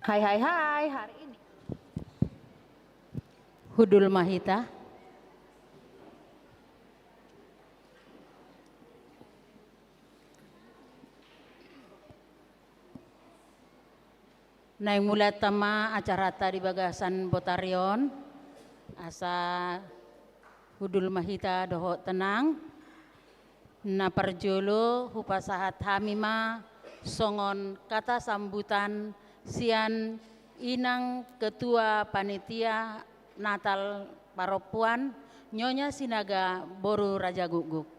Hai hai hai, hari ini Hudul Mahita, Nai mula tama acara di bagasan Botarion, asa Hudul Mahita doho tenang, na parjolo hupasahat hamima, songon kata sambutan sian inang ketua panitia Natal Paropuan, Nyonya Sinaga Boru Raja Guguk.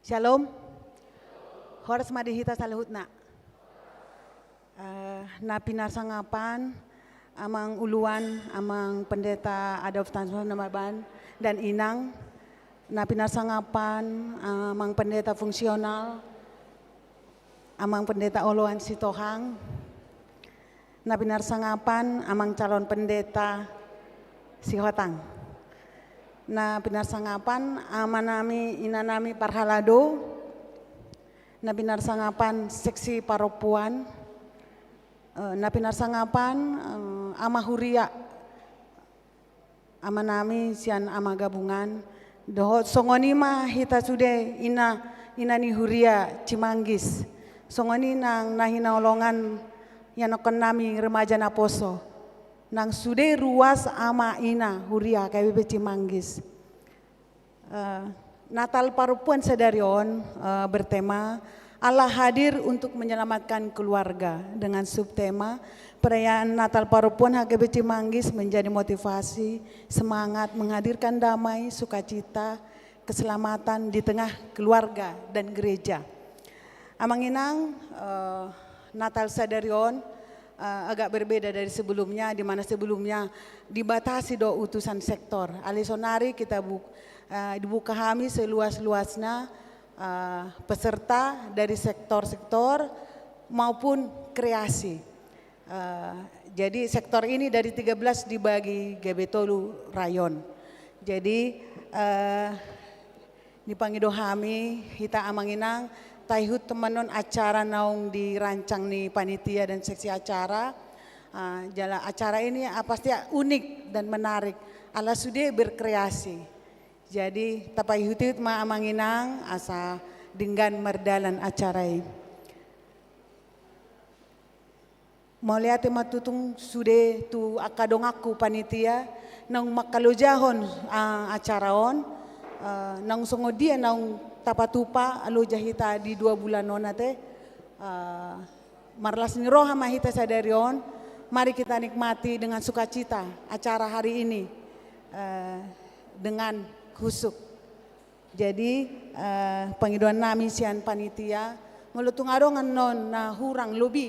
Shalom. Horas madihita salahutna. Na pinarsangapan amang uluan amang pendeta Adolf Tanzon Namaban dan inang na pinarsangapan amang pendeta fungsional amang pendeta Oloan Sitohang na pinarsangapan amang calon pendeta Sihotang. Na pinarsangapan amanami inanami Parhalado, na pinarsangapan seksi Paropuan, na pinarsangapan ama Huria, amanami sian ama gabungan, doho songonima hita sude ina ni Huria Cimanggis, songoni nang nahinaolongan yanokon nami remaja Naposo. Nang sude ruas ama ina Huria KBP Cimanggis. Natal Paropuan Sedarion bertema Allah hadir untuk menyelamatkan keluarga dengan subtema perayaan Natal Paropuan HKB Cimanggis menjadi motivasi, semangat menghadirkan damai, sukacita, keselamatan di tengah keluarga dan gereja. Amang inang Natal Sedarion agak berbeda dari sebelumnya, di mana sebelumnya dibatasi do utusan sektor. Alisonari kita dibuka kami seluas-luasnya peserta dari sektor-sektor maupun kreasi. Jadi sektor ini dari 13 dibagi Gebetolu Rayon. Jadi dipanggil kami hita amanginang taihut temenon acara naung dirancang nih panitia dan seksi acara. Jala acara ini pasti unik dan menarik. Ala sudah berkreasi. Jadi tapai hutit ma amanginang asa dengan merdalan acara ini. Mau lihat matutung sudah tu akadong aku panitia nang makalojahon acaraon nang songo dia nang tapatupa alo jahita di 2 bulan nona teh marlas ni roha mahita sadarion, mari kita nikmati dengan sukacita acara hari ini dengan khusuk. Jadi pengiduan nami sian panitia melutung arongan non na hurang lobi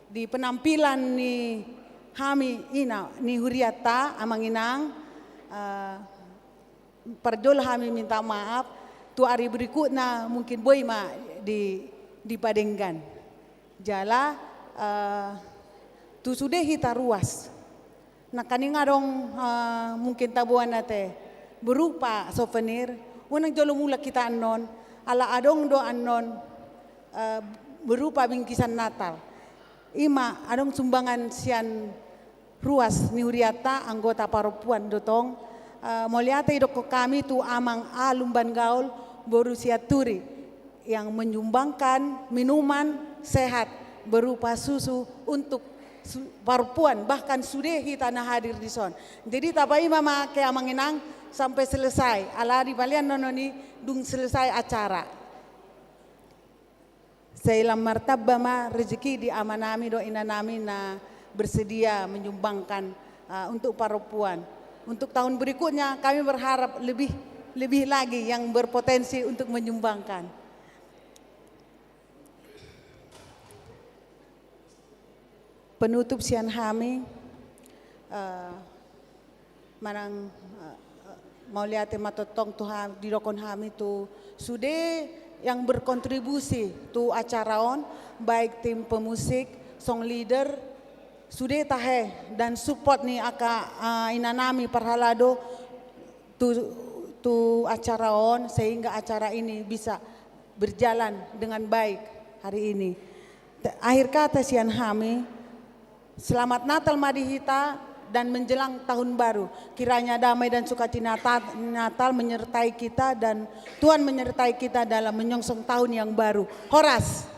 di penampilan ni hami ina ni huriata amanginang perjol kami minta maaf tu hari berikutnya mungkin boy ma di Padenggan. Jala tu sudah hita ruas. Nah kaning adong mungkin tabuan nate berupa souvenir. Unang jolo mula kita anon ala adong do anon berupa bingkisan Natal. Ima adong sumbangan sian ruas ni Huriata anggota Paropuan dotong moliate idoko kami tu amang alumban gaul Borusia Turi yang menyumbangkan minuman sehat berupa susu untuk Paropuan, bahkan sudah kita hadir di son. Jadi tapai mama ke amanginang sampai selesai. Ala di balian nononi dung selesai acara. Seilam martabba ma rezeki di amanami do inanami na bersedia menyumbangkan untuk Paropuan. Untuk tahun berikutnya kami berharap lebih lagi yang berpotensi untuk menyumbangkan. Penutup sian kami manang mau lihat matotong tu di dokon kami tu sudah yang berkontribusi tu acara on, baik tim pemusik, song leader sudah tahe dan support ni inanami parhalado tu acara on sehingga acara ini bisa berjalan dengan baik hari ini. Akhir kata sian kami, selamat Natal Madihita dan menjelang tahun baru. Kiranya damai dan sukacita Natal menyertai kita dan Tuhan menyertai kita dalam menyongsong tahun yang baru. Horas.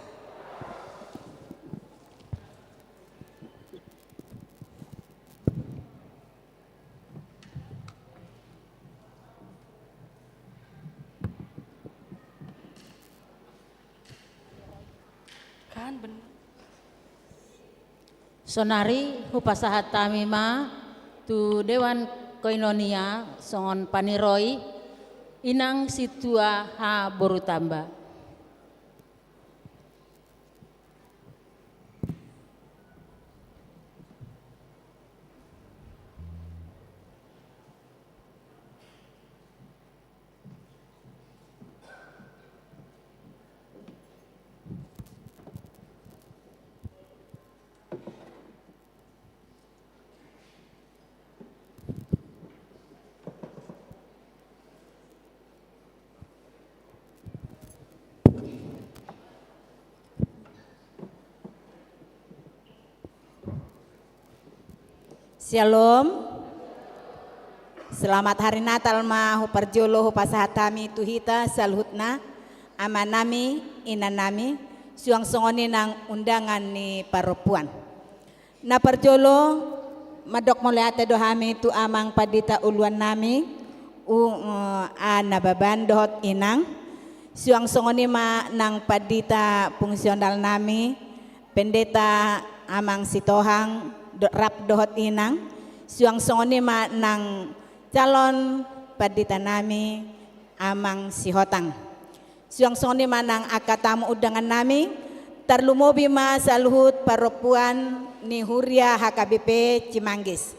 Sonari hupasahat tamima tu Dewan Koinonia songon paniroi inang situa ha borutamba. Shalom. Selamat hari Natal ma huparjolo hupasahatami tuhita salhutna amanami inanami suang songoni nang undangan ni perempuan. Na parjolo madok moleate dohami tu amang padita uluan nami nababan dohot inang suang songoni ma nang padita fungsional nami pendeta amang sitohang rap dohot inang suang songoni ma nang calon padita nami amang sihotang suang songoni ma nang akatamu udangan nami tarlumobi ma saluhut perempuan ni Huria HKBP Cimanggis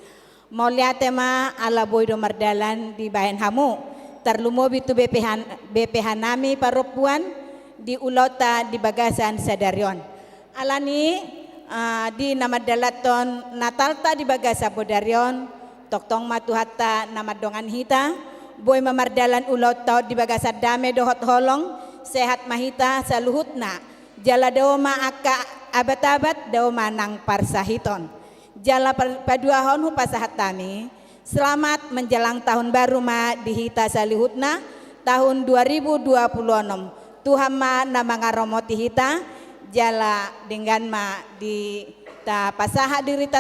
mauliate ma ala boydo mardalan di bahen hamu tarlumobi tu BPH nami perempuan di ulota di bagasan sadarion alani di nama dalaton Natalta di bagasa bodarion toktong matuhatta nama dongan hita boy mamardalan ulot tau di bagasa dame dohot holong sehat mahita saluhutna jala daoma aka abat-abat daoma nang parsahiton jala paduahon hupasahat tami selamat menjelang tahun baru ma dihita saluhutna tahun 2026 Tuhan ma nama ngaromoti hita jala dengan ma di ta pasaha diri ta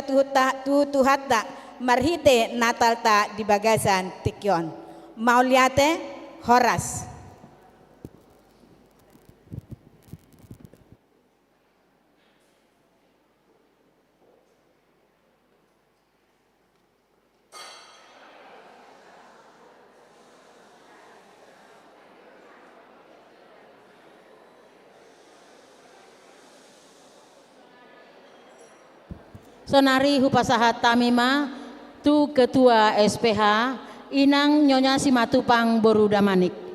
tuhatta marhite Natal ta di bagasan tikyon mauliate horas. Sonari hupasahat tamima tu ketua SPH inang Nyonya Simatupang Borudamanik.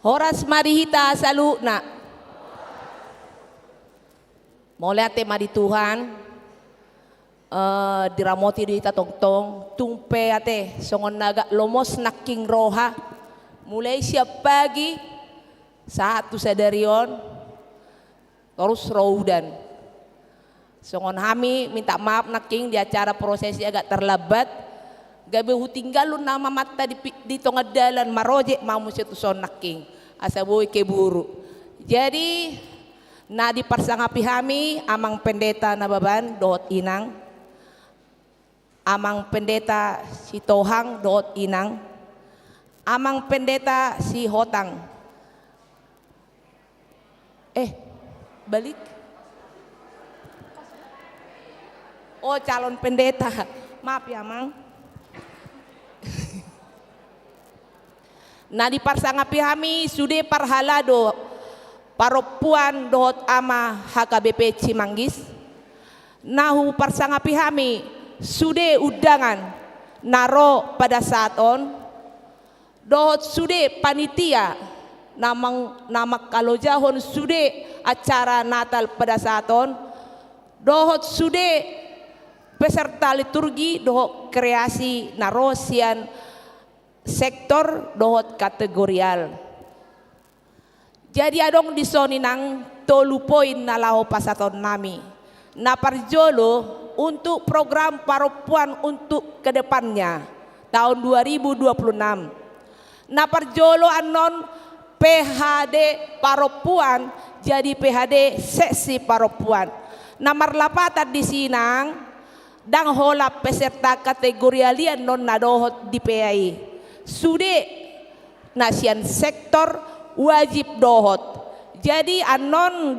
Horas marihita saluna. Moliate mari Tuhan diramoti di tongtong tumpe ate songon naga lomos naking roha mulai siap pagi satu sadarion terus roudan songon hami minta maaf naking di acara prosesi agak terlambat gabe hutinggalun nama mata di tengah dalan maroje mamu setu son naking asa boy keburu jadi na di parsangapi hami amang pendeta na baban dot inang amang pendeta si Tohang dot inang amang pendeta si Hotang Balik. Oh, calon pendeta. Maaf ya, Mang. Nah di parsangapi kami sudah parhalado paropuan dohot ama HKBP Cimanggis. Nahu parsangapi kami sudah udangan naro pada saat on dohot sudah panitia nama kalau jahon sudah acara Natal pada saat on dohot sudah peserta liturgi dohot kreasi narosian sektor dohot kategorial. Jadi adong disoni nang tolu poin nalaho pasaton nami. Na parjolo untuk program paropuan untuk kedepannya tahun 2026. Na parjolo anon PHD paropuan jadi PHD seksi paropuan. Namar lapatan di sinang dang hola peserta kategori alian non nadohot di PAI. Sude nasian sektor wajib dohot. Jadi anon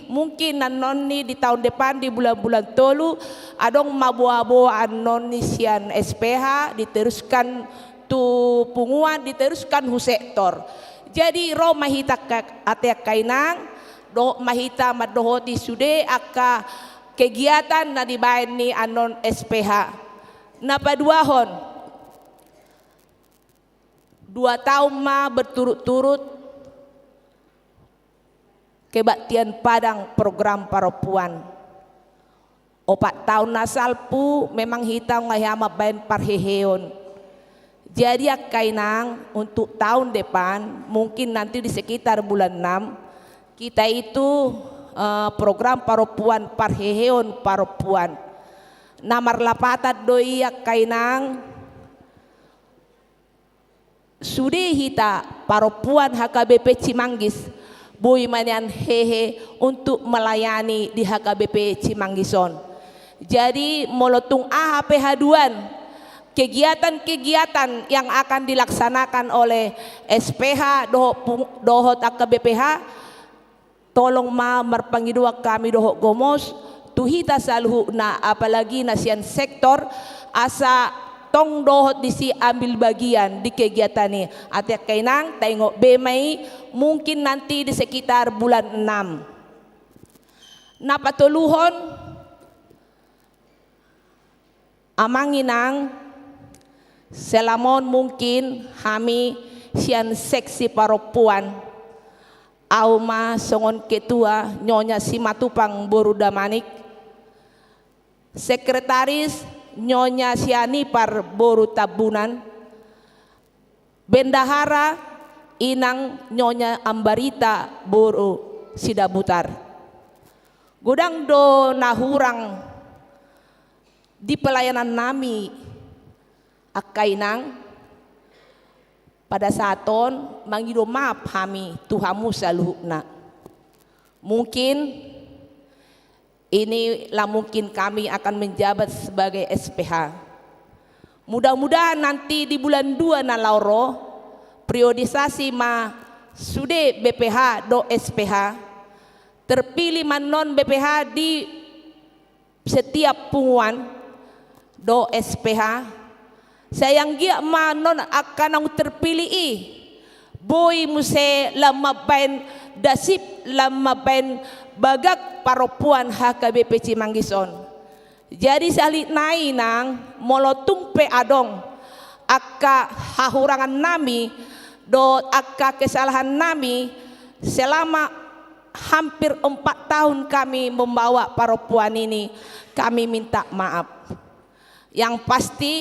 mungkin anon ni di tahun depan di bulan-bulan tolu adong mabu-abu anon ni sian SPH diteruskan tu punguan diteruskan hu sektor. Jadi ro mahita atek kainang do mahita madohoti sude aka kegiatan na dibayan ni anon SPH. Napaduahon 2 tahun berturut-turut kebaktian Padang program paropuan. 4 tahun nasalpu memang hitang ngayama bayan parheheon. Jadi kainang untuk tahun depan mungkin nanti di sekitar bulan 6 kita itu program paropuan parheheon paropuan. Namar lapatat doi kainang sudah hita paropuan HKBP Cimanggis boy manian hehe untuk melayani di HKBP Cimanggison. Jadi molotung AHPH2 kegiatan-kegiatan yang akan dilaksanakan oleh SPH dohot AKBPH tolong merpangidua kami dohot gomos tuhita salhu na apalagi nasian sektor asa tong dohot disi ambil bagian di kegiatan ini. Atek kainang tengok bemai mungkin nanti di sekitar bulan 6. Napatuluhon amanginang selamon mungkin kami sian seksi paropuan auma songon ketua Nyonya Simatupang Borudamanik sekretaris Nyonya Siani par Boru Tabunan, bendahara inang Nyonya Ambarita Boru Sidabutar. Gudang do nahurang di pelayanan nami akainang pada saaton mangido maaf kami tuhamu saluhna. Mungkin inilah mungkin kami akan menjabat sebagai SPH. Mudah-mudahan nanti di bulan 2 na lauro priorisasi sude BPH do SPH terpilih non BPH di setiap punguan do SPH. Sayang gia non akan terpilih boy muse lamabain dasip lamabain bagak paropuan HKBP Cimanggison. Jadi salik nai nang molotung pe adong akka hahurangan nami do akka kesalahan nami selama hampir 4 tahun kami membawa paropuan ini, kami minta maaf. Yang pasti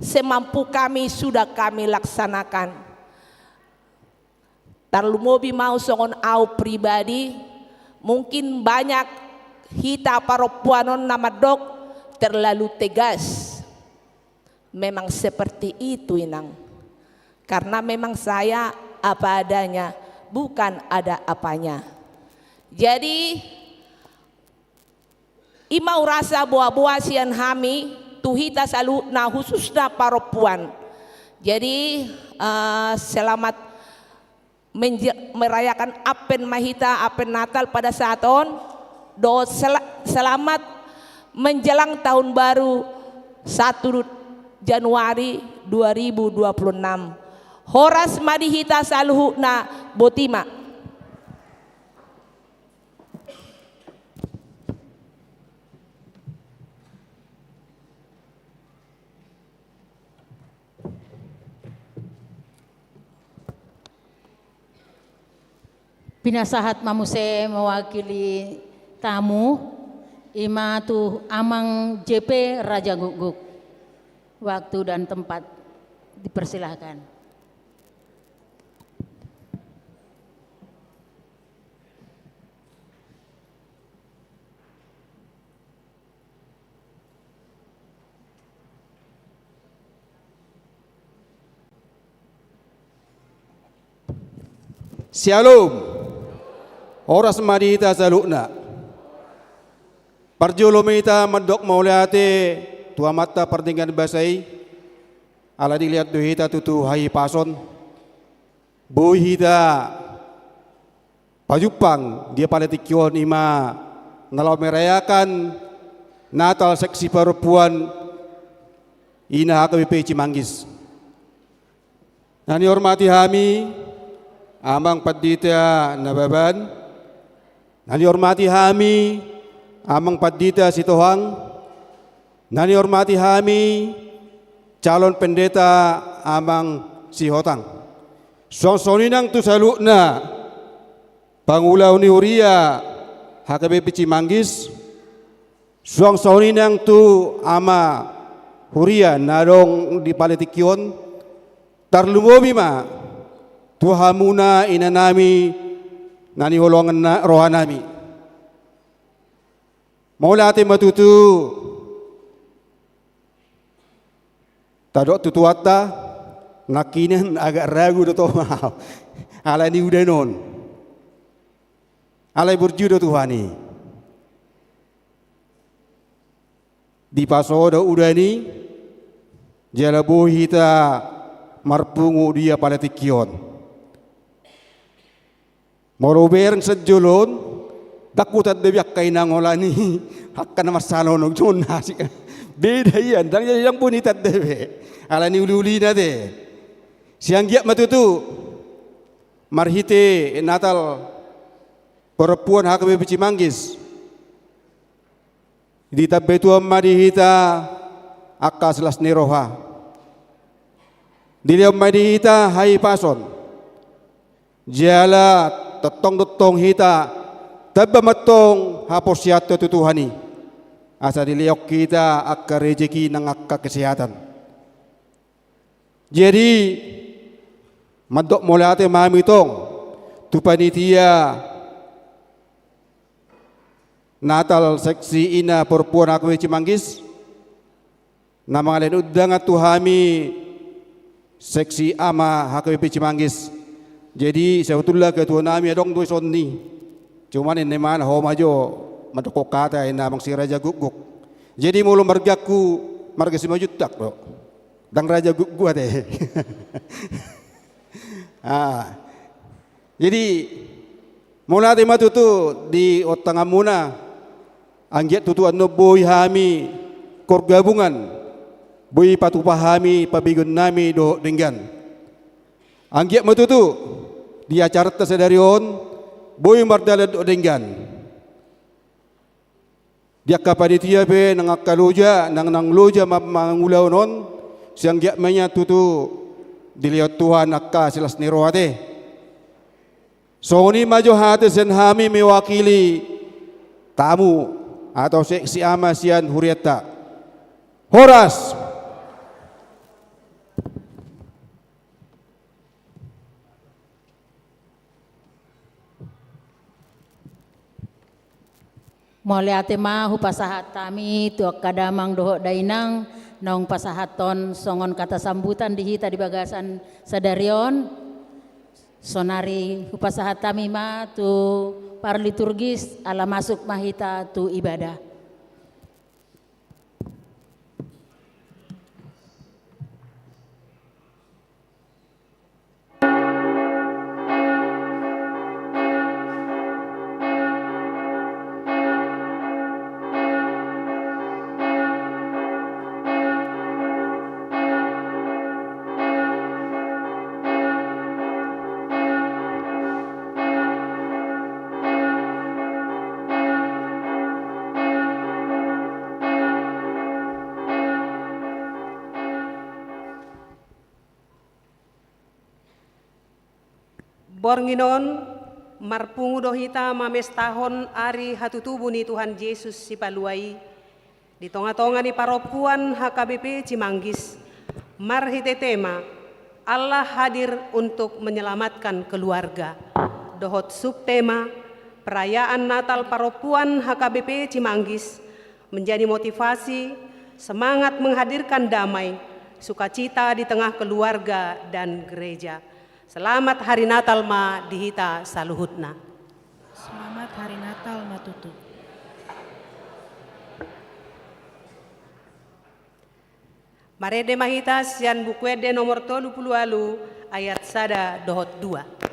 semampu kami sudah kami laksanakan. Tarlumobi mau songon au pribadi mungkin banyak hita paropuanon nama dok terlalu tegas. Memang seperti itu inang. Karena memang saya apa adanya, bukan ada apanya. Jadi imau rasa buah-buah sian kami tuhita salu na khususnya paropuan. Jadi selamat merayakan Apen Mahita, Apen Natal pada saat do selamat menjelang tahun baru 1 Januari 2026. Horas madihita saluhuna botima. Pinasahat mamuse mewakili tamu ima tu Amang JP Raja Guguk. Waktu dan tempat dipersilahkan. Shalom. Horas madita salukna. Parjulumita mandok mauliate tua mata perdingan basai. Ala dilihat duhita tutu hai pason. Buhita pajupang dia paletikion ima nalau merayakan Natal seksi perempuan ina HKBP Cimanggis. Nani hormati kami Amang Padita Nababan. Nani hormati kami Amang Padita Sitohang. Nani hormati kami calon pendeta Amang Sihotang. Songsoninang tu salukna Pangulau ni Huria HKBP Cimanggis. Songsoninang tu ama Huria narong di Paletikion. Tarlumobi ma Tuhamuna inanami nani holongan na rohanami. Maulati matutu tadok tutuata nakinen agak ragu do mau. Ala ni udah non. Ala burju do Tuhani. Di pasoda udah ni jalabu hita marpungu dia paletikion. Morober sejulon takutat debiak kay nangolani hakkan masalo no jon nasik beda yan dang yang punitat debe ala ni uli na de siang giat matutu marhite Natal perempuan HKBP Cimanggis di tabetu madihita akas las niroha diliam madihita hai pason jala tetong hita taba matong hapos yato tutuhani asa diliok kita akka rejeki nang akka kesehatan. Jadi madok molate mami tong tu panitia Natal seksi ina perempuan HKBP Cimanggis nama ngalen udang tuhami seksi ama HKBP Cimanggis. Jadi sebetulnya ketua nami adong dua sonni. Cuman ini mana ho majo madokok kata ini namang si Raja Guguk. Jadi mulu margaku marga si majutak bro. Dang Raja Guguk deh. Jadi mula tema tutu di otang amuna anggiat tutu anu boy hami kor gabungan boy patupahami pabigun nami do denggan. Anggiat matutu di acara tasadarion boy mardala do denggan. Dia kapanitia be nang akaluja nang loja mangulaw non siang giat manya tutu dilihat Tuhan akka silas niroate. So ni maju hati sen hami mewakili tamu atau seksi ama sian huriata. Horas. Moliate mahu pasahat tami tuak kadamang doho dainang naung pasahaton songon kata sambutan dihita di bagasan sadarion sonari hupasahat tami ma tu par liturgis ala masuk mahita tu ibadah. Bornginon marpungudo hita mamestahon ari hatutubu ni Tuhan Yesus si Paluai di tonga-tonga ni paropuan HKBP Cimanggis. Marhite tema Allah hadir untuk menyelamatkan keluarga. Dohot subtema perayaan Natal paropuan HKBP Cimanggis menjadi motivasi semangat menghadirkan damai, sukacita di tengah keluarga dan gereja. Selamat Hari Natal ma dihita saluhutna. Selamat Hari Natal matutu. Marede mahita sian bukuede nomor 30 ayat sada dohot 2.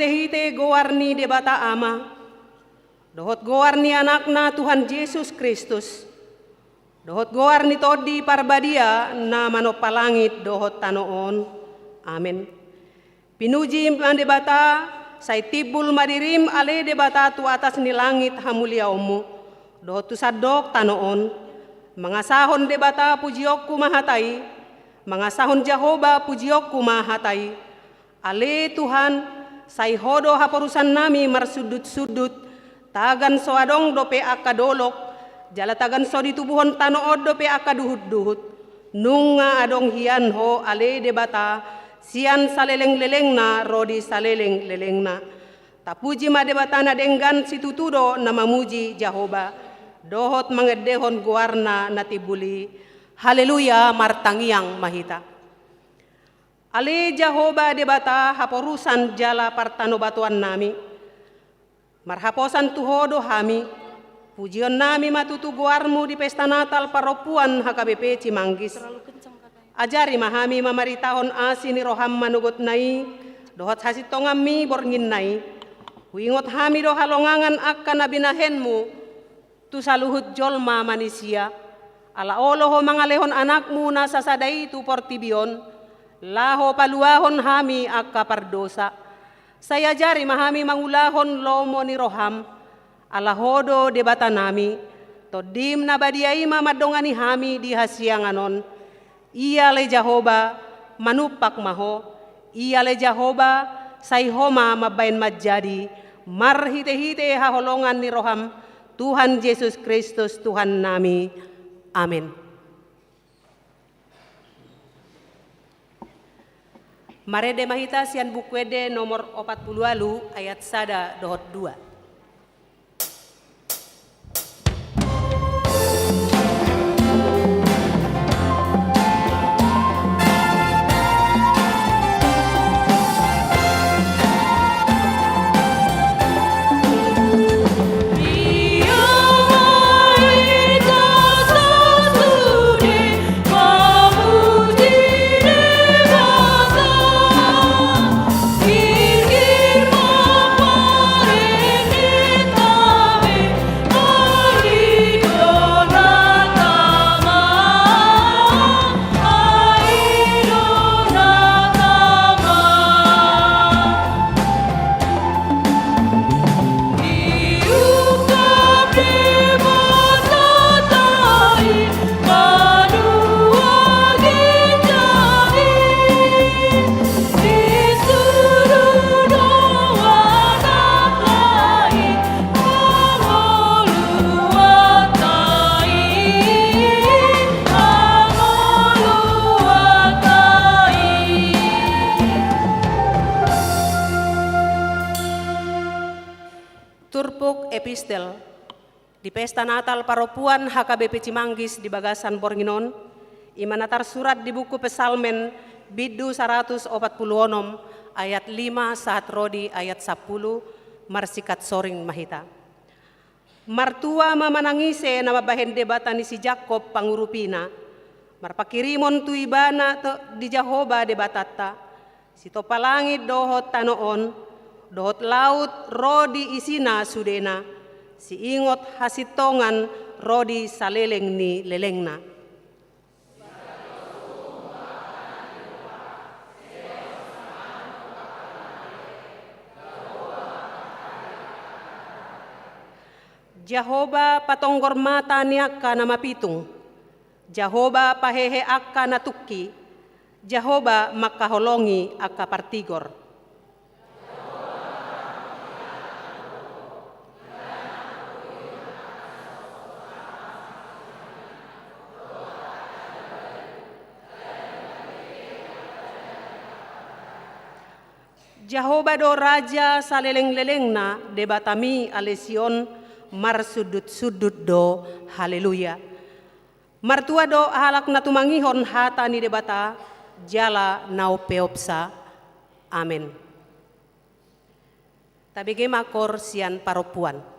hite-hite gowarni debata ama, dohot gowarni anakna Tuhan Yesus Kristus, dohot gowarni todi parbadia na manopalangit dohot tanoon, amin. Pinuji debata, say tibul madirim ale debata tu atas ni langit hamuliaomu, dohot tu sadok tanoon, mangasahon debata pujiokku mahatai, mangasahon Jehovah pujiokku mahatai, ale Tuhan, say hodo haporusan nami marsudut-sudut, tagan soadong dope akadolok, jala tagan so ditubuhon tanood dope akaduhut-duhut, nunga adong hian ho ale debata, sian saleleng-lelengna rodi saleleng-lelengna. Tapuji madebatana denggan situtudo na mamuji Jehovah, dohot mangedehon guarna natibuli. Haleluya martangiang mahita. Ale Jehovah debata haporusan jala partano batuan nami. Marhaposan tuhodo hami. Pujian nami matutu guarmu di pesta Natal paropuan HKBP Cimanggis. Ajari mahami mamaritahon asini roham manugot nai. Dohot hasitongami borngin nai. Huingot hami do halongangan akan nabinahenmu. Tu saluhut jolma manusia. Ala oloho mangalehon anakmu na sasadai tu portibion, laho paluahon hami akka pardosa. Saya jari mahami mangulahon lomo ni roham, ala hodo debata nami, todim na badiai mamadongani hami di hasianganon. Ia le Jehovah manupak maho, ia le Jehovah saihoma mabain majadi, marhite-hite haholongan ni roham, Tuhan Yesus Kristus Tuhan nami. Amin. Marede mahita sian bukwede nomor 40 ayat sada dohot 2. Epistel di pesta Natal paropuan HKBP Cimanggis di Bagasan Bornginon, imanatar surat di buku Pesalmen bidu 146 ayat 5 saat rodi ayat 10 marsikat soring mahita. Martua mamanangise nama bahen debatan si Jakob pangurupina, marpakirimon tu ibana di Jehovah debatata, sito palangit dohot tanoon, dohot laut rodi isina sudena, si ingot hasitongan rodi saleleng ni lelengna. Jehovah patonggor mata niaka na mapitung, Jehovah pahehe akka natuki, Jehovah makaholongi akka partigor. Jehovah do raja saleleng-lelengna debatami alesion marsudut-sudut do haleluya. Martua do halak na tumangihon hata ni debata jala nau peopsa. Amen. Tabige makor sian paropuan.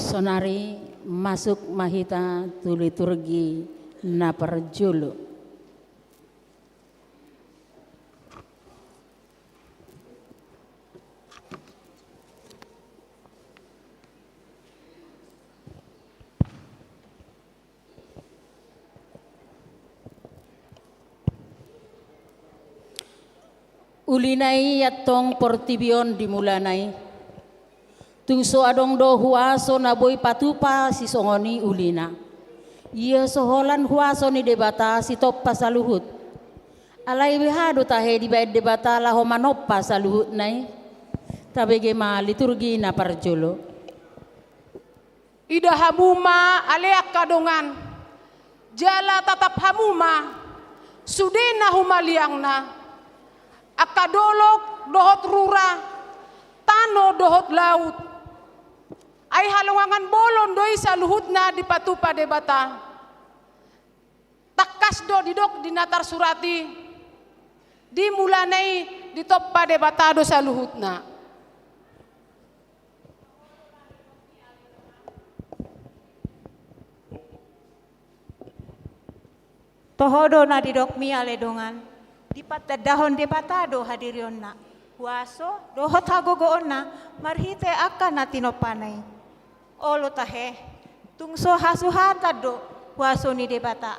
Sonari masuk mahita tu liturgi na perjulu. Ulinai yatong portibion dimulanai. Tungso adong do huaso na boy patupa si songoni ulina. Iya soholan huaso ni debata si toppa saluhut. Alai bihado tahe di baid debata laho manoppa saluhut nai. Tabege ma liturgi na parjolo. Ida hamuma aleak kadongan. Jala tatap hamuma. Sudena humaliangna. Akadolok dohot rura, tano dohot laut. Ay halungangan bolon doi saluhut na di patupa debata. Takas do didok di natar surati. Di mulanai di toppa debata do saluhut na. Tohodo na didok mi ale dongan. Di patadahon debatado hadirion na. Huaso dohot hagogoon na marhite akan na tinopanay. Olo tahe tungso hasuhata do huaso ni debata.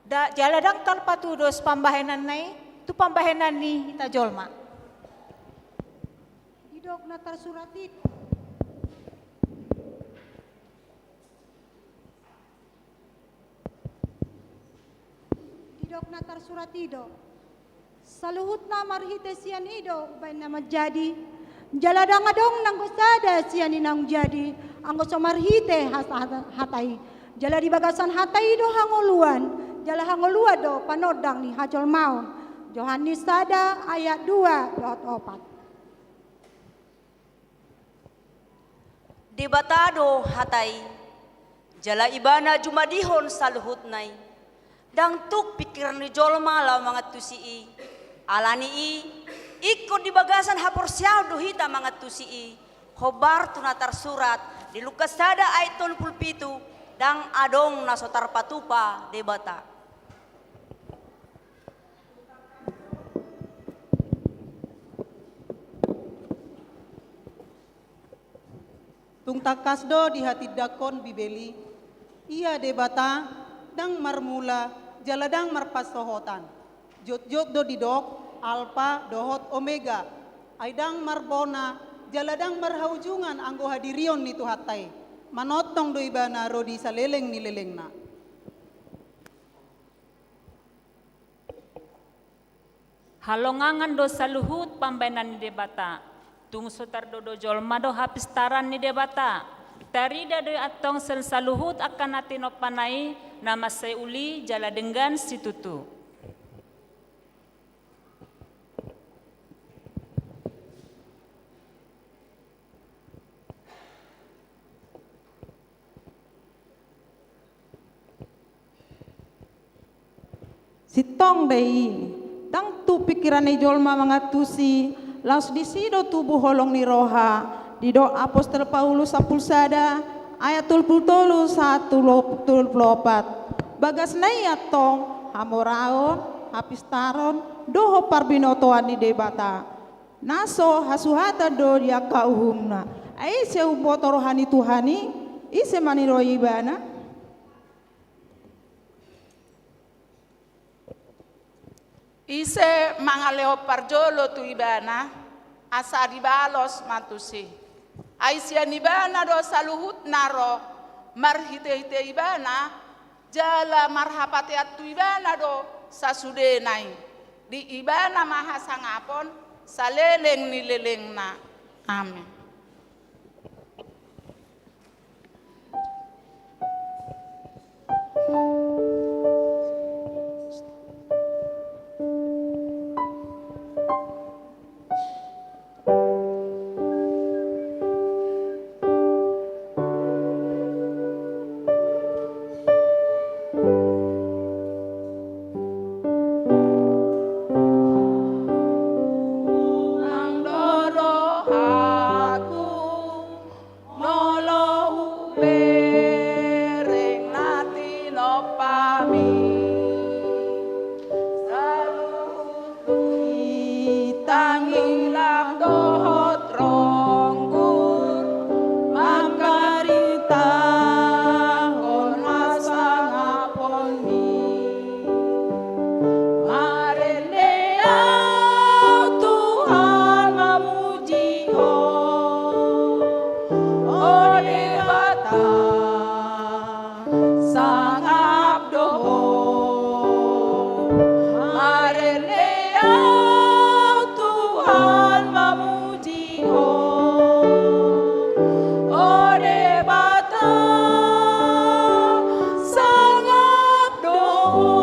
Da jaladang talpatudos pambahenan nai tu pambahenan ni hita jolma. Didok na tarsuratit. Didok na tarsuratido. Saluhut na marhite siyan ido, ubay na menjadi. Jaladang adong nang gusada siyan inang jadi. Ang gusto marhite hatay. Jala di bagasan hatay do hangoluan. Jala hangoluan do panodang ni hajol maun. Yohanes sada ayat 2:4. Debatado hatay. Jala ibana jumadihon saluhut nai. Dang tuk pikiran ni jolma la mga tusii. Alani ikut di bagasan hapor siaw duhita mga tusii. Hobar tunatar surat di Lukas sada ayat 27 dang adong nasotar patupa debata. Tung takasdo di hati dakon bibeli. Ia debata dang marmula jaladang marpasohotan. Jot-jot do didok alfa dohot omega. Aidang marbona jaladang marhaujungan anggo hadirion nitu hatai. Manotong do ibana rodi saleleng ni lelengna. Halongangan do saluhut pambenan ni debata. Tungso tardodo jolma do hapistaran ni debata. Tarida do atong sel saluhut akan natin opanai nama say uli jala denggan situtu. Sitong dai, dang tu pikiran ni jolma mga tusi, laus disido tubuh holong ni roha, dido apostol Paulus sapulsada, ayat 33 1:24. Bagas nai atong hamoraon, hapistaron, doho parbinotoan ni debata. Naso hasuhata do dia kauhumna. Ai se uboto rohani Tuhani, ise maniro ibana. Ise mangaleo parjolo tu ibana asa dibalos matusi. Aisya nibana do saluhut naro marhite-hite ibana jala marhapati atu ibana do sasudenai. Di ibana mahasangapon saleleng ni lelengna. Amin. tinopami tangilang dohot ronggur makarita on asang apon mi marelea Tuhan memuji oleh bata sangap doho marelea Tuhan memuji oleh bata sangap doho.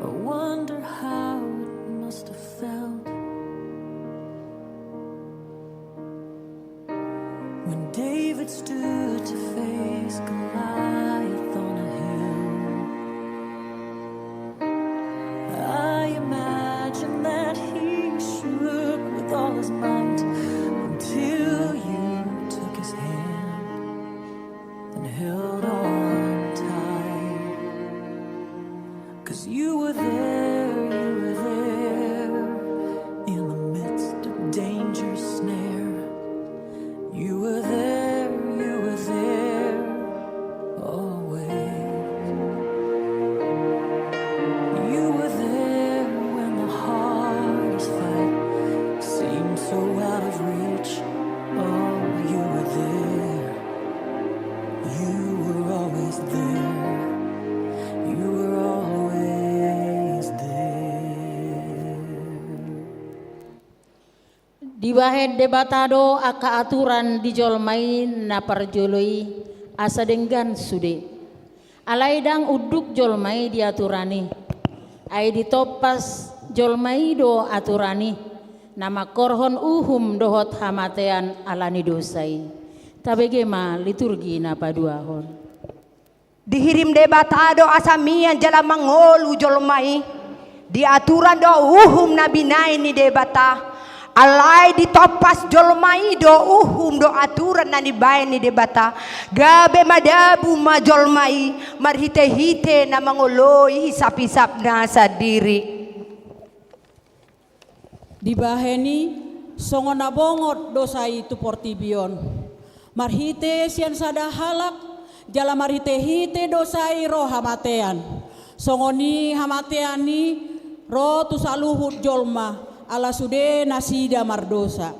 I wonder how it must have felt when David stood to face Goliath on a hill. I imagine that he shook with all his might until you took his hand and held on tight. 'Cause you were there in the midst of danger's snare. You were there always. You were there when the hardest fight seemed so out of reach. Oh, you were there. You were always there. You were always there. Di bahen debatado aka aturan dijolmai na parjoloi asa denggan sude. Alaidang uduk jolmai diaturani. Ai ditopas jolmai do aturani. Nama korhon uhum dohot hamatean alani dosai. Tabegema liturgi na paduahon. Dihirim debatado asamian jala mangolu jolmai diaturan do uhum nabinai ni debata alai ditopas jolmai do uhum do aturan na dibae ni debata gabe madabu ma jolmai marhite-hite na mangoloi hisap-hisap na sa diri Dibaheni songo nabongot dosai tu portibion marhite sian sada halak jala marhite hite dosai roh hamatean songoni hamateani roh tu saluhut jolma ala sude nasida mardosa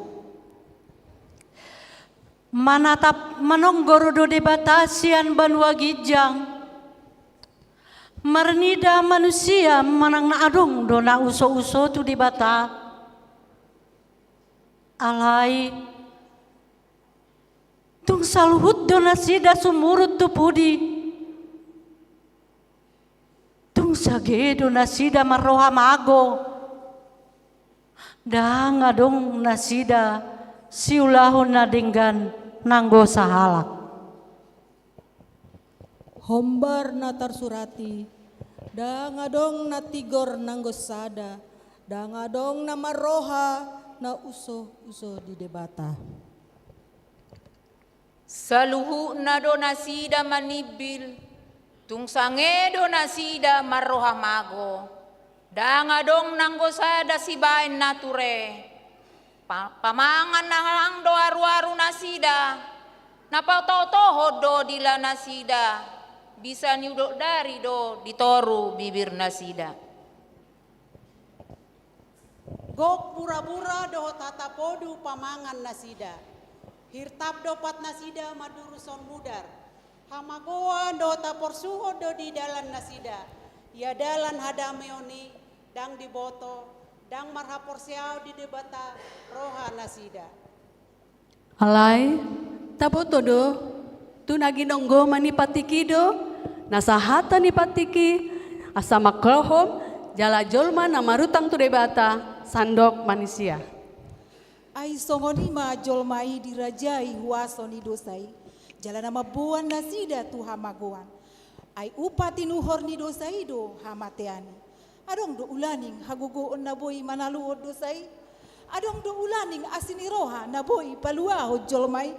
manatap manonggorodo debata sian banua gijang marnida manusia manang na adong do na uso-uso tu debata alai tung saluhut donasida sumurut tu pudi tung sage donasida maroha mago dang adong nasida siulahon na denggan nanggo sahalak hombar na tarsurati dangadong na tigor nanggo sada dangadong na maroha na uso di debata saluhu na do nasida manibil tung sange do nasida maroha mago dangadong nanggo sada sibain nature pamangan nang do aru-aru nasida napatotoho do dila nasida bisa niudok dari do ditoru bibir nasida gok pura-pura do tatapodu pamangan nasida Hirtap dopat nasida maduruson mudar. Hamagoan do taporsuho do di dalan nasida. Ya dalan hadameoni dang diboto dang marhapor siau di debata roha nasida. Alay, taboto do, tu naginonggo manipatiki do, nasahata nipatiki, asa maklohom, jala jolma namarutang tu debata, sandok manusia. Ai songoni ma jolmai dirajai huasoni dosai, jala nama buan nasida tu hamagoan. Ai upati nuhor ni dosai do hamateani. Adong do ulaning hagugoon na boy manaluod dosai. Adong do ulaning asiniroha na boy paluaho jolmai.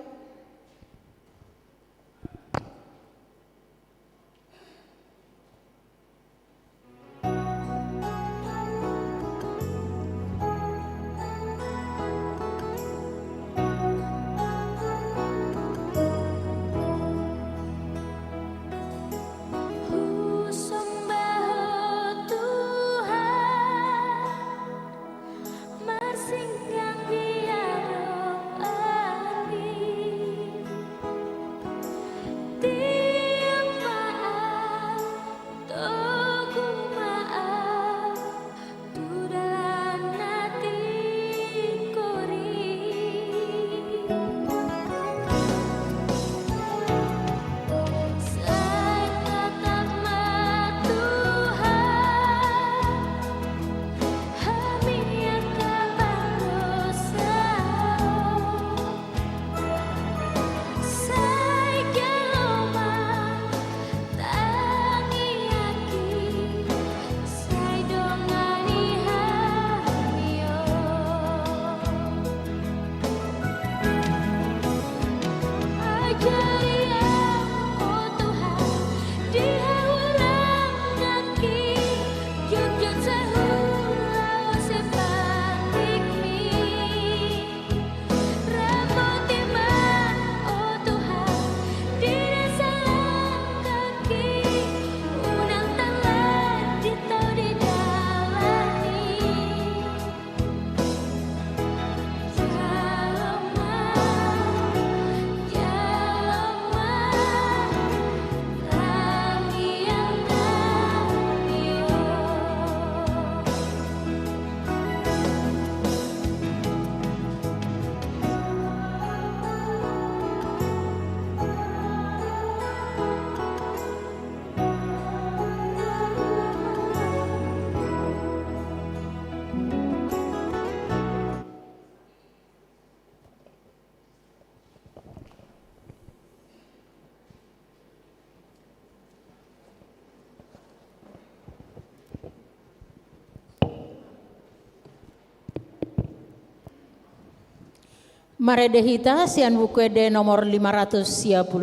Maredehita sian bukuede nomor 500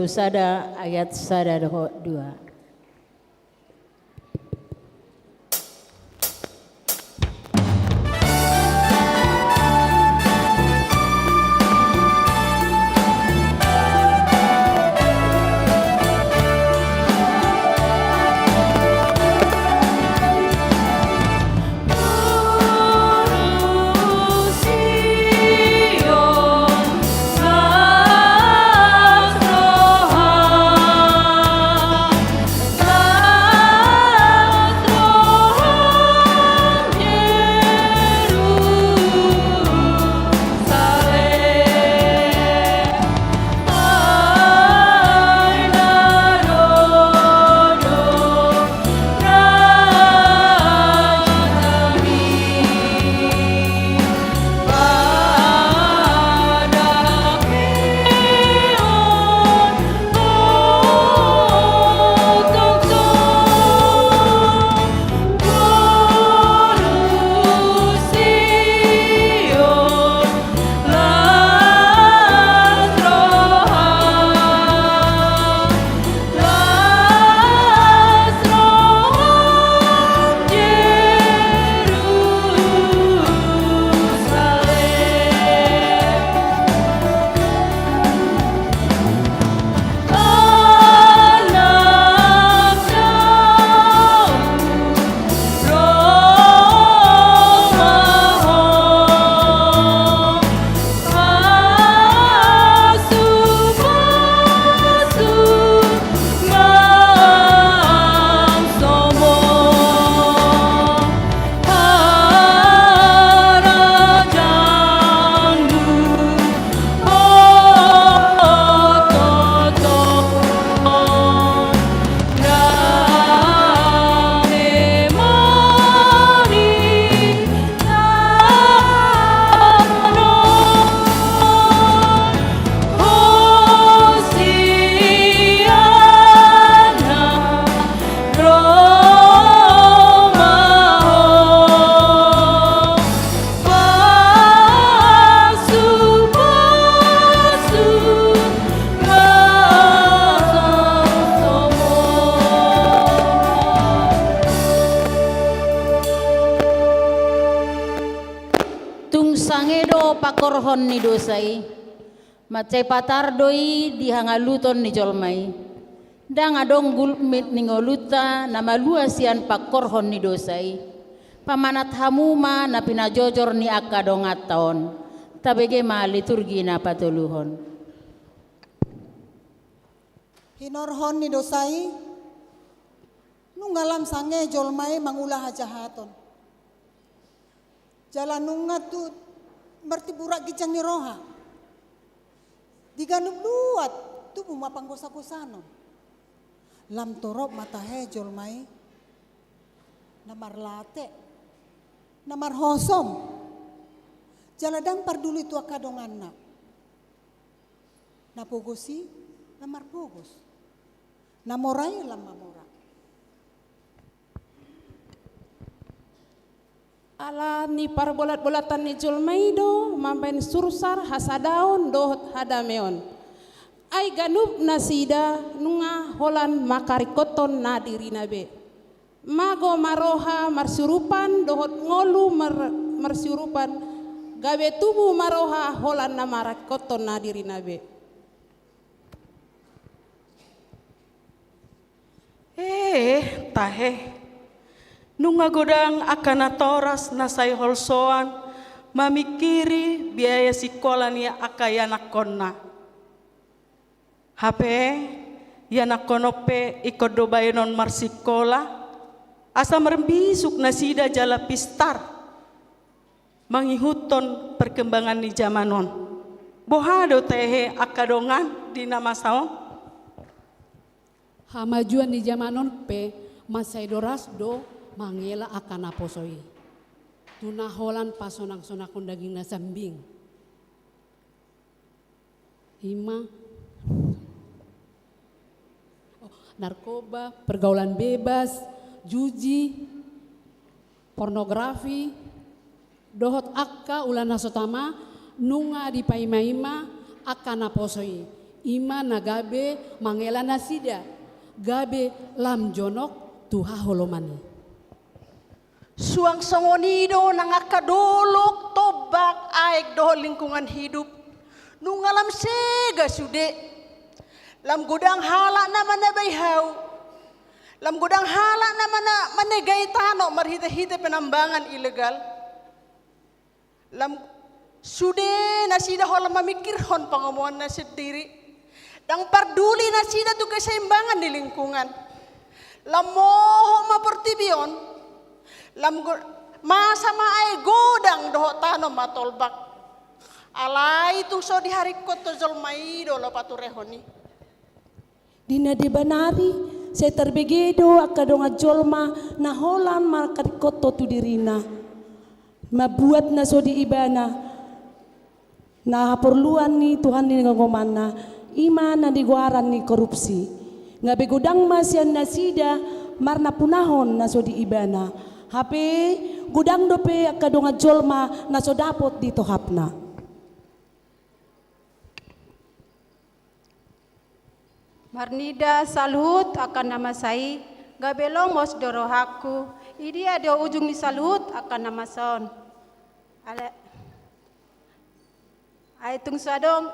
sada ayat sada 2. korhon ni dosai, macai patar doi dihangaluton ni jolmai. Dang adong gulmit ni ngoluta na maluasian pakorhon ni dosai. Pamanat hamuma na pinajojor ni akadong ataon. Tabege ma liturgi na patuluhon. Hinorhon ni dosai, nungalam sange jolmai mangulah hajahaton. Jalan nunga tu bertiburak gijang ni roha. Diganub luat tu bumapang gosa-gosano. Lam torop matahe jolmai. Namar late. Namar hosom. Jaladang parduli tu akadongan na. Napogosi, namar pogos. Namorai lam mamora. Ala ni parbolat-bolatan ni julmaido mampen sursar hasadaon dohot hadameon. Ai ganub nasida nunga holan makarikoton na dirinabe. Mago maroha marsurupan dohot ngolu marsurupan gabe tubuh maroha holan na marikoton na dirinabe. Tahe. Nunga godang akan toras nasai holsoan mamikiri biaya sekolah nia akayana konna. HP yana konope ikut dobayenon marsikola asa merembisuk nasida jala pistar mangihuton perkembangan di zamanon. Bohado tehe akadongan di nama saon. Hamajuan di zamanon pe masai doras do mangela akan aposoi. Tuna holan pasonang-sonakon daging nasambing. Hima. Narkoba, pergaulan bebas, juji, pornografi, dohot akka ulana sotama, nunga di paima-ima akan aposoi. Ima nagabe mangela nasida, gabe lam jonok tuha holomani. Suang songonido nangakadolok tobak aek doh lingkungan hidup. Nungalam sega sude. Lam godang halak na manabaihaw. Lam godang halak na manegay tano marhita-hita penambangan ilegal. Lam sude na sida holam mamikirhon pangamuan na sendiri. Dang parduli na sida tu keseimbangan di lingkungan. Lam moho mapertibion. Lam masa maay godang doho tano matolbak. Alay tung so di hari koto zolmai do lo paturehoni. Dina di banari saya terbegedo akadonga jolma na holan markat koto tu dirina. Mabuat na so di ibana. Na perluan ni Tuhan ni ngomana. Ima na diguaran ni korupsi. Ngabe godang masyan nasida marna punahon na so di ibana. HP gudang dope akadonga jolma na so dapot dito hapna. Marnida salut akan nama saya gabelong mos dorohaku. Idi ada ujung ni salut akan nama son. Ale ay tung sadong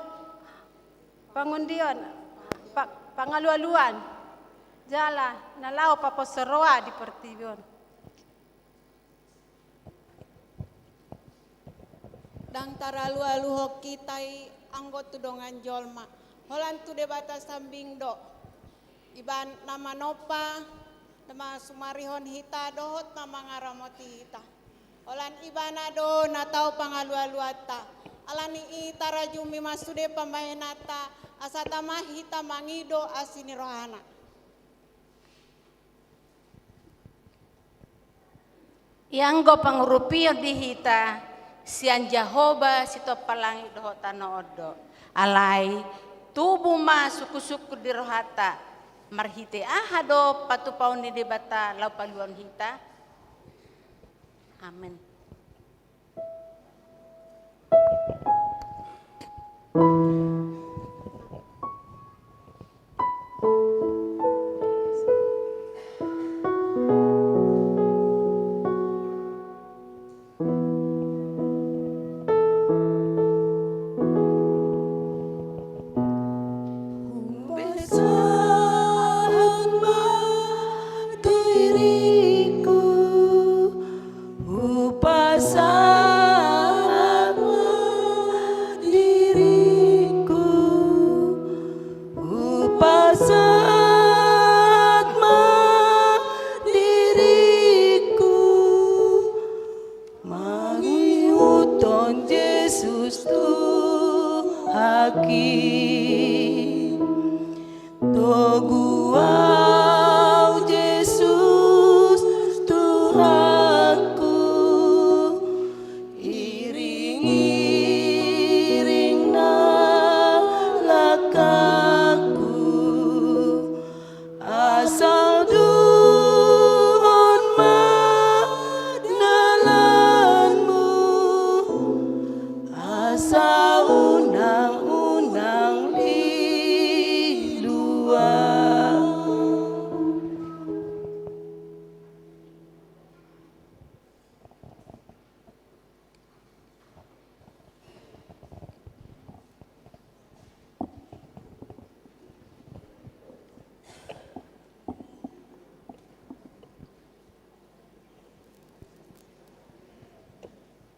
pangundion pangalualuan jala nalau paposeroa di pertibion. Dang taralu-alu hoki tai anggot tudongan jolma. Holan tu debata sambing do. Iban nama nopa, nama sumarihon hita dohot nama ngaramoti hita. Holan ibana do natau pangalu-aluata. Alani itarajumi masude pamahenata asatama hita mangido asini rohana. Yang go pangurupion di hita. Sian Jahoba sito palangi doho tano odo. Alai tubuh ma suku-suku di rohata. Marhite ahado patupaun di debata lau paluan hita. Amin.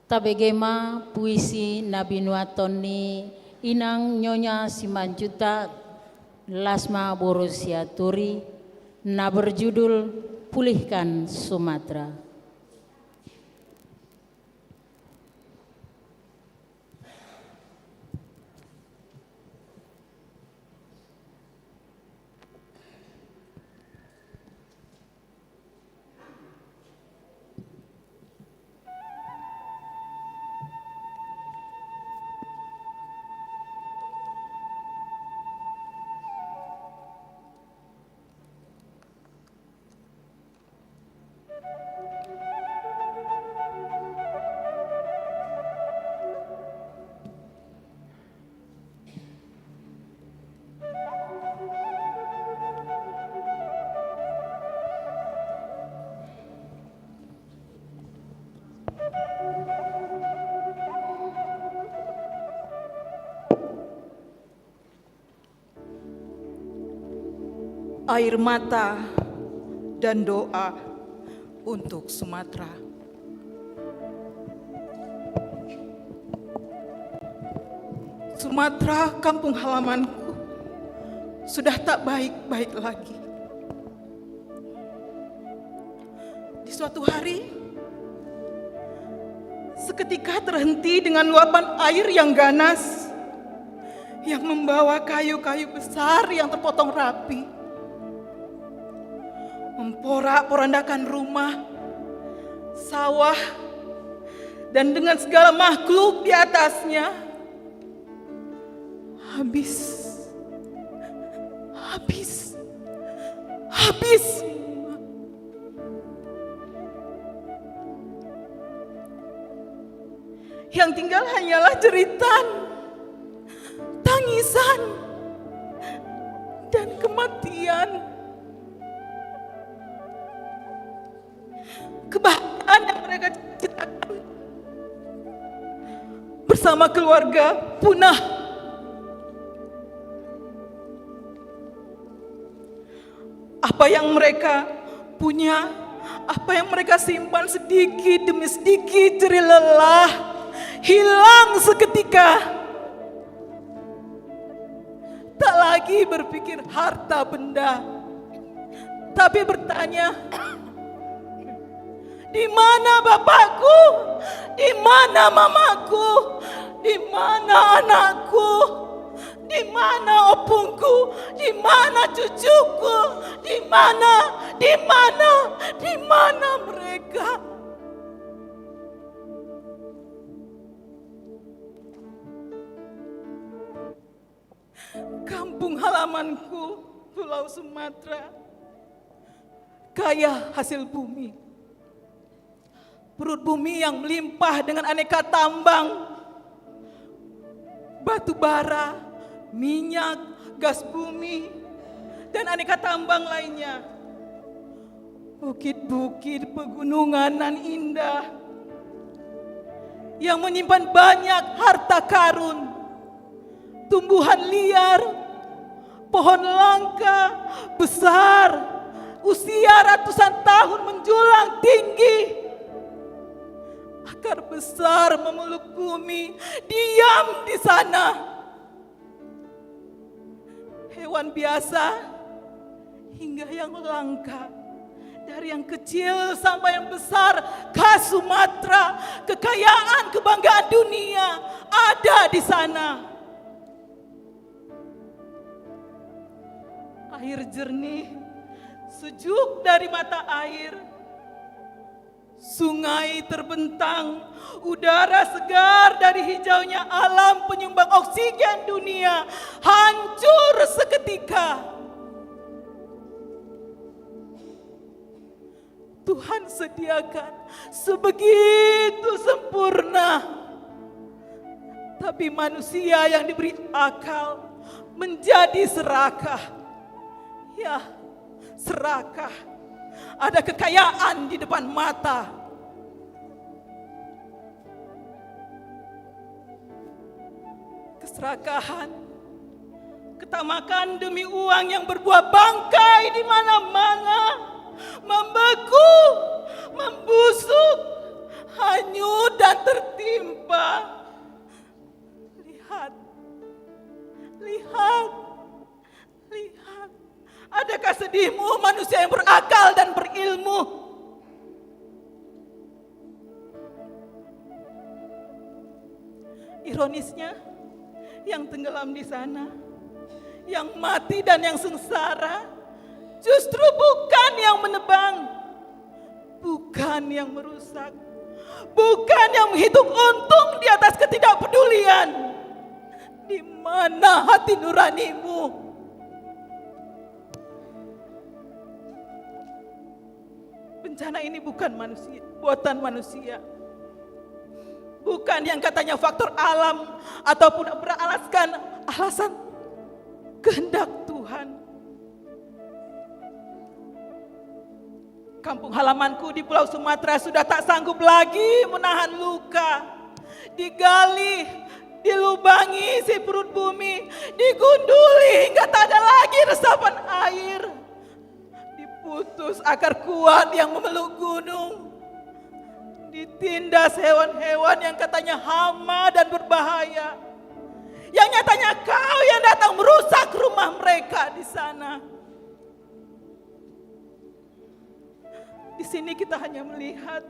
Tabegema puisi Nabi Nuatoni inang Nyonya Simanjuta Lasma Borussia Turi na berjudul Pulihkan Sumatera. Air mata dan doa untuk Sumatera. Sumatera, kampung halamanku, sudah tak baik-baik lagi. Di suatu hari, seketika terhenti dengan luapan air yang ganas, yang membawa kayu-kayu besar yang terpotong rapi, memporak-porandakan rumah, sawah, dan dengan segala makhluk di atasnya. Habis. Yang tinggal hanyalah jeritan, tangisan, dan kematian. Kebahagiaan yang mereka ciptakan bersama keluarga punah. Apa yang mereka punya, apa yang mereka simpan sedikit demi sedikit jerih lelah, hilang seketika. Tak lagi berpikir harta benda, tapi bertanya, di mana bapakku? Di mana mamaku? Di mana anakku? Di mana opungku? Di mana cucuku? Di mana mereka? Kampung halamanku, Pulau Sumatera, kaya hasil bumi. Perut bumi yang melimpah dengan aneka tambang, batu bara, minyak, gas bumi, dan aneka tambang lainnya. Bukit-bukit pegunungan nan indah yang menyimpan banyak harta karun, tumbuhan liar, pohon langka, besar, usia ratusan tahun menjulang tinggi. Akar besar memeluk bumi, diam di sana. Hewan biasa hingga yang langka, dari yang kecil sampai yang besar, khas Sumatera, kekayaan kebanggaan dunia ada di sana. Air jernih, sejuk dari mata air, sungai terbentang, udara segar dari hijaunya alam penyumbang oksigen dunia, hancur seketika. Tuhan sediakan sebegitu sempurna, tapi manusia yang diberi akal menjadi serakah. Ya, serakah. Ada kekayaan di depan mata. Keserakahan, ketamakan demi uang yang berbuah bangkai di mana-mana, membeku, membusuk, hanyut dan tertimpa. Lihat, lihat, lihat. Adakah sedihmu manusia yang berakal dan berilmu? Ironisnya, yang tenggelam di sana, yang mati dan yang sengsara, justru bukan yang menebang, bukan yang merusak, bukan yang menghitung untung di atas ketidakpedulian. Di mana hati nuranimu? Bencana ini bukan manusia, buatan manusia. Bukan yang katanya faktor alam ataupun alasan kehendak Tuhan. Kampung halamanku di Pulau Sumatera sudah tak sanggup lagi menahan luka. Digali, dilubangi si perut bumi, digunduli hingga tak ada lagi resapan air. Diputus akar kuat yang memeluk gunung. Ditindas hewan-hewan yang katanya hama dan berbahaya. Yang nyatanya kau yang datang merusak rumah mereka di sana. Di sini kita hanya melihat,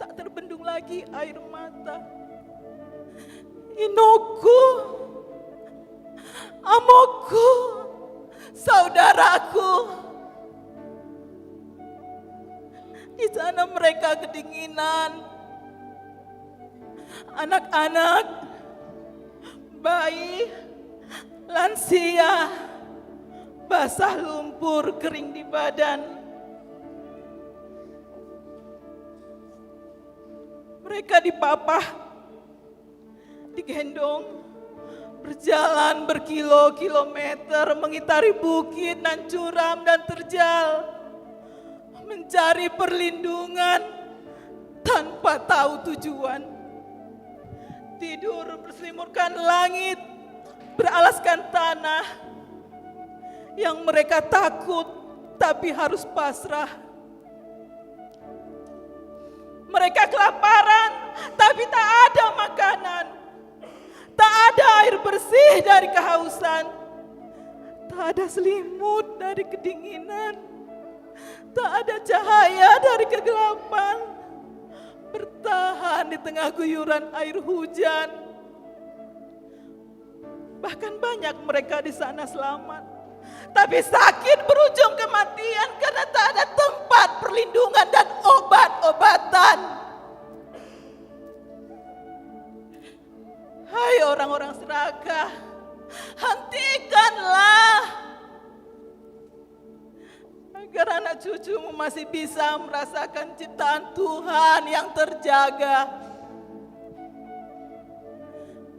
tak terbendung lagi air mata. Inoku, Amokku, saudaraku. Di sana mereka kedinginan. Anak-anak, bayi, lansia, basah lumpur kering di badan. Mereka dipapah, digendong, berjalan berkilo-kilometer mengitari bukit dan curam dan terjal. Mencari perlindungan tanpa tahu tujuan. Tidur berselimutkan langit, beralaskan tanah. Yang mereka takut tapi harus pasrah. Mereka kelaparan tapi tak ada makanan. Tak ada air bersih dari kehausan. Tak ada selimut dari kedinginan. Tak ada cahaya dari kegelapan. Bertahan di tengah guyuran air hujan. Bahkan banyak mereka di sana selamat. Tapi sakit berujung kematian karena tak ada tempat perlindungan dan obat-obatan. Hai orang-orang serakah, hentikanlah. Agar anak cucumu masih bisa merasakan ciptaan Tuhan yang terjaga.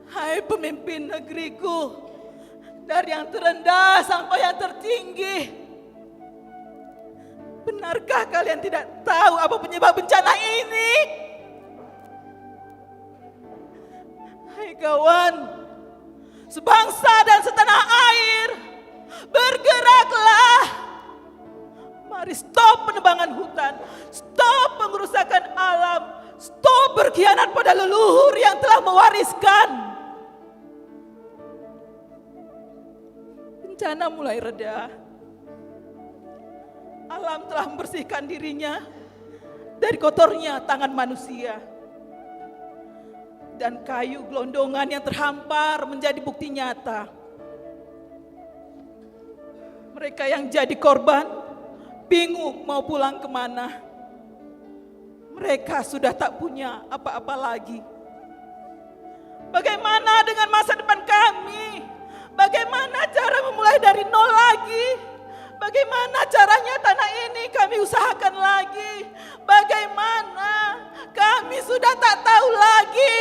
Hai pemimpin negeriku, dari yang terendah sampai yang tertinggi. Benarkah kalian tidak tahu apa penyebab bencana ini? Hai kawan, sebangsa dan setanah air, bergeraklah. Mari stop penebangan hutan, stop pengerusakan alam, stop berkhianat pada leluhur yang telah mewariskan. Bencana mulai reda. Alam telah membersihkan dirinya dari kotornya tangan manusia. Dan kayu gelondongan yang terhampar menjadi bukti nyata. Mereka yang jadi korban bingung mau pulang kemana. Mereka sudah tak punya apa-apa lagi. Bagaimana dengan masa depan kami? Bagaimana cara memulai dari nol lagi? Bagaimana caranya tanah ini kami usahakan lagi? Bagaimana? Kami sudah tak tahu lagi.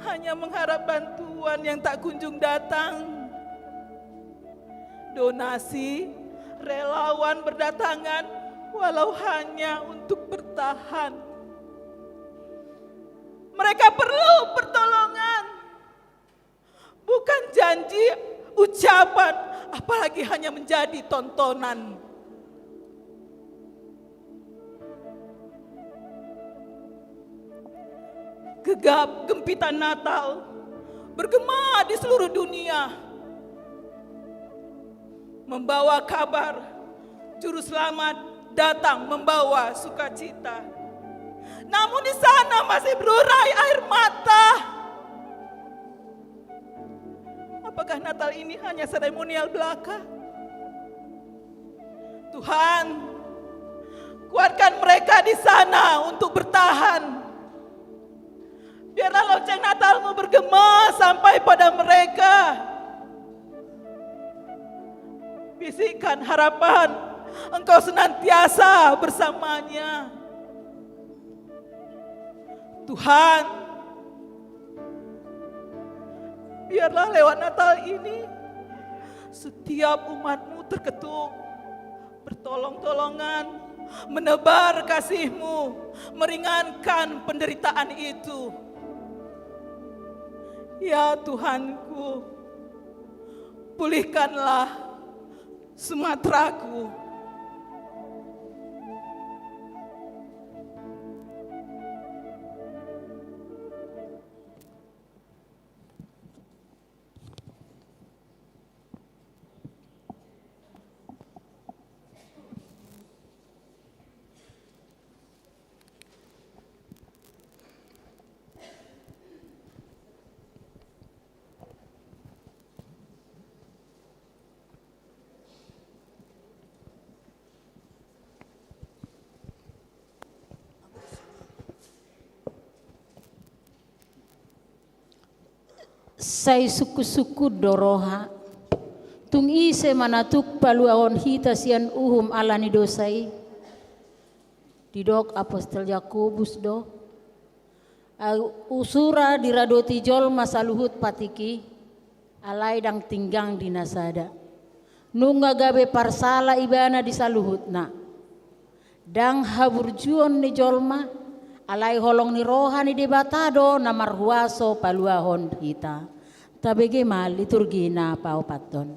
Hanya mengharap bantuan yang tak kunjung datang. Donasi, relawan berdatangan walau hanya untuk bertahan. Mereka perlu pertolongan. Bukan janji, ucapan, apalagi hanya menjadi tontonan. gegap gempitan Natal bergema di seluruh dunia, membawa kabar juru selamat datang membawa sukacita. Namun di sana masih berurai air mata. Apakah Natal ini hanya seremonial belaka? Tuhan, kuatkan mereka di sana untuk bertahan. Biarlah lonceng Natalmu bergema sampai pada mereka. Bisikkan harapan, Engkau senantiasa bersamanya. Tuhan, biarlah lewat Natal ini setiap umat-Mu terketuk, bertolong-tolongan, menebar kasih-Mu, meringankan penderitaan itu. Ya Tuhanku, pulihkanlah Sumateraku. Sai suku-suku doroha tung ise manatuk paluaon hita sian uhum alani dosai didok apostol Yakobus do usura diradoti jol masaluhut patiki alai dang tinggang di nasada nunga gabe parsala ibana di saluhutna dang haburjuon ni jolma alai holong ni rohani di batado na marhuaso paluahon hita tabege mal liturgina pao paton.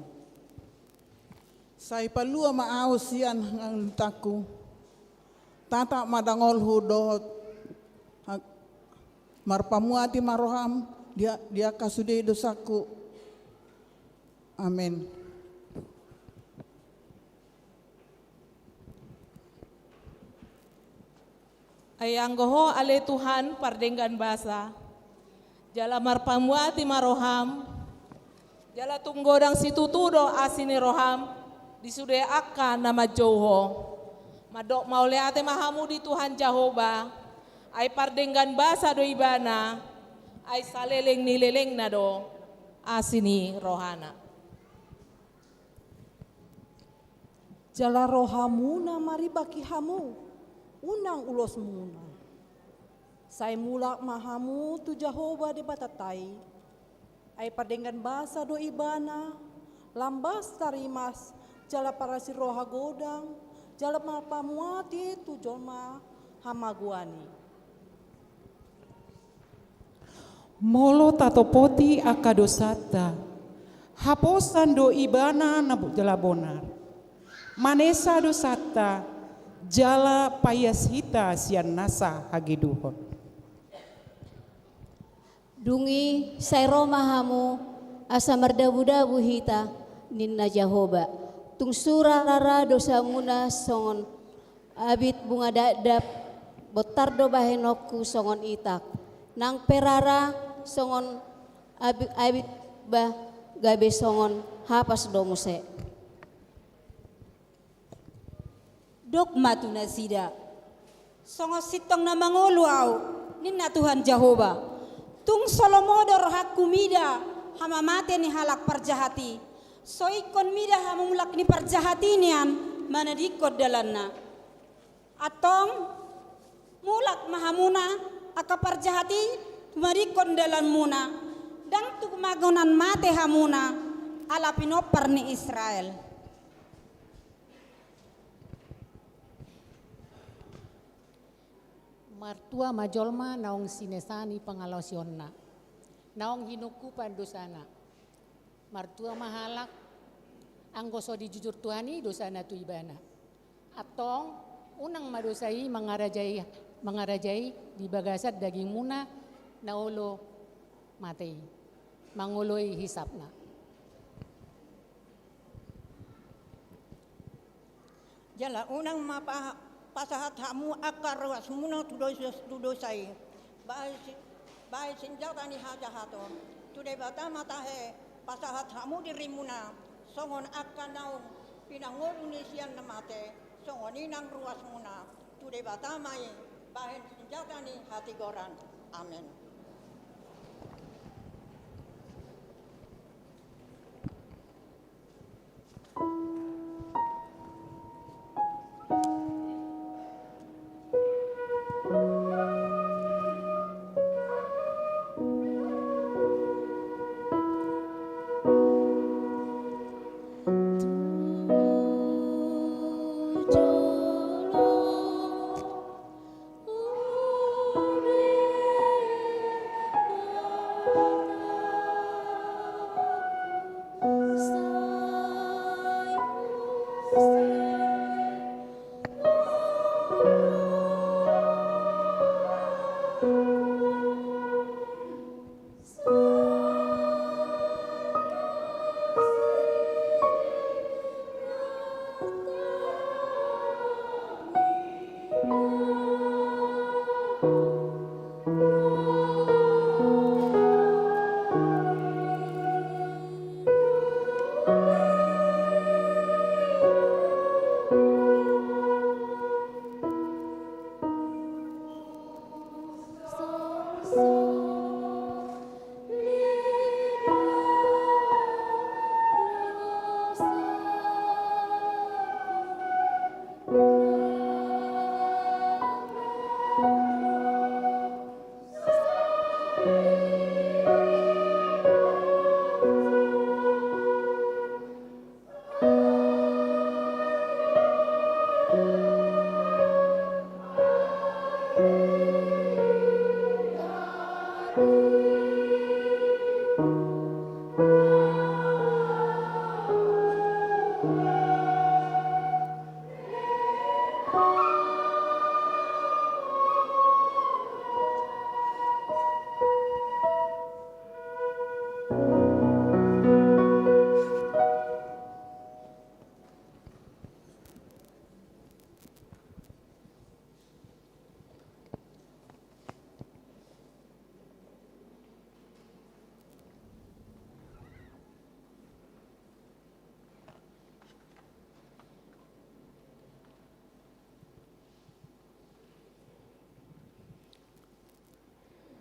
Sai palua maaos sian ang taku tata madangol hudot marpamuati maroham dia kasude dosaku. Amin. Ayanggoho ale Tuhan pardenggan basa. Jala marpamuati maroham. Jala tunggodang situtudo asini roham. Disude akan nama Joho. Madok mauleate mahamu di Tuhan Jehovah. Ay pardenggan basa do ibana. Ay saleleng nileleng na do asini rohana. Jala rohamuna maribaki hamu. Unang ulos muna. Say mulak mahamu tu Jehovah de batatai. Ay padenggan basa do ibana. Lambas tarimas. Jala para si roha godang. Jala mapamuati tu jolma hamaguani. Molo tatopoti akadosata. Haposan do ibana nabu jala bonar. Manesa dosata. Jala payas hita sian nasa hagiduhon. Dungi sayro mahamu asa mardabu-dabu hita ninna Jehovah. Tung surah rara dosa muna songon abit bunga dadap botardo bahenokku songon itak. Nang perara songon abit bah gabe songon hapas domuse. Dogma tu nasida. Songo sitong na manguluaw ninna Tuhan Jehovah. Tung solomodor hakumida hamamate ni halak parjahati. So ikon mida hamumulak ni parjahati nian manadikod dalanna. Atong mulak mahamuna aka parjahati marikon dalan muna. Dang tu magonan mate hamuna ala pinopar ni Israel. Martua majolma naong sinesani pangalosionna. Naong hinuku pandosana. Martua mahalak anggoso di jujur Tuhani dosana tu ibana. Atong unang madosai mangarajai di bagasat daging muna naulo mati. Manguloy hisap na. Jala unang mapasahat hamu akarwas muna tudosay. Bahay sinjata ni hajahato. Tuday bata matahe pasahat hamu dirimuna. Songon akanaw pinangulong ni siyan na mate. Songon inang ruwas muna. Tuday bata may bahay sinjata ni hatigoran. Amen.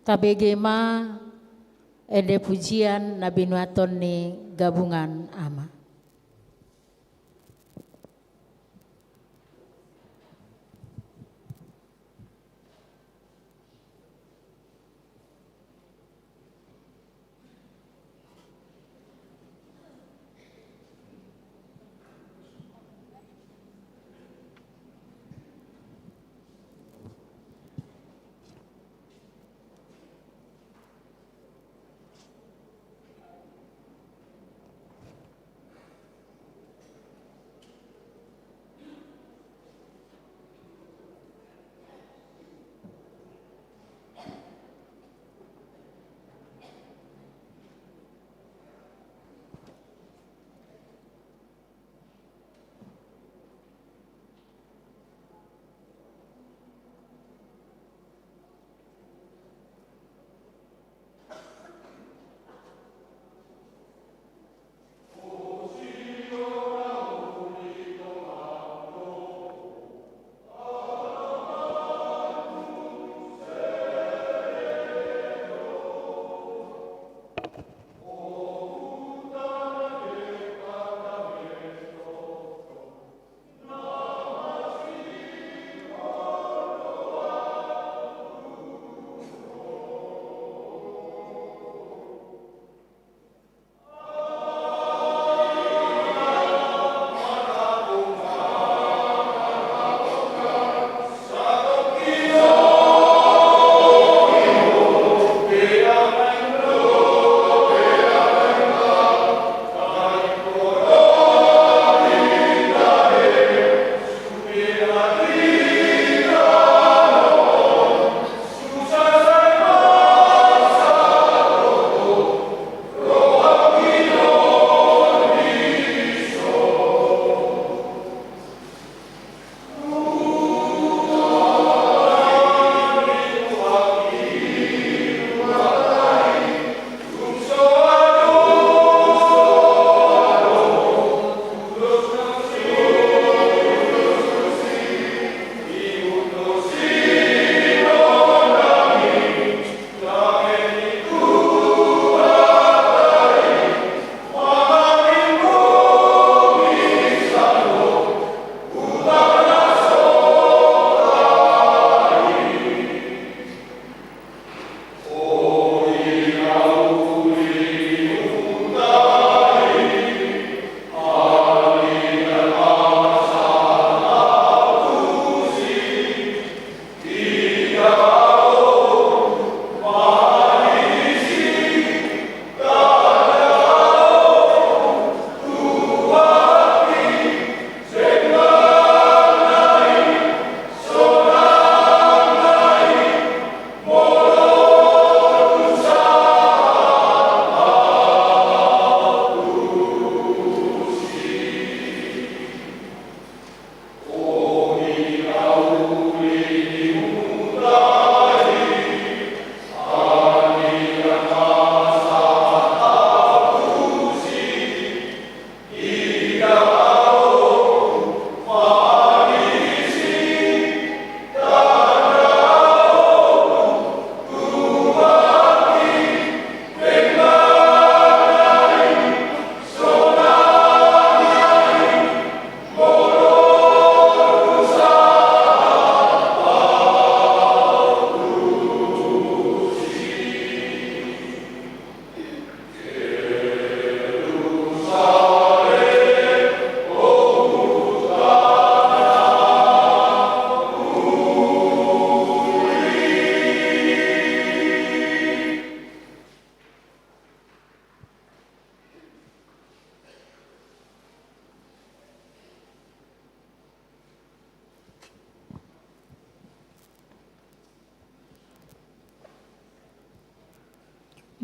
Kabegema ede pujian Nabi Nuaton ni gabungan ama.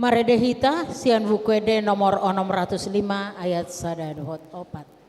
Maredehita sian bukuede nomor 605 ayat 124.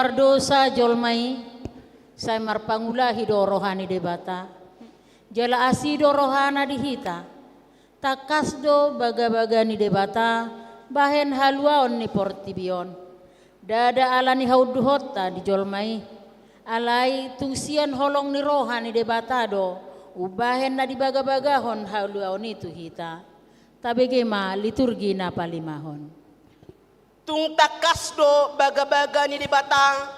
Mardosa jolmai sai marpangula hido rohani debata jala asido rohana dihita takasdo baga-baga ni debata bahen haluaon ni portibion dada alani hauduhota di jolmai alai tungsian holong ni rohani debata do ubahen na di baga-bagahon haluaon itu hita tabegema liturgi na palimahon tung takas do baga-baga ni di batang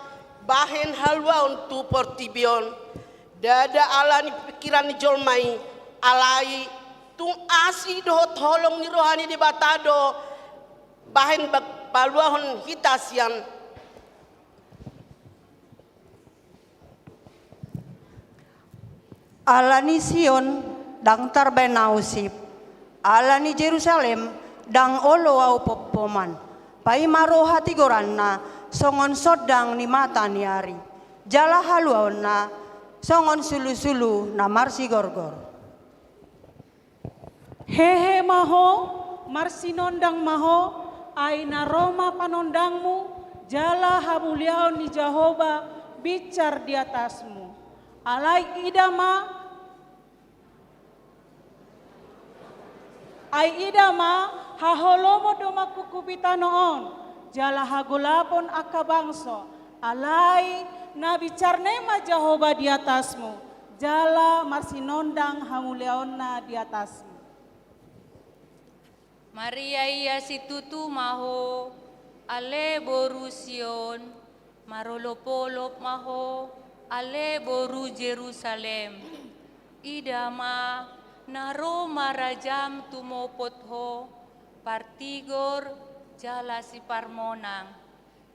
bahen halwa untuk portibion dada ala ni pikiran ni jolmai alai tung asi do tolong ni rohani di batado bahen baluahon hitasian ala ni Sion dang tarbenausip ala ni Jerusalem dang olo au popoman pai maro hati goranna songon sodang ni mata ni ari jala haluaonna songon sulu-sulu na marsi gorgor hehe maho marsi nondang maho aina Roma panondangmu jala hamuliaon ni Jehovah bicar di atasmu alai idama haholomo doma kukupita noon jala hagulapon akabangso alai na bicarnema Jehovah di atasmu jala marsinondang hamuliaonna di atasmu Maria iya situtu maho ale boru Sion marolopolop maho ale boru Jerusalem idama naro marajam tumopot ho partigor jala si parmonang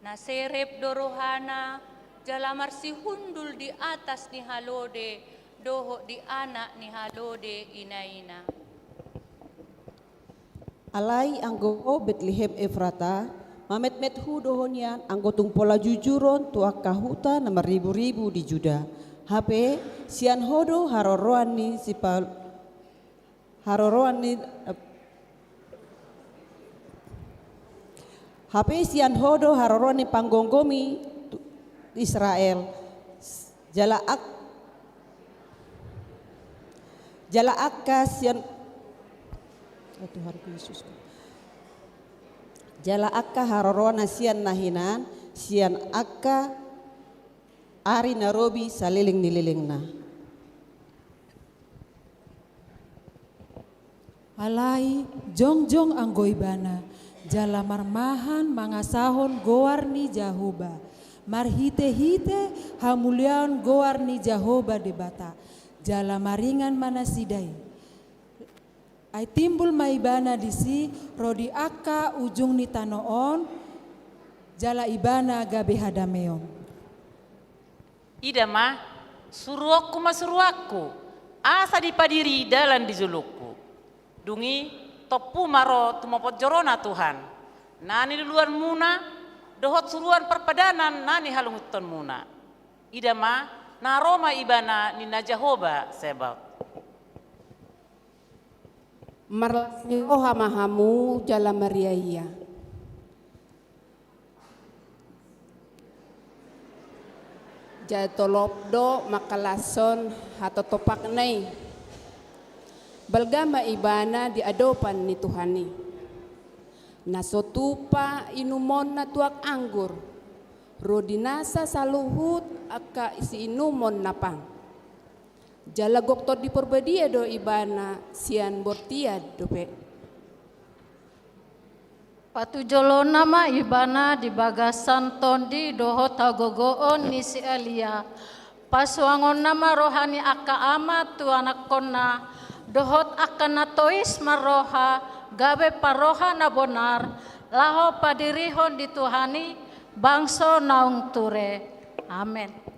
naserep dorohana jala marsi hundul di atas ni halode doho di anak ni halode ina-ina alai anggo Betlehem Efrata mamet-met hu dohonian anggo tungpola jujuron tuak kahuta nama ribu-ribu di Juda HP sian hodo haroroan ni sipal haroroan ni HP sian hodo haroroan ni panggonggomi Israel jala akka sian Tuhan Yesus jala akka haroroan sian nahinan sian akka ari narobi saliling nililingna alai jongjong anggoibana jala marmahan mangasahon goarni Jehovah marhite-hite hamuliaon goarni Jehovah debata jala maringan manasidai ai timbul maibana disi rodi akka ujung ni tanoon jala ibana gabe hadameon idama suruakku masuruakku asa dipadiri dalan di zulukku dungi topu maro tumopot jorona Tuhan nani duluan muna dohot suruan perpadanan nani halunguton muna idama naroma ibana nina Jehovah sebab marlasni roha mahamu jala mariaya. Jatolopdo makalason hato topak nai. Balgama ibana di adopan ni Tuhani. Nasotupa inumon na tuak anggur. Rodinasa saluhut aka isi inumon napang. Jala goktor di porbadia do ibana sian bortiad dope. Patu jolo nama ibana di bagasan tondi doho tagogoon ni si Elia. Pasuangon nama rohani aka ama tu anak kona dohot akan natois maroha gabe paroha na bonar laho padirihon di Tuhani bangso naung ture. Amen.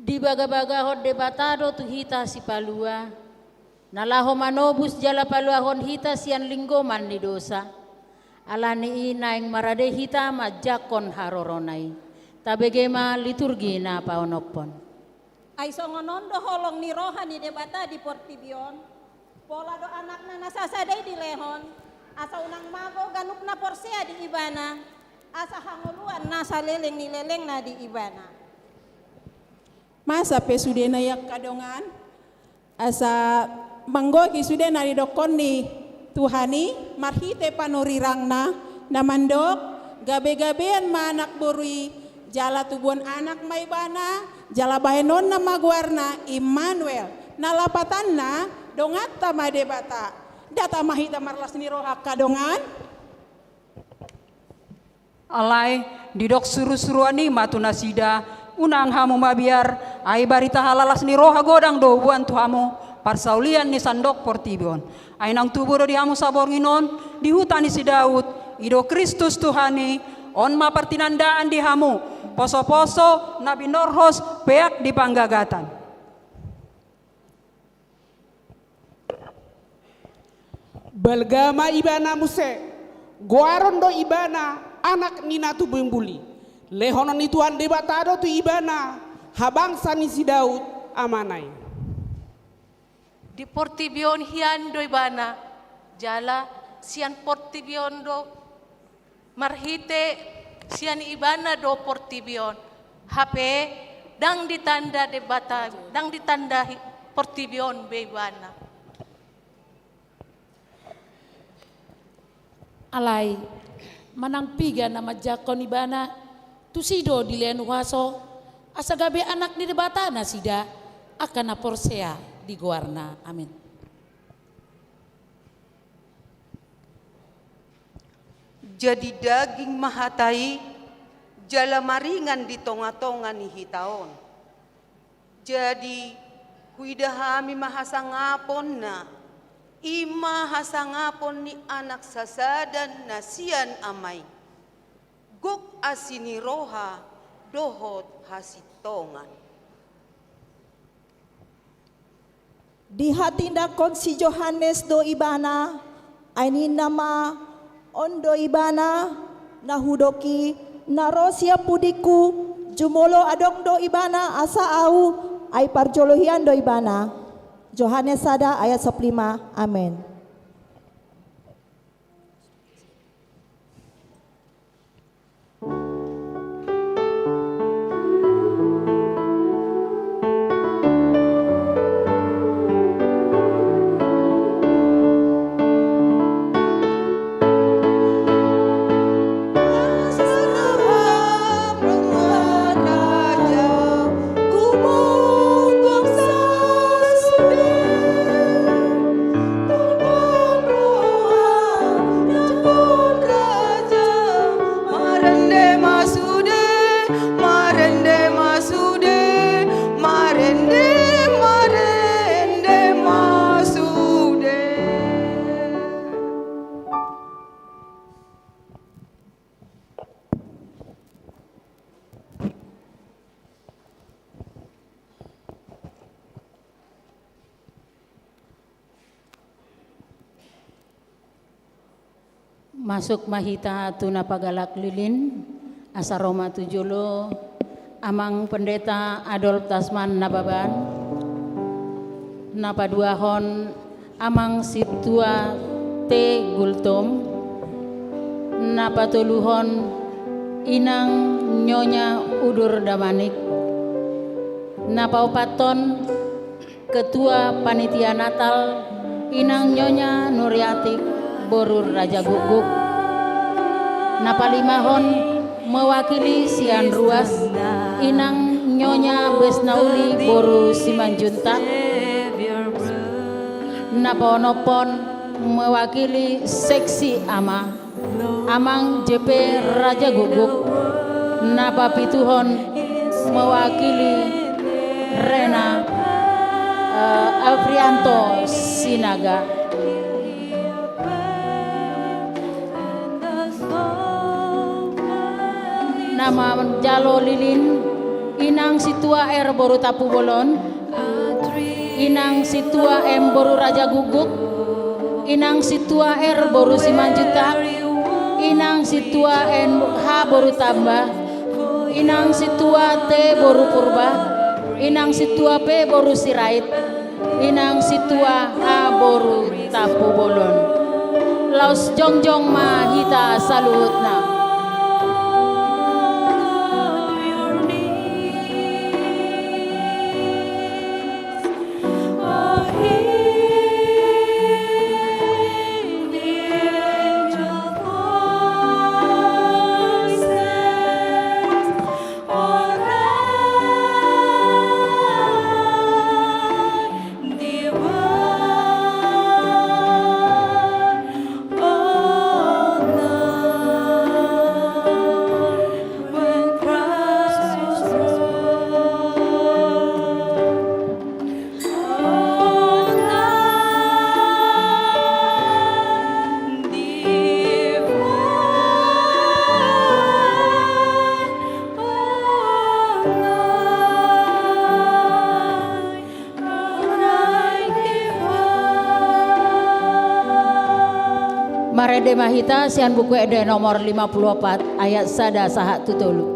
Di baga-baga hot debatado tu hita si palua. Nalaho manobus jala palua hon hita sian linggoman ni dosa. Alani ina yang marade hita majakon haroronai. Tabegema liturgi na paonopon. Ay songonondo holong ni roha ni debata di Portibion. Pola do anak na nasasaday di lehon. Asa unang mago ganup na porsea di ibana. Asa hanguluan nasa leleng ni leleng na di ibana. Masa pe sudah nayak kadongan asa manggoki sudah nari dokon ni Tuhani marhite panorirang na mandok gabe-gabean manak borui jala tubuan anak maibana jala bahenon na magwarna Immanuel nalapatan na dongat tama debata data mahita marlas ni roha kadongan alai didok suruh-suruani matuna sida unang hamu mabiar ai barita halalas ni roha godang do buan tu hamu parsaulian ni sandok Portibion ai nang tubuh do di hamu sabornginon di hutan ni si Daud ido Kristus Tuhani on ma pertinandaan di hamu poso-poso Nabi Norhos peak di panggagatan. Balgama ibana muse goaron do ibana anak nina tu bumbuli lehonon ituan debatado tu ibana habangsa ni si Daud amanai. Di Portibion hian do ibana jala sian Portibion do marhite sian ibana do Portibion HP dang ditanda debata dang ditanda Portibion be ibana. Alai manang piga nama jakon ibana tusido di lenu waso asagabe anak di debatana sida akan naporsea di goarna. Amin. Jadi daging mahatai jala maringan di tonga-tonga ni hitaon. Jadi huidahami mahasangapon na ima hasangapon ni anak sasadan na sian amay. Guk asini roha dohot hasitongan. Dihatindakon si Johannes do ibana, ay ni nama ondo ibana, nahudoki, narosia pudiku, jumolo adong do ibana asa au, ay parjolohian do ibana. Johannes sada ayat 5, amin. Masuk mahita tuna pagalak lilin asa Roma tujolo amang pendeta Adolf Tasman nababan napaduahon amang situa T Gultom napatuluhon inang nyonya Udur Damanik napaupaton ketua panitia Natal inang nyonya Nuriatik Borur Raja Guguk. Napalimahon mewakili Sian Ruas inang nyonya Besnauli Boru Simanjuntak. Naponopon mewakili seksi Amang JP Raja Guguk. Napapituhon mewakili Rena Alfrianto Sinaga. Nama Jalo Lilin inang situa R Boru Tapu Bolon, inang situa M Boru Raja Guguk, inang situa R Boru Simanjutak, inang situa N H Boru Tambah, inang situa T Boru Purba, inang situa P Boru Sirait, inang situa H Boru Tapu Bolon. Laus jongjong mahita salutna. Marede mahita sian buku ede nomor 54 ayat sada sahat tutulu.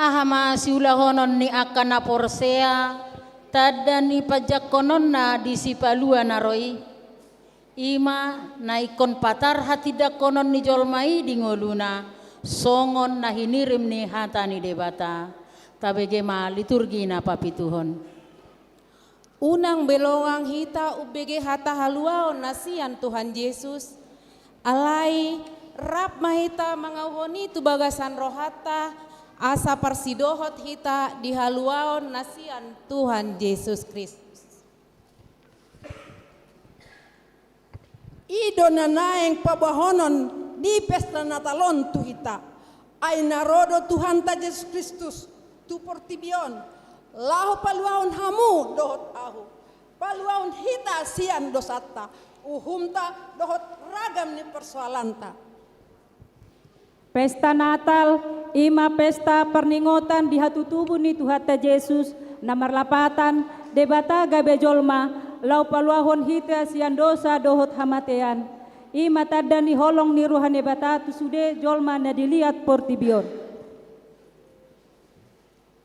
ahama siulahonon ni akana porsea tadan ni pajakonon na disipalua naroi ima na ikon patar hatida konon ni jolmai di ngoluna songon na hinirim ni hatani debata tabege ma liturgi na papituhon unang belongang hita ubege hata haluaon nasian Tuhan Yesus alai rap mahita mangauhoni tu bagasan rohata asa persidohot hita di haluaon nasian Tuhan Yesus Kristus. Ido na naeng pabahonon di pesta Natalon tu hita ay narodo Tuhan ta Yesus Kristus tu portibion laho paluaon hamu dohot ahu paluaon hita sian dosata uhumta dohot ragam ni persoalanta. Pesta Natal, ima pesta perningotan di hatu tubuh ni Tuhan ta Yesus, namar lapatan, debata gabe jolma, lau paluahon hita sian dosa dohot hamatean, ima tada ni holong ni ruhane bata tu sude jolma na dilihat portibion.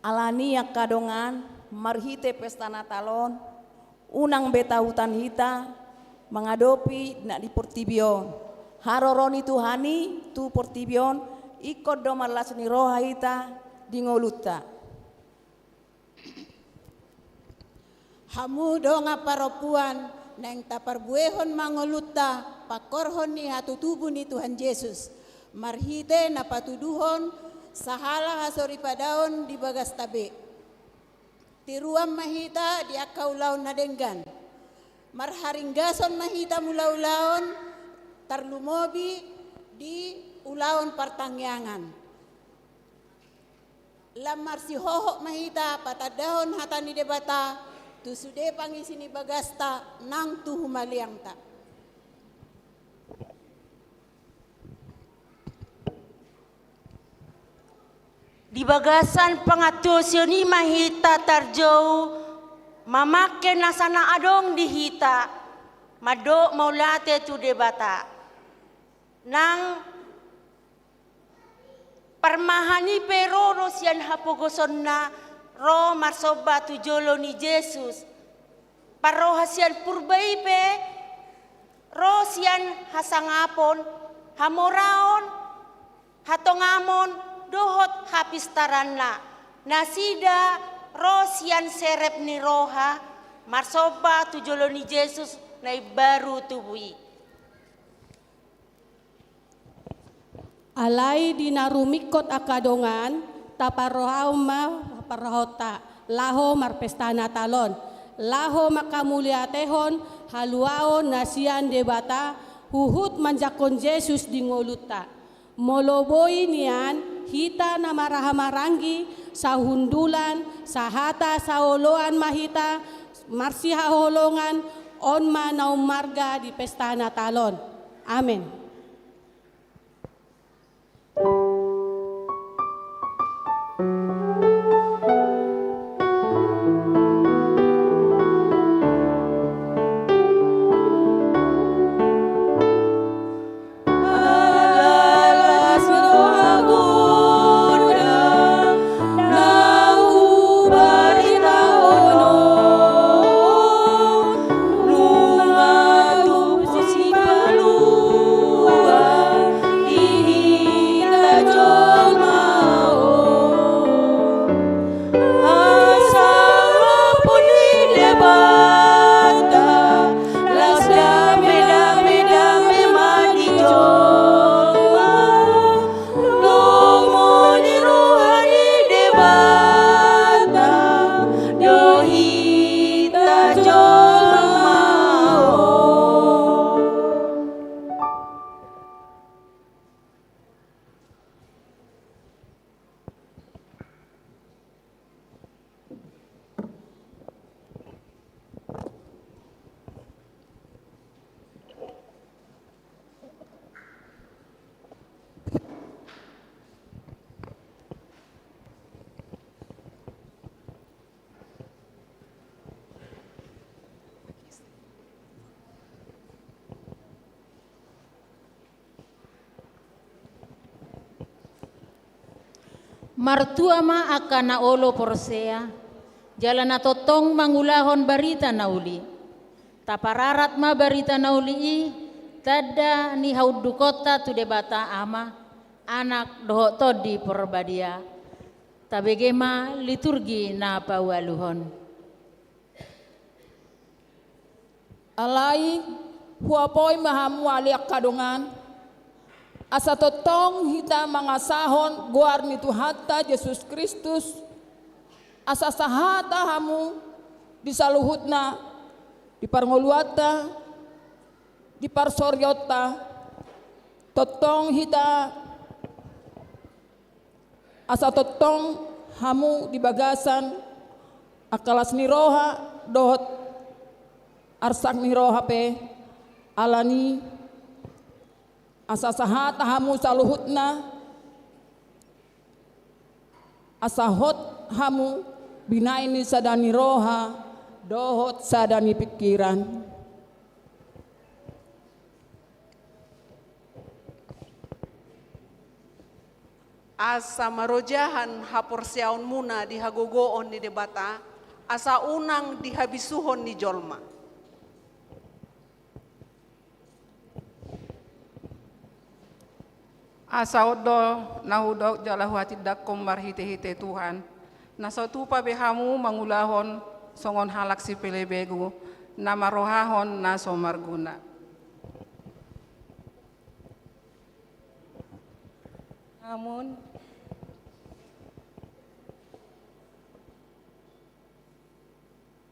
Alani yang kadongan, marhite pesta Natalon, unang beta hutan hita, mengadopi nak di portibion. Haroroni Tuhani tu portibion ikut domarlas ni roha ita di ngoluta. Hamu donga paropuan neng taparbuehon mangoluta pakorhon ni hatu tubuh ni Tuhan Yesus. Marhite na patuduhon sahala hasori padaon di bagas tabe. Tiruam mahita di akaulaon nadenggan. Marharinggason mahita mulaulaon tarlumobi di ulaon partangyangan. Lamar si hohok mahita patadahon hatani debata tu sude pangisini bagasta nang tu humaliangta. Di bagasan pangatosyo ni mahita tarjau mamake nasana adong di hita mado maulate tu debata. Nang parmahani pero rosian hapogoson na ro marsoba tu jolo ni Jesus. Parohasian purbai pe rosian hasangapon hamoraon hatongamon dohot hapistaran na. Nasida rosian serep ni roha marsoba tu jolo ni Jesus na baru tubui. Alai dinarumikot akadongan taparohau ma parohota laho marpesta Natalon laho makamuliatehon haluaon nasian debata huhut manjakon Yesus di ngoluta moloboi nian hita namarahamarangi sahundulan sahata saoloan mahita marsiha holongan on manaum marga di pesta Natalon. Amin. Lunga tu si palu Martua ma akan na olo porsea, jalan na totong mangulahon barita na uli. Tapararat ma barita na uli tada ni haudukota tu debata ama, anak doho todi porbadia. Tabegema liturgi na pawaluhon. Alai huapoy mahamu aliak kadongan asa totong hita mangasahon guar ni Tuhanta Yesus Kristus asa sahata hamu disaluhutna diparngoluata diparsoryota totong hita asa totong hamu dibagasan akalas ni roha dohot arsak ni roha pe alani asa sahata hamu saluhutna asa hot hamu binaini sadani roha dohot sadani pikiran. Asa marojahan haporseaon muna di hagogoon ni debata, asa unang dihabisuhon ni jolma. Asa odo nahudok jalahu hatidak kom marhite-hite Tuhan. Nasa tupa behamu mangulahon songon halak si pelebegu, nama rohahon na somarguna.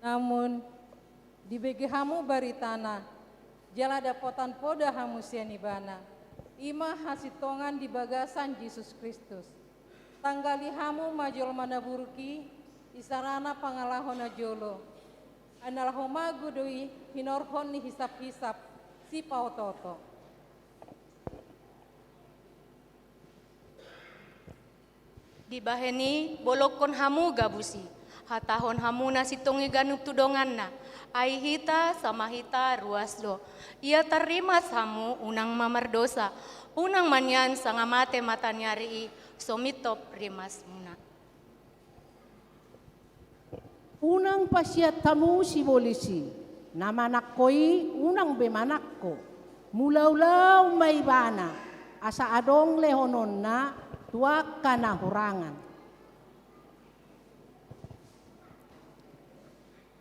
Namun di bege hamu baritana jala dapotan poda hamu sianibana ima hasitongan di bagasan Yesus Kristus tanggali hamu majol mana buruki isarana pangalahona jolo analhomagu doi hinorhon ni hisap-hisap si pautoto. Di baheni bolokon hamu gabusi hatahon hamu na sitongi ganup tudongan na ai hita sama hita ruas do ia terima samu unang mamardosa unang manyan sangamate mata nyari somitop rimas muna unang pasiat tamu si bolisi nama nakkoi unang bemanakko mulau-lau may bana asa adong lehonon na tuak kana hurangan.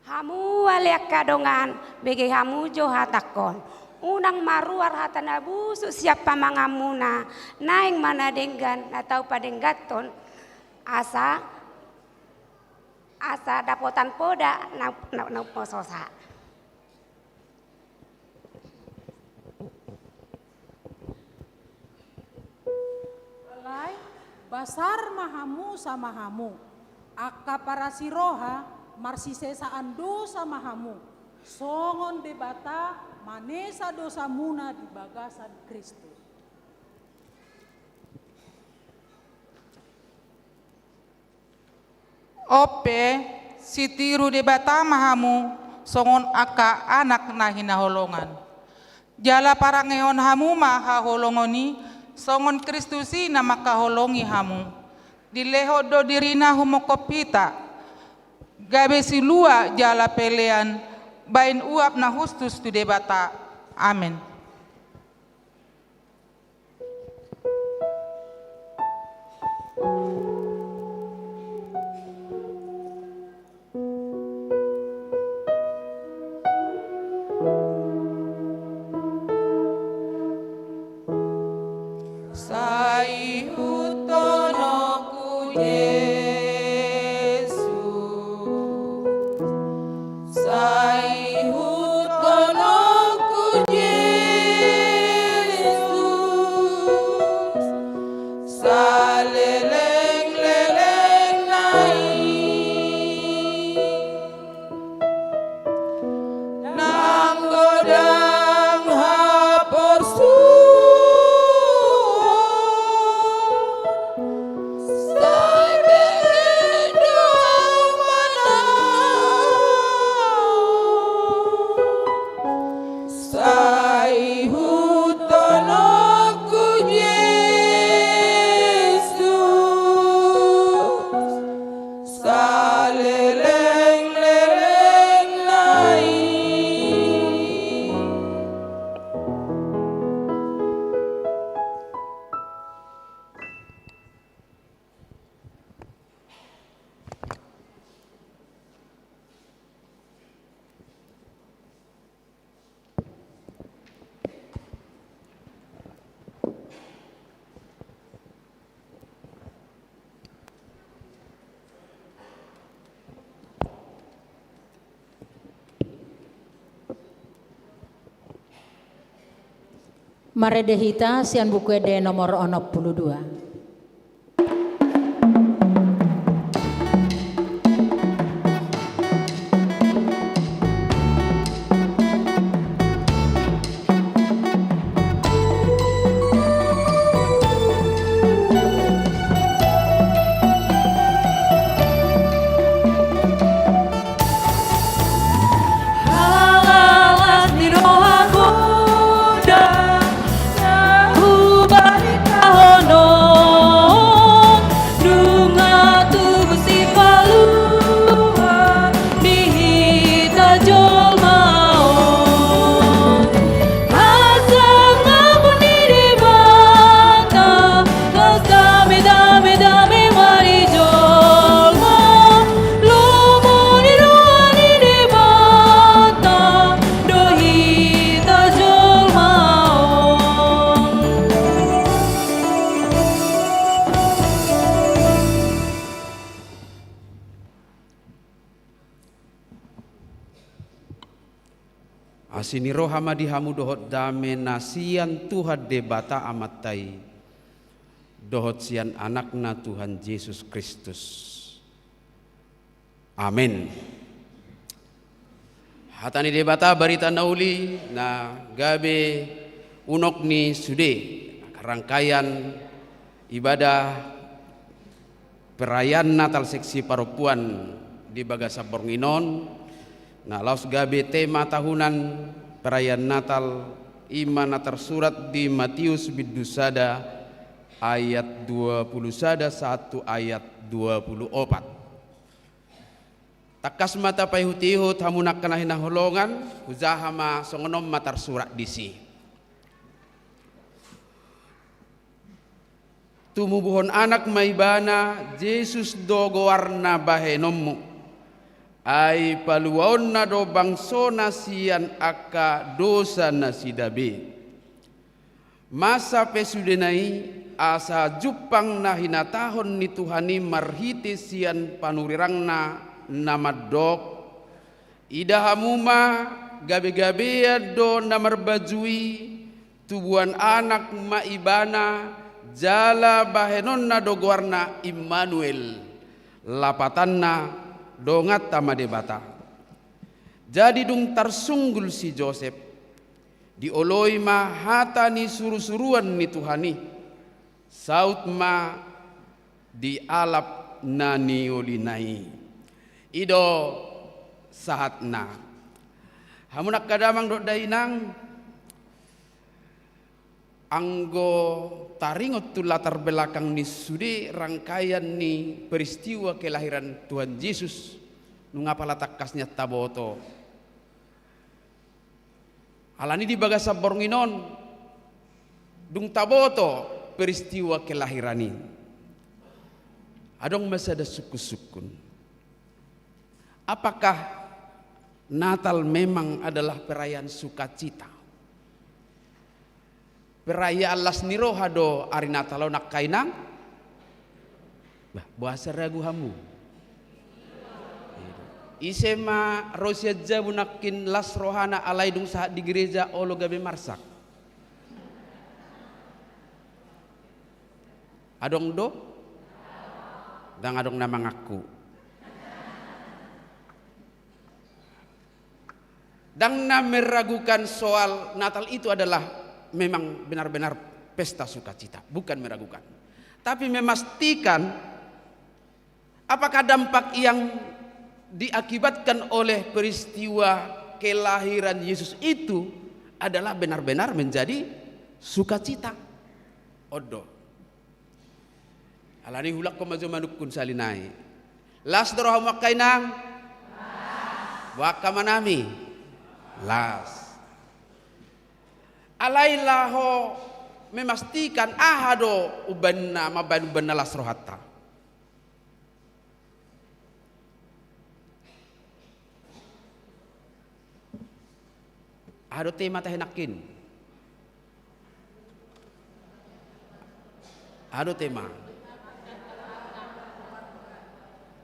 Hamu aliak kadongan bege hamu jo hatakon unang maruar hatana busuk siapa mangamuna naing mana denggan atau padenggaton asa dapotan poda na pososa. Alai basar mahamu sama hamu akka para siroha marsisesaan dosa mahamu songon debata manesa dosa muna di bagasan Kristus. Ope sitiru debata mahamu songon aka anak na hinaholongan jala parangeon hamu maha holongoni songon Kristusi na makaholongi hamu dileho do dirina humokopita gabe silua jala pelean bain uap na hustus tu debata. Amin. Sai hutono Maredehita sian buku ede nomor 62. Asini roha madihamu dohot dame nasian Tuhan debata amatai dohot sian anakna Tuhan Yesus Kristus. Amin. Hatani debata barita nauli na gabe unok ni sude rangkaian ibadah perayaan Natal seksi Paropuan di Bagasa Bornginon. Nah, laos gabe tema tahunan perayaan Natal iman tersurat di Matius bidusada ayat 21 ayat 24. Takas mata payhutihut hamunak kanahina holongan huzahama songonom matar surat disi. Tumubuhon anak maibana Yesus dogo warna bahenommu. Ai paluaon na do bangso nasian aka dosa nasidabe. Masa pesudenai asa jupang na hinatahon ni Tuhani marhiti sian panurirangna namadok. Idahamuma gabe-gabe do namarbajui tubuan anak maibana jala bahenon na dogwarna Immanuel lapatanna dongat tama debata. Jadi dung tarsunggul si Joseph dioloi ma hata ni suru-suruan ni Tuhani saut ma di alap nani olinai ido sahatna hamunak kadamang dok dainang anggo taringot tu latar belakang ni sudi rangkaian ni peristiwa kelahiran Tuhan Yesus nungapala takasnya taboto alani di Bagasa Bornginon dung taboto peristiwa kelahirani adong masada suku-sukun. Apakah Natal memang adalah perayaan sukacita? Perayaan las niroha do ari Natalo nak kainang bahasa ragu hamu isema rosia jabu nakin las rohana alai dung saat di gereja olo gabe marsak adong do dang adong nama ngaku dang na meragukan soal Natal itu adalah memang benar-benar pesta sukacita, bukan meragukan. Tapi memastikan apakah dampak yang diakibatkan oleh peristiwa kelahiran Yesus itu adalah benar-benar menjadi sukacita. Odo. Alani hulak komazo manukun salinai. Las doroha makainang. Wakamanami. Las. Alailaho memastikan ahado ubanna maban ubanna lasrohata. Ahado tema tahenakin. Ahado tema.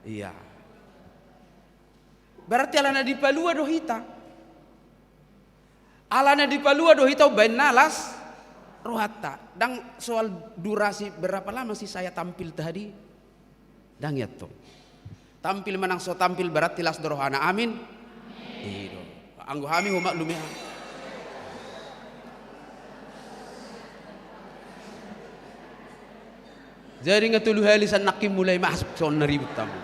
Iya. Berarti alana di palua dohita. Alana di palua dohita ubanna las rohata. Dan soal durasi berapa lama sih saya tampil tadi? Dan ya tuh. Tampil menang so tampil berarti las rohana. Amin. Iyo. Anggo hami huma lumiha. Jadi ngatulu halisan nakim mulai masuk son naribut tamu.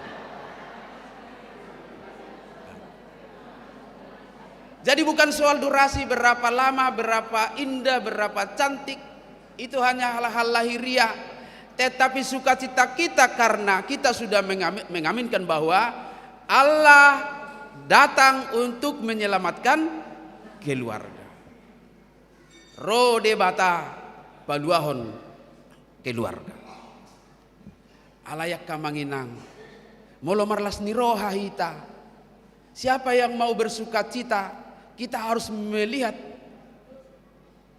Jadi bukan soal durasi berapa lama, berapa indah, berapa cantik. Itu hanya hal-hal lahiriah. Tetapi sukacita kita karena kita sudah mengaminkan bahwa Allah datang untuk menyelamatkan keluarga. Ro debata paluahon keluarga. Alayak kamanginang. Molo marlas ni roha hita. Siapa yang mau bersukacita, kita harus melihat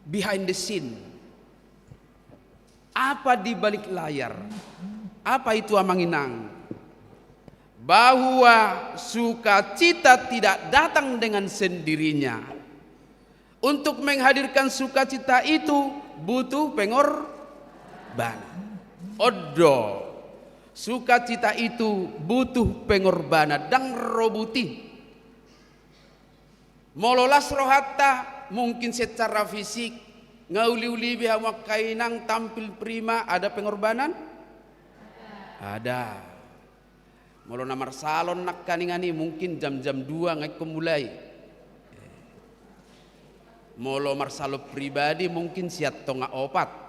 behind the scene. Apa di balik layar? Apa itu amanginang? Bahwa sukacita tidak datang dengan sendirinya. Untuk menghadirkan sukacita itu butuh pengorbanan. Odo. Sukacita itu butuh pengorbanan dan robuti. Mololas rohata mungkin secara fisik ngauli-uli biha makainang tampil prima, ada pengorbanan? Ada. Molo namar salon nak kaningani mungkin jam-jam 2 ngai kemulai. Molo marsalo pribadi mungkin siat tonga opat.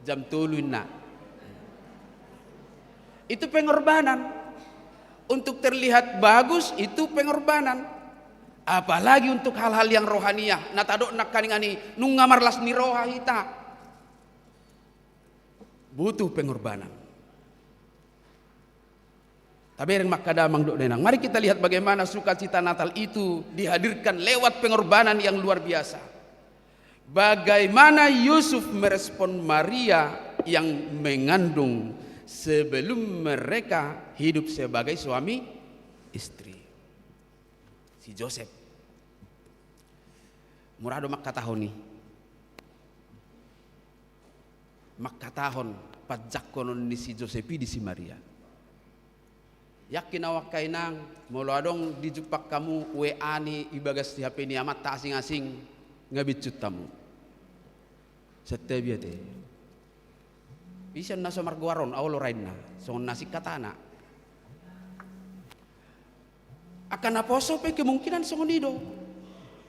Jam 3 nak. Itu pengorbanan. Untuk terlihat bagus itu pengorbanan. Apalagi untuk hal-hal yang rohaniah. Natadok nak kaningani nung ngamarlas ni roha hita. Butuh pengorbanan. Tapi yang makadamang dok denang. Mari kita lihat bagaimana sukacita Natal itu dihadirkan lewat pengorbanan yang luar biasa. Bagaimana Yusuf merespon Maria yang mengandung sebelum mereka hidup sebagai suami istri. Si Joseph. Murado makatahon nih. Makatahon pajakonon ni si Joseph di si Maria. Yakin awak kainang molo adong dijupak kamu WA ni ibagas di HP ni amat tak asing-asing ngabicut tamu. Setebia teh. Bisa naso marguaron awlo raina songon nasi katana. Akan aposo pe kemungkinan songon ido.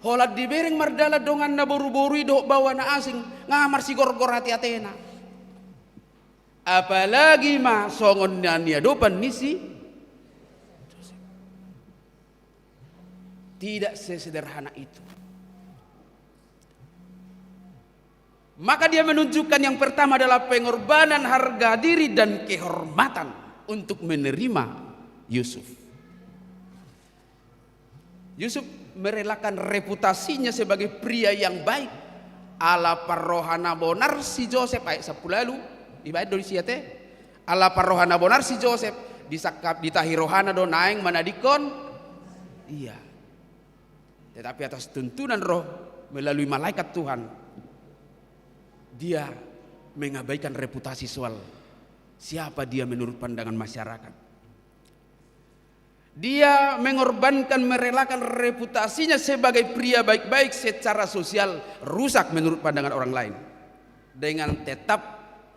Holad dibereng mardala dongan na boru-boru ido bawa na asing ngamar si gor-gor hati-hatena. Apalagi ma songon nia dopan nisi. Tidak sesederhana itu. Maka dia menunjukkan yang pertama adalah pengorbanan harga diri dan kehormatan untuk menerima Yusuf. Yusuf merelakan reputasinya sebagai pria yang baik. Ala parrohana bonar si Joseph ayat 10 lalu. Ibarat dari siate. Ala parrohana bonar si Joseph disakap ditahi rohana do naeng manadikon. Iya. Tetapi atas tuntunan roh melalui malaikat Tuhan, dia mengabaikan reputasi soal siapa dia menurut pandangan masyarakat. Dia mengorbankan, merelakan reputasinya sebagai pria baik-baik secara sosial rusak menurut pandangan orang lain, dengan tetap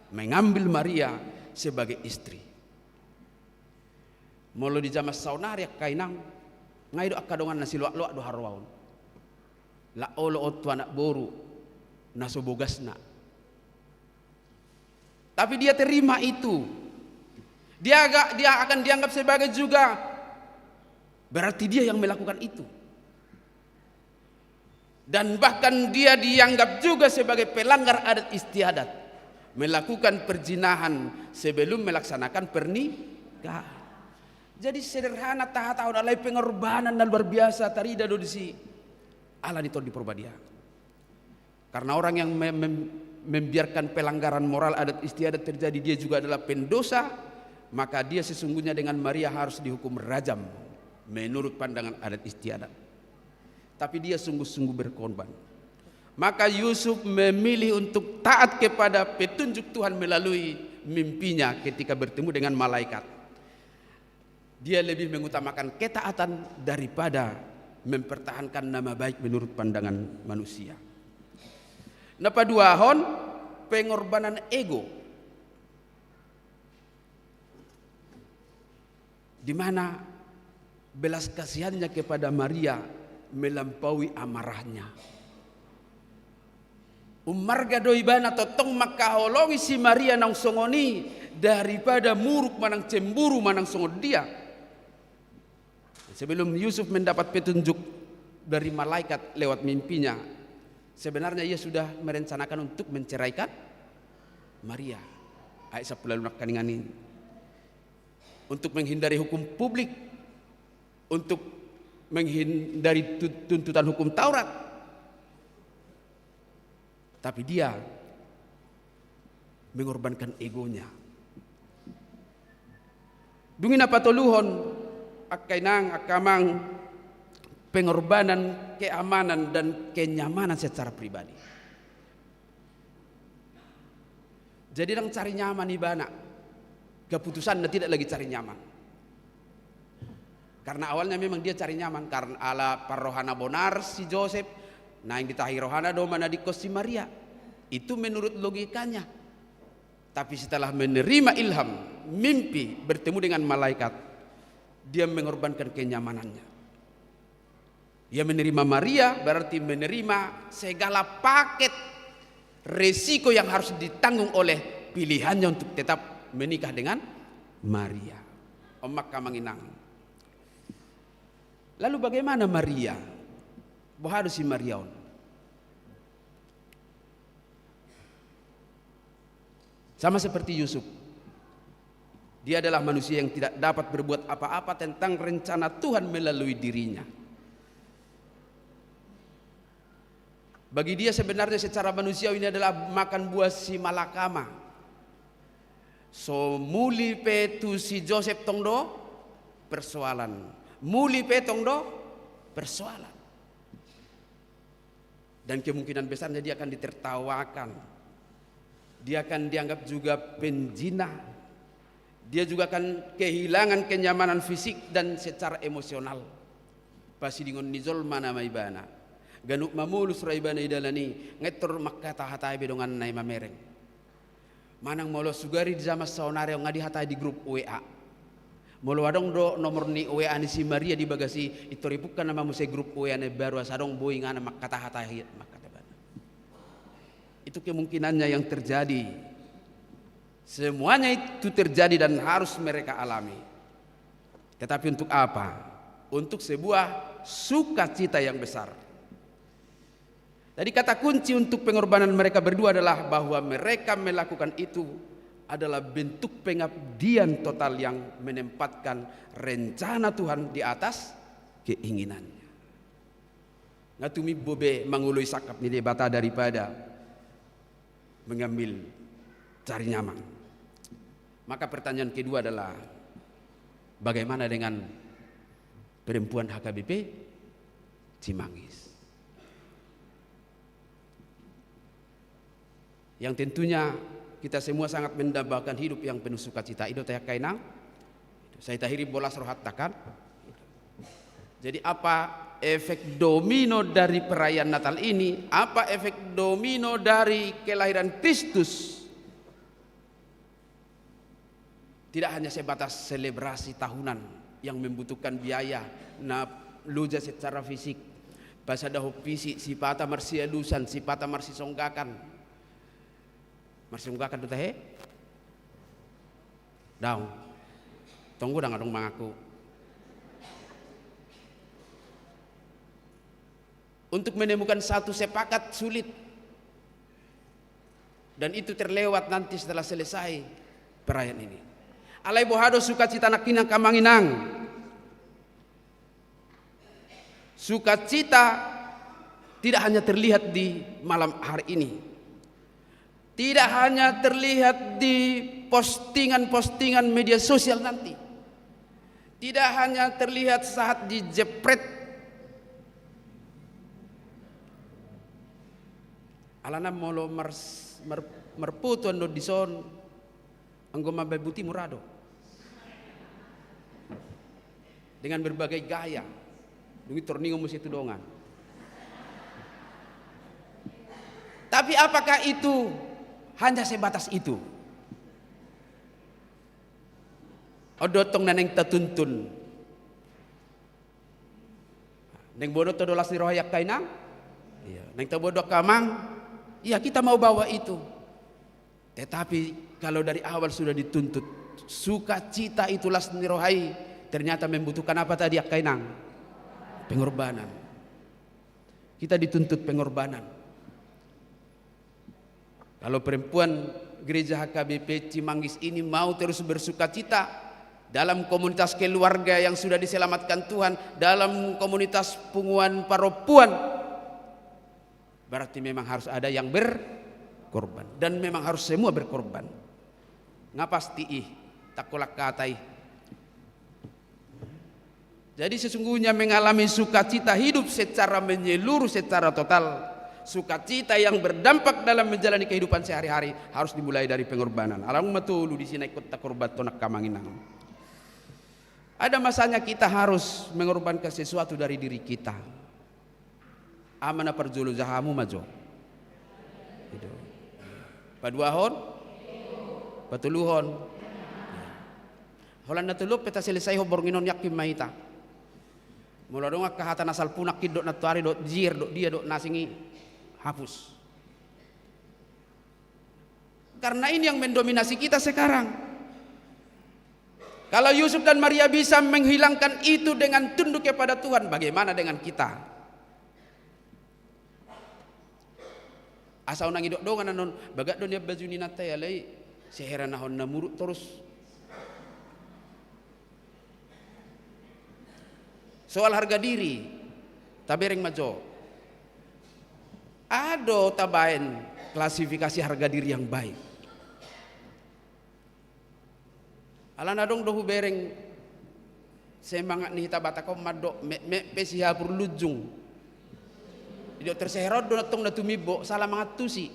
mengambil Maria sebagai istri. Molo di jamas saunaria kainang ngaido akadongan nasi luak-luak do harwaun. La olo otu anak boru naso bogasna. Tapi dia terima itu. Dia akan dianggap sebagai juga berarti dia yang melakukan itu. Dan bahkan dia dianggap juga sebagai pelanggar adat istiadat, melakukan perzinahan sebelum melaksanakan pernikahan. Jadi sederhana tahun alai pengorbanan dan luar biasa tarida do disi ala ditol di porbadia. Karena orang yang membiarkan pelanggaran moral adat istiadat terjadi, dia juga adalah pendosa, maka dia sesungguhnya dengan Maria harus dihukum rajam menurut pandangan adat istiadat. Tapi dia sungguh-sungguh berkorban. Maka Yusuf memilih untuk taat kepada petunjuk Tuhan melalui mimpinya ketika bertemu dengan malaikat. Dia lebih mengutamakan ketaatan daripada mempertahankan nama baik menurut pandangan manusia. Napa dua hon pengorbanan ego, di mana belas kasihannya kepada Maria melampaui amarahnya. Umarga doibana totong makaholongi si Maria nang songoni daripada muruk manang cemburu manang songod dia. Sebelum Yusuf mendapat petunjuk dari malaikat lewat mimpinya, sebenarnya ia sudah merencanakan untuk menceraikan Maria. Aisyah pula lunak kaningan ini. Untuk menghindari hukum publik, untuk menghindari tuntutan hukum Taurat. Tapi dia mengorbankan egonya. Dungin apa toluhon akainang akamang pengorbanan keamanan dan kenyamanan secara pribadi. Jadi orang cari nyaman ibana, keputusan tidak lagi cari nyaman. Karena awalnya memang dia cari nyaman karena ala parohana bonar si Joseph, nah yang ditahi rohana do mana di si Maria. Itu menurut logikanya. Tapi setelah menerima ilham, mimpi bertemu dengan malaikat, dia mengorbankan kenyamanannya. Dia menerima Maria berarti menerima segala paket resiko yang harus ditanggung oleh pilihannya untuk tetap menikah dengan Maria. Omak kamanginang. Lalu bagaimana Maria? Bahwa si Mariaon. Sama seperti Yusuf. Dia adalah manusia yang tidak dapat berbuat apa-apa tentang rencana Tuhan melalui dirinya. Bagi dia sebenarnya secara manusiawi ini adalah makan buah si malakama. So muli petu si Joseph tongdo persoalan. Muli petong do persoalan. Dan kemungkinan besarnya dia akan ditertawakan. Dia akan dianggap juga penjinah. Dia juga akan kehilangan kenyamanan fisik dan secara emosional. Pasti dengan nizol mana maibana. Ganuk mamulus raibana idalani ngetor makata hatai bedongan nai mamereng. Manang molo sugari di zaman saonare ngadi hatai di grup WA. Molo adong do nomor ni WA ni si Maria di bagasi itu ripukan nama musai grup WA ne baru asadong boy ngana makata hatai makata bana. Itu kemungkinannya yang terjadi. Semuanya itu terjadi dan harus mereka alami. Tetapi untuk apa? Untuk sebuah sukacita yang besar. Jadi kata kunci untuk pengorbanan mereka berdua adalah bahwa mereka melakukan itu adalah bentuk pengabdian total yang menempatkan rencana Tuhan di atas keinginannya. Ngatumi bobe mangului sakap ni debata daripada mengambil cari nyaman. Maka pertanyaan kedua adalah bagaimana dengan perempuan HKBP Cimanggis? Yang tentunya kita semua sangat mendambakan hidup yang penuh sukacita. Itu teh kainang. Saya tahiri bolas rohat takkan. Jadi apa efek domino dari perayaan Natal ini? Apa efek domino dari kelahiran Kristus? Tidak hanya sebatas selebrasi tahunan yang membutuhkan biaya, luja secara fisik, pasadaho fisik, sipata marsia lusan, sipata marsi songgakan. Marsi songgakan tu teh? Daun. Tunggu dah ngadong mangaku. Untuk menemukan satu sepakat sulit. Dan itu terlewat nanti setelah selesai perayaan ini. Alai bohado sukacita nakinang kamanginang. Sukacita tidak hanya terlihat di malam hari ini. Tidak hanya terlihat di postingan-postingan media sosial nanti. Tidak hanya terlihat saat dijepret Alana molo merputuan do dison anggo mabebuti murado. Dengan berbagai gaya. Dungi torningo musi itu dongan. Tapi apakah itu hanya sebatas itu? Odotong naneng tatuntun. Neng bodoh todolas ni rohayak kainang. Iya, neng bodoh kamang. Iya, kita mau bawa itu. Tetapi kalau dari awal sudah dituntut, sukacita itulah ni rohai, ternyata membutuhkan apa tadi kainang? Pengorbanan. Kita dituntut pengorbanan. Kalau perempuan gereja HKBP Cimanggis ini mau terus bersukacita dalam komunitas keluarga yang sudah diselamatkan Tuhan, dalam komunitas punguan paropuan, berarti memang harus ada yang berkorban, dan memang harus semua berkorban. Ngapasti takolak katai. Jadi sesungguhnya mengalami sukacita hidup secara menyeluruh, secara total. Sukacita yang berdampak dalam menjalani kehidupan sehari-hari harus dimulai dari pengorbanan. Alang matulu di sini ikut takorbat tonak kamanginang. Ada masanya kita harus mengorbankan sesuatu dari diri kita. Amana perjulu jahamu majo. Paduahon, patuluhon. Holan natuluk peta selesai hobornginon yakin maita. Mula dong kahatan asal punak kidok natuari dok jir dok dia dok nasingi hapus. Karena ini yang mendominasi kita sekarang. Kalau Yusuf dan Maria bisa menghilangkan itu dengan tunduk kepada Tuhan, bagaimana dengan kita? Asal nang idok dongan anon bagat dunia baju ni nata ya lay seheran nahon namurut terus. Soal harga diri, tabereng majo. Ado tabain klasifikasi harga diri yang baik. Alana dong dohu bereng semangat nih tabata kau madok me pesiha perlujung. Idok terseherod do natong natumibo salah mangatusi.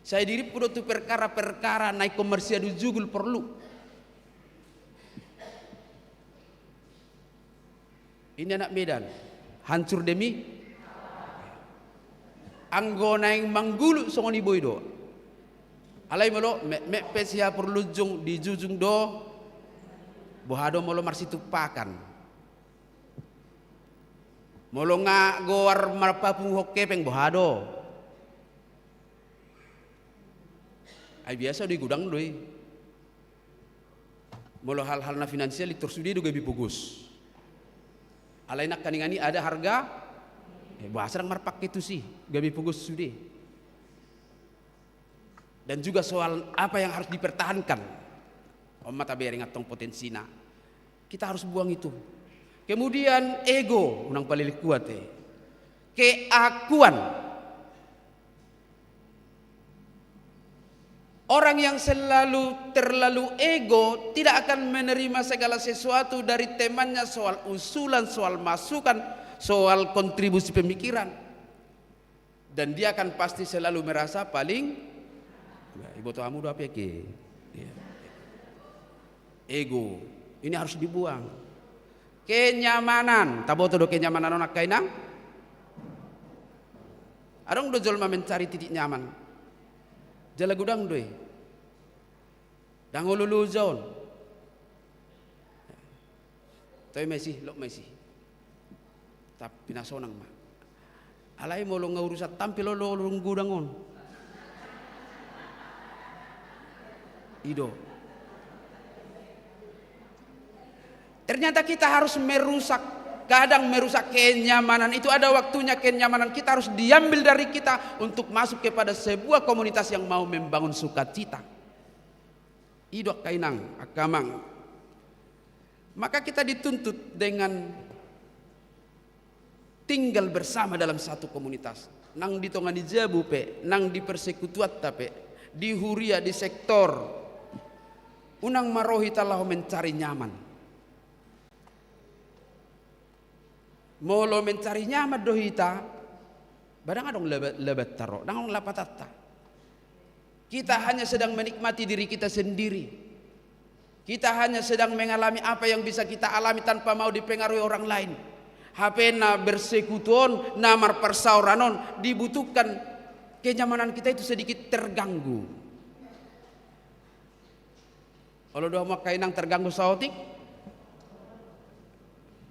Saya diri pudo tu perkara-perkara naik komersia du jugul perlu. Ini anak Medan, hancur demi anggona yang manggulu songoni boydo. Alai melo me pesia perlujung di jujung do bohado molo marsitu pakan. Molo nga goar marpapung hokkepeng bohado. Ay biasa di gudang doi. Molo hal-hal na finansial itur sudi do gabi pugus. Alai nak kaningani ada harga bahasa orang marpak itu sih gabi pugus sudi. Dan juga soal apa yang harus dipertahankan. Mata bering atong potensina. Kita harus buang itu. Kemudian ego, unang palilik kuat keakuan. Orang yang terlalu ego tidak akan menerima segala sesuatu dari temannya, soal usulan, soal masukan, soal kontribusi pemikiran. Dan dia akan pasti selalu merasa paling ibu tuamu do apa ke? Ego. Ini harus dibuang. Kenyamanan, tabo do kenyamanan onak kainang. Adong do jolma mencari titik nyaman. Jala gudang doy. Dangolulu zon. Toy Messi, lok Messi. Tapi nasonang mah. Alai mo lo ngurusat tampil lo gudangon. Ido. Ternyata kita harus kadang merusak kenyamanan itu. Ada waktunya kenyamanan kita harus diambil dari kita untuk masuk kepada sebuah komunitas yang mau membangun sukacita. Idok kainang akamang. Maka kita dituntut dengan tinggal bersama dalam satu komunitas. Nang ditongani jabu pe, nang di persekutuat tape, di huria di sektor. Unang marohi talah mencari nyaman. Molo mencari nyaman dohita Badang adong lebat taro, dang lapatata. Kita hanya sedang menikmati diri kita sendiri. Kita hanya sedang mengalami apa yang bisa kita alami tanpa mau dipengaruhi orang lain. HP na bersekutuan, namar persauranon, dibutuhkan kenyamanan kita itu sedikit terganggu. Kalau doa mau kainang terganggu sautik,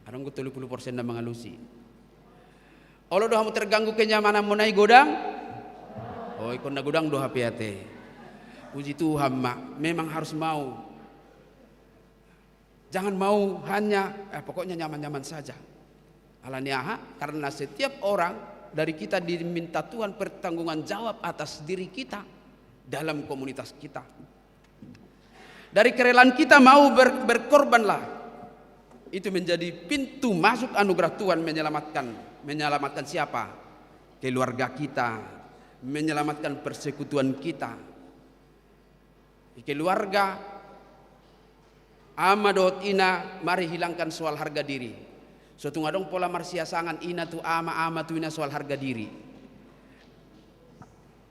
adong 30% na mengalusi. Kalau doa mau terganggu kenyamanan menai godang, oh ikon na godang doa piate. Puji Tuhan mak, memang harus mau. Jangan mau hanya pokoknya nyaman-nyaman saja. Alaniaha, karena setiap orang dari kita diminta Tuhan pertanggungan jawab atas diri kita dalam komunitas kita. Dari kerelaan kita mau berkorbanlah. Itu menjadi pintu masuk anugerah Tuhan menyelamatkan siapa? Keluarga kita, menyelamatkan persekutuan kita. Keluarga ama dot ina, mari hilangkan soal harga diri. Suatu ngadong pola marsiasangan ina tu ama tu ina soal harga diri.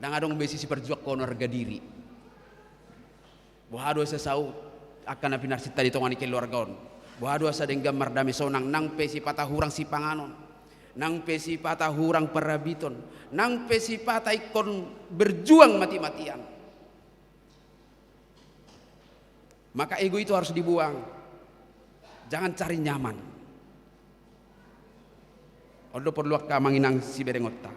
Dan adong besi si perjuak kono harga diri. Bohado sesau akan apinar sita di tongani keluarga on. Bohado asa deng gambar dame sonang nang pesi patah hurang si panganon. Nang pesi patah hurang perabiton. Nang pesi patah ikon berjuang mati-matian. Maka ego itu harus dibuang. Jangan cari nyaman. Odo perlu kamanginang si berengota.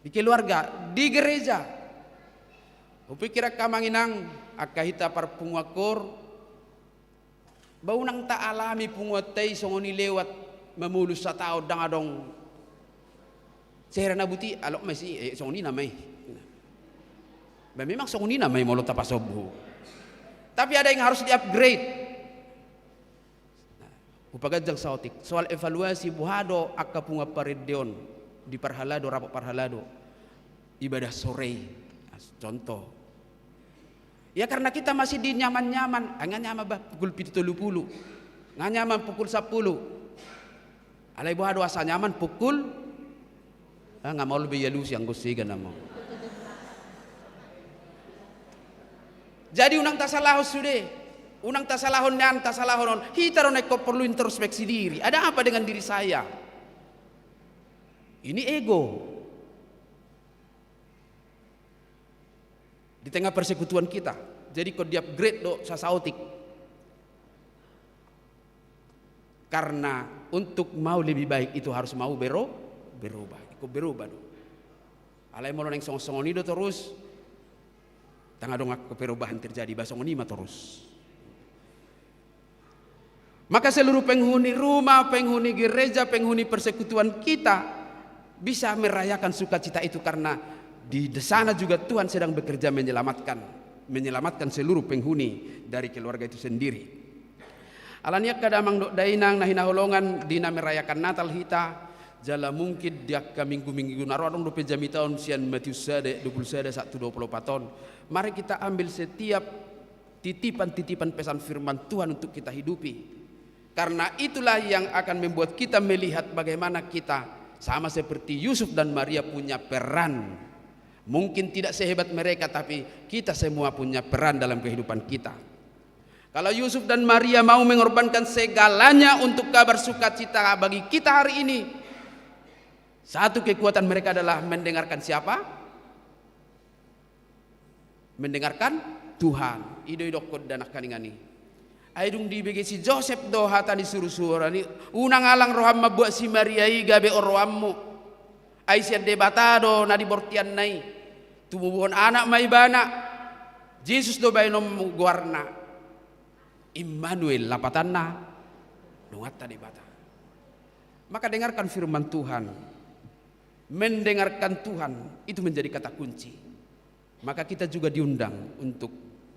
Di keluarga, di gereja. Upikira kamanginang akahita parpungakur. Baunang tak alami punguatay songoni lewat memulus sa tao dang adong. Sehera na buti alok mesi songoni namay. Memang songoni namay molot tapasobu. Tapi ada yang harus di-upgrade. Upagajang sautik soal evaluasi buhado akapunga paredeon di parhalado rapat parhalado ibadah sore contoh ya karena kita masih di nyaman-nyaman nyaman bah pukul 7.30 nyaman pukul 10 alai buhado asa nyaman pukul nggak mau lebih yalusi yang gosiga namo jadi unang tasalahos sudah. Unang tasalahon nan tasalahon hitaron eko perlu introspeksi diri. Ada apa dengan diri saya? Ini ego. Di tengah persekutuan kita. Jadi kau di-upgrade do sasautik. Karena untuk mau lebih baik itu harus mau berubah. Iko berubah do. Alai mau neng song-songon itu terus. Tengah dong perubahan terjadi basongoni ma terus. Maka seluruh penghuni rumah, penghuni gereja, penghuni persekutuan kita bisa merayakan sukacita itu karena di sana juga Tuhan sedang bekerja menyelamatkan seluruh penghuni dari keluarga itu sendiri. Alaniak kadamang dok dainang nahina holongan dina merayakan Natal hita jala mungkin dia ke minggu naruh dong dope jami tahun sian Matius sade 21 ton. Mari kita ambil setiap titipan-titipan pesan firman Tuhan untuk kita hidupi. Karena itulah yang akan membuat kita melihat bagaimana kita sama seperti Yusuf dan Maria punya peran. Mungkin tidak sehebat mereka tapi kita semua punya peran dalam kehidupan kita. Kalau Yusuf dan Maria mau mengorbankan segalanya untuk kabar sukacita bagi kita hari ini. Satu kekuatan mereka adalah mendengarkan siapa? Mendengarkan Tuhan. Ido kod danak kaningani. Aidung di bagi si Joseph do hata di suruh-suruh ni unang alang roham mabuat si Maria i gabe orwammu ai si debatado na di bortian nai tumubuhon anak maibana Jesus do bainom guarna Immanuel lapatanna lungatta debata. Maka dengarkan firman Tuhan, mendengarkan Tuhan itu menjadi kata kunci. Maka kita juga diundang untuk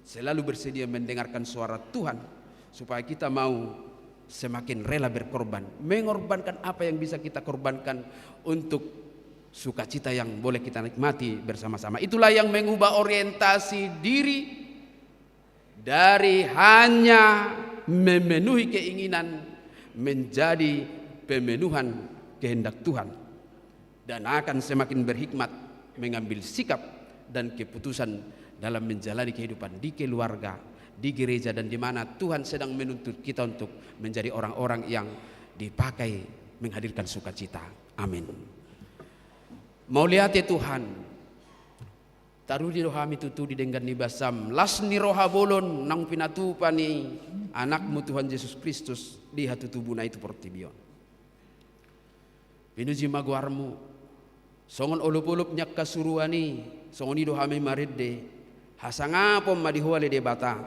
selalu bersedia mendengarkan suara Tuhan supaya kita mau semakin rela berkorban, mengorbankan apa yang bisa kita korbankan untuk sukacita yang boleh kita nikmati bersama-sama. Itulah yang mengubah orientasi diri dari hanya memenuhi keinginan menjadi pemenuhan kehendak Tuhan. dan akan semakin berhikmat mengambil sikap dan keputusan dalam menjalani kehidupan di keluarga, di gereja, dan di mana Tuhan sedang menuntut kita untuk menjadi orang-orang yang dipakai menghadirkan sukacita. Amin. Mau lihat ya Tuhan, taruh di rohami tutu di dengan nibasam las ni roha bolon nang pinatupani anakmu Tuhan Yesus Kristus di hatu tubuh na itu portibion. Pinuji maguarmu songon olup-olup nyak kasuruani songon ido hami maridde hasangapom madihuale de bata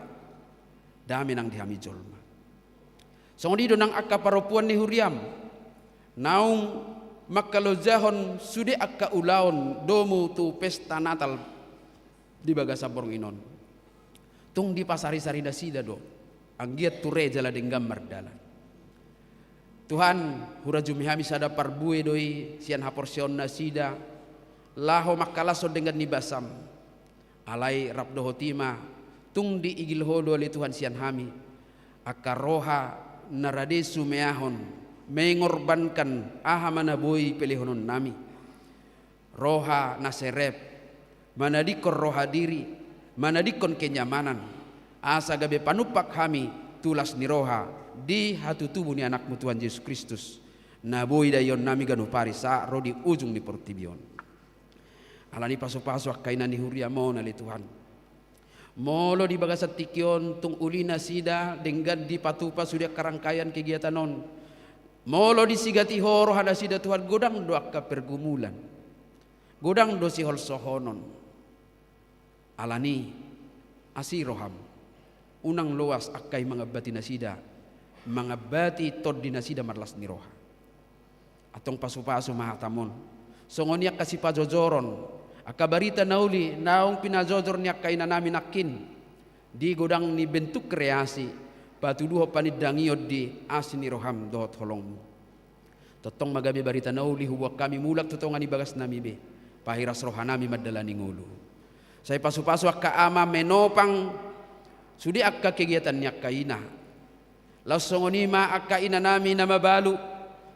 dami nang dihami jolma. Songon ido nang akka paropuan ni huriam naung makalojahon sude akka ulaon domu tu pesta Natal di bagasa Bornginon. Tung di pasari sarida sida do anggiat ture jala denggam mardala. Tuhan hura jumihami sada parbue doi sian haporsion nasida laho makalaso dengan nibasam alai rabdo hotima tung di igil hodo le Tuhan sian hami akaroha naradesu meahon mengorbankan ahamana boy pelehonon nami roha naserep manadikon roha diri manadikon kenyamanan asa gabe panupak hami tulas ni roha di hatu tubuh ni anakmu Tuhan Yesus Kristus na boy dayon nami ganu parisa rodi ujung ni portibion alani paso-paso kainan ni huria mo na le Tuhan molo di bagasat tikion tung ulina sida dengan di patupa sudah kerangkaian kegiatan non molo disigati horo hada sida Tuhan godang do akka pergumulan godang do si hol sohonon alani asiroham unang luas akai mangabati nasida mangabati tod di nasida marlas niroha atong pasu-pasu mahatamon songoniak kasih pajojoron akabarita nauli naung pinajojor niak kaina nami nakin di godang ni bentuk kreasi patuduho panidangiod di asini roham dohot holongmu totong magabi barita nauli huwak kami mulak totongan ibagas nami be pahiras rohanami madalani ngulu saya pasu-pasu akka ama menopang sudi akka kegiatan niak kaina lasongonima akka ina nami nama balu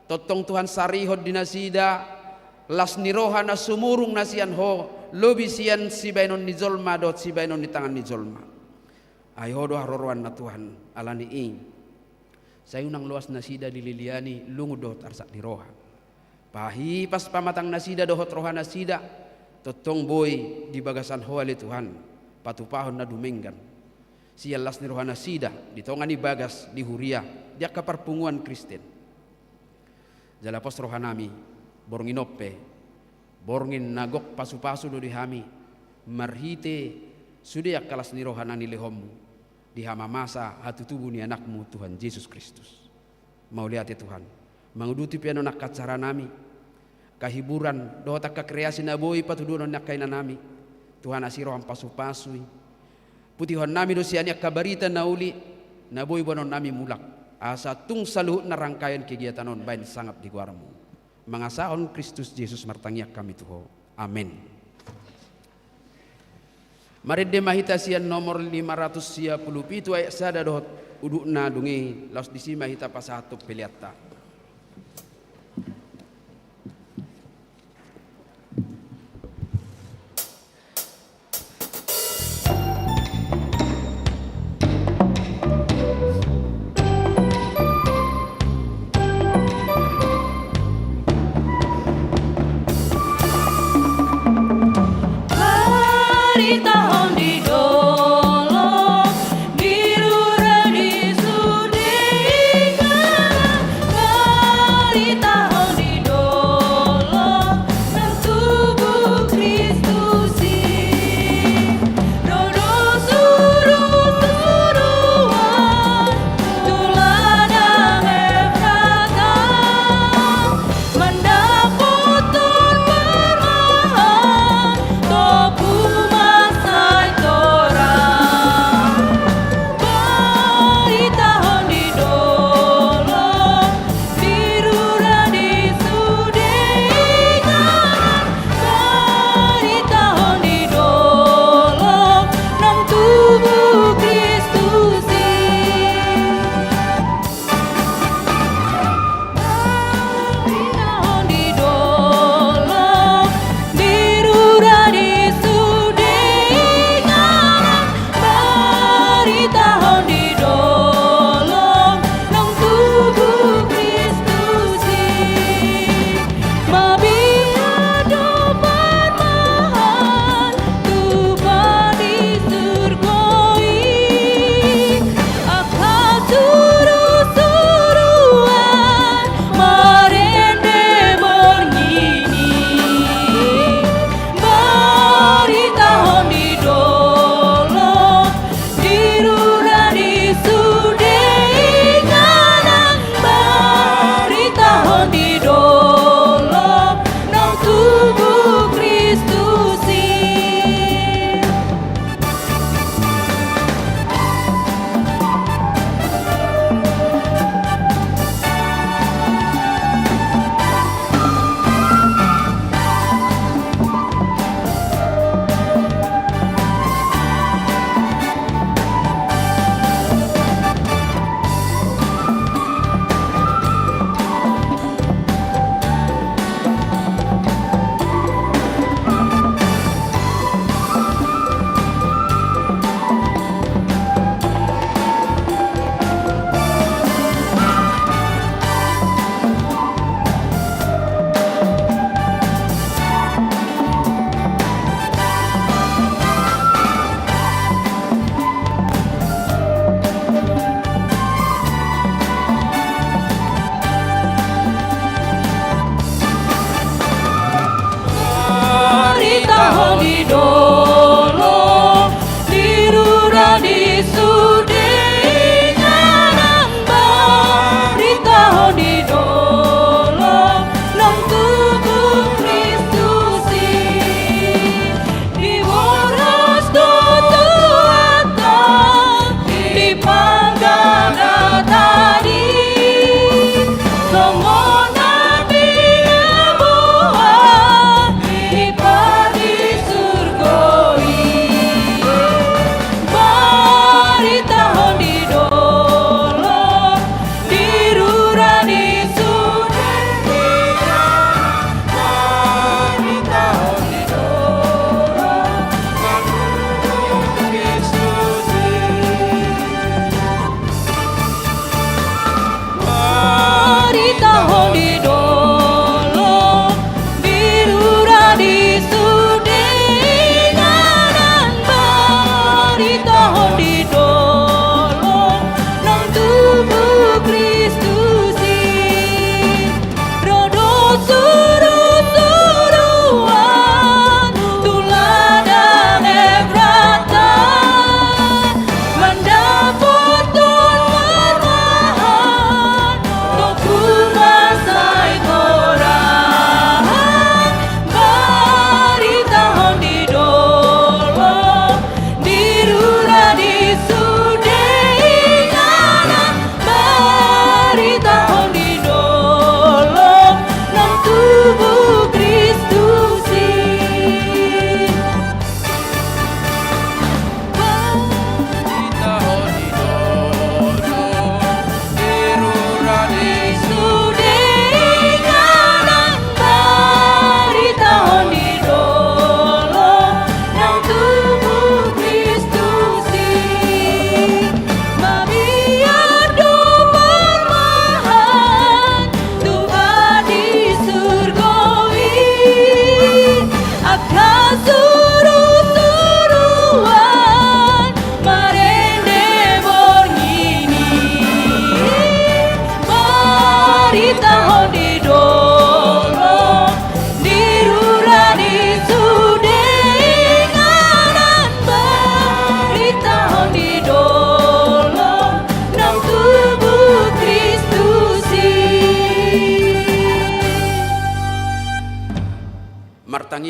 totong Tuhan sarihod dinasida las niroha na sumurung nasian ho lobi sian si bainon ni zolma dot si bainon ni tangan ni zolma ayo doa roroan na Tuhan alani ing sayo nang luas nasida dililiani lungu dohot arsak di roha pahi pas pamatang nasida dohot roha nasida totong boy di bagasan hoali Tuhan patupahon na dumenggan siya las ni roha nasida ditongan ni bagas di huria dia kaparpunguan Kristen jalapos roha nami bornginoppe borngin nagok pasu-pasu do dihami marhite sudia kalas ni rohana ni lehommu di hama masa hatu tubuh ni anakmu Tuhan Yesus Kristus mau lihat ya Tuhan manguduti piano nak kacara nami kahiburan doa tak kreasi na boy patudunon nak kaina nami Tuhan asiro am pasu-pasui putihon nami dosiani kabarita nauli na boy bonon nami mulak asa tung saluhut na rangkaian kegiatanon bain sangap di guaramu mangasahon Kristus Yesus martangiak kami Tuhan amin. Maridde mahita sian nomor 517 ayat sada dohot udukna dungi laos disi mahita pasatu peliatta. Di rura di sudika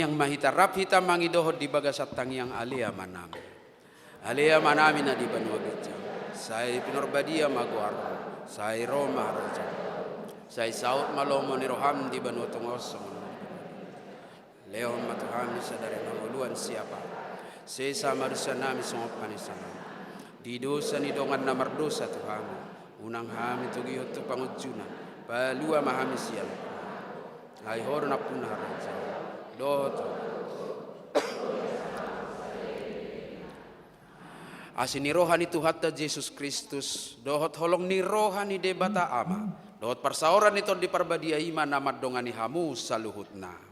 yang mahita rap hita mangidohod di bagasat tangiang alia manami. Alia manami na di banua geja. Sai pinorbadia maguar. Sai Roma raja. Sai saut malomo ni roham di banua tongosong. Leon matuhami sadari nanguluan siapa. Sesa marusia nami songop panisana. Di dosa ni dongan namar dosa Tuhan. Unang hami tugihot tu pangujuna. Palua mahami sial. Hai hor na punah raja. Dohot. Asini rohani Tuhatta Yesus Kristus. Dohot holong ni rohani debata ama. Dohot persauran itu di parbadia iman nama dongani hamu saluhutna.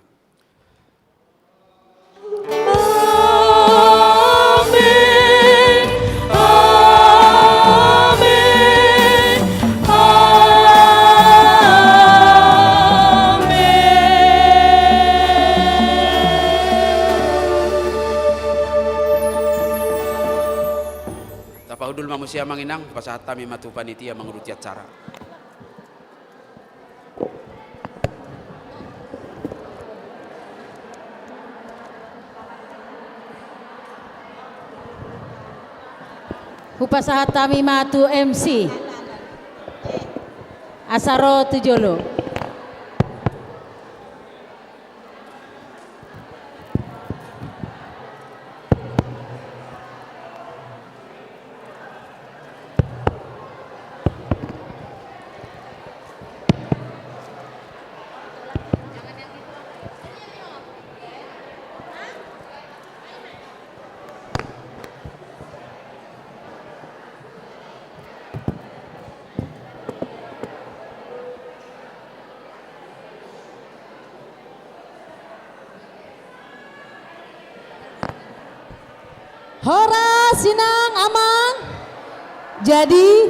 Udul manusia manginang pasahat kami matu panitia menguruti acara. Hupasahat kami matu MC Asaro Tujolo. Hora sinang amang. Jadi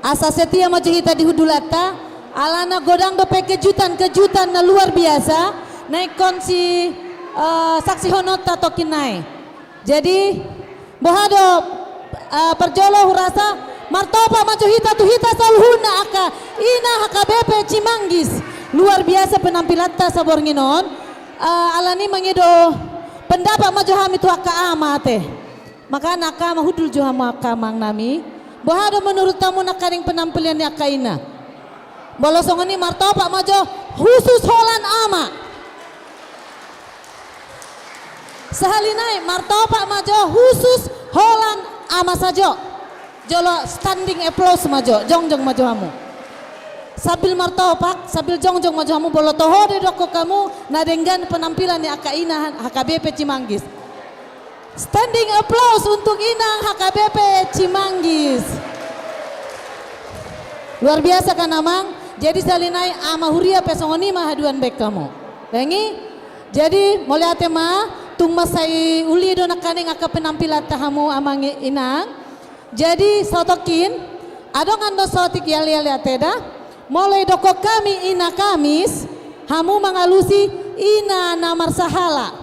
asa setia maju hita di hudulata alana godang dope kejutan na luar biasa naik konsi saksi honota tokinai. Jadi bohado perjolo hurasa martopa maju hita tu hita salhuna aka ina HKBP Cimanggis luar biasa penampilata sabornginon alani mangido pendapat maju hami tu aka amate maka naka mahudul jo hama kamang nami bohado menurut tamu nakaring penampilan aka ina bolosong ini martopa maju khusus holan ama sahalinai martopa maju khusus holan ama sajo jolo standing applause maju jongjong maju hamu sambil martopak sambil jongjong maju hamu bolo toho de doko kamu nadenggan penampilan ni aka ina HKBP Cimanggis. Standing applause untuk inang HKBP Cimanggis. Luar biasa kan amang. Jadi salinai ama huria pesongoni mah haduan bek kamu. Lengi. Jadi mulai atema tung masai uli do nakaning aka penampilan tahamu amang inang. Jadi sotokin adong ando sotik yali ateda. Mulai doko kami ina Kamis hamu mengalusi ina namar sahala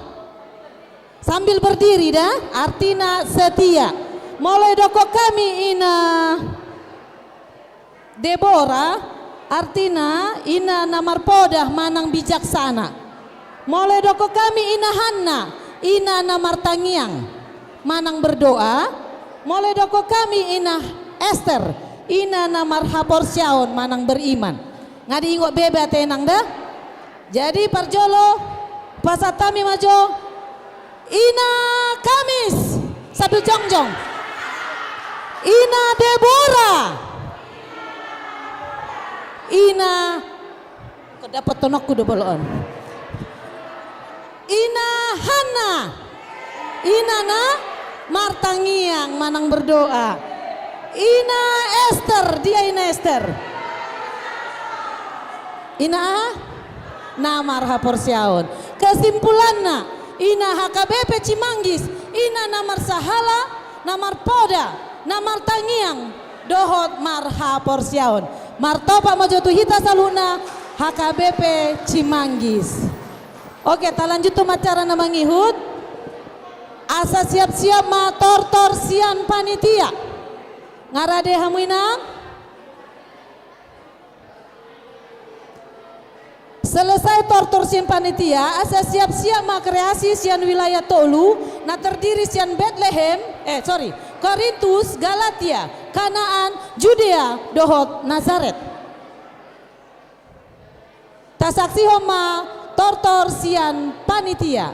sambil berdiri dah artina setia. Mulai doko kami ina Deborah artina ina namar podah manang bijaksana. Mulai doko kami ina Hanna ina namar tangiang manang berdoa. Mulai doko kami ina Esther ina namar hapor syaon manang beriman ngadi ingok bebe atenang dah. Jadi parjolo pasatami majo ina Kamis sambil jongjong ina Deborah ina kedapat tonokku doboloon ina Hana ina na martangiang manang berdoa ina Esther dia ina Esther ina namar hapor syaon kesimpulanna ina HKBP Cimanggis ina namar sahala namar poda namar tangiang dohot mar hapor syaon martopa mojotu hita saluna HKBP Cimanggis. Oke ta lanjut tu acara na mangihut asa siap-siap ma tor sian panitia ngarade hamu inang Selesai tortor sian panitia, asa siap-siap makreasi sian wilayah Tolu, na terdiri sian Bethlehem, Korintus, Galatia, Kanaan, Judea, dohot Nazaret. Tasaksi homa tortor sian panitia.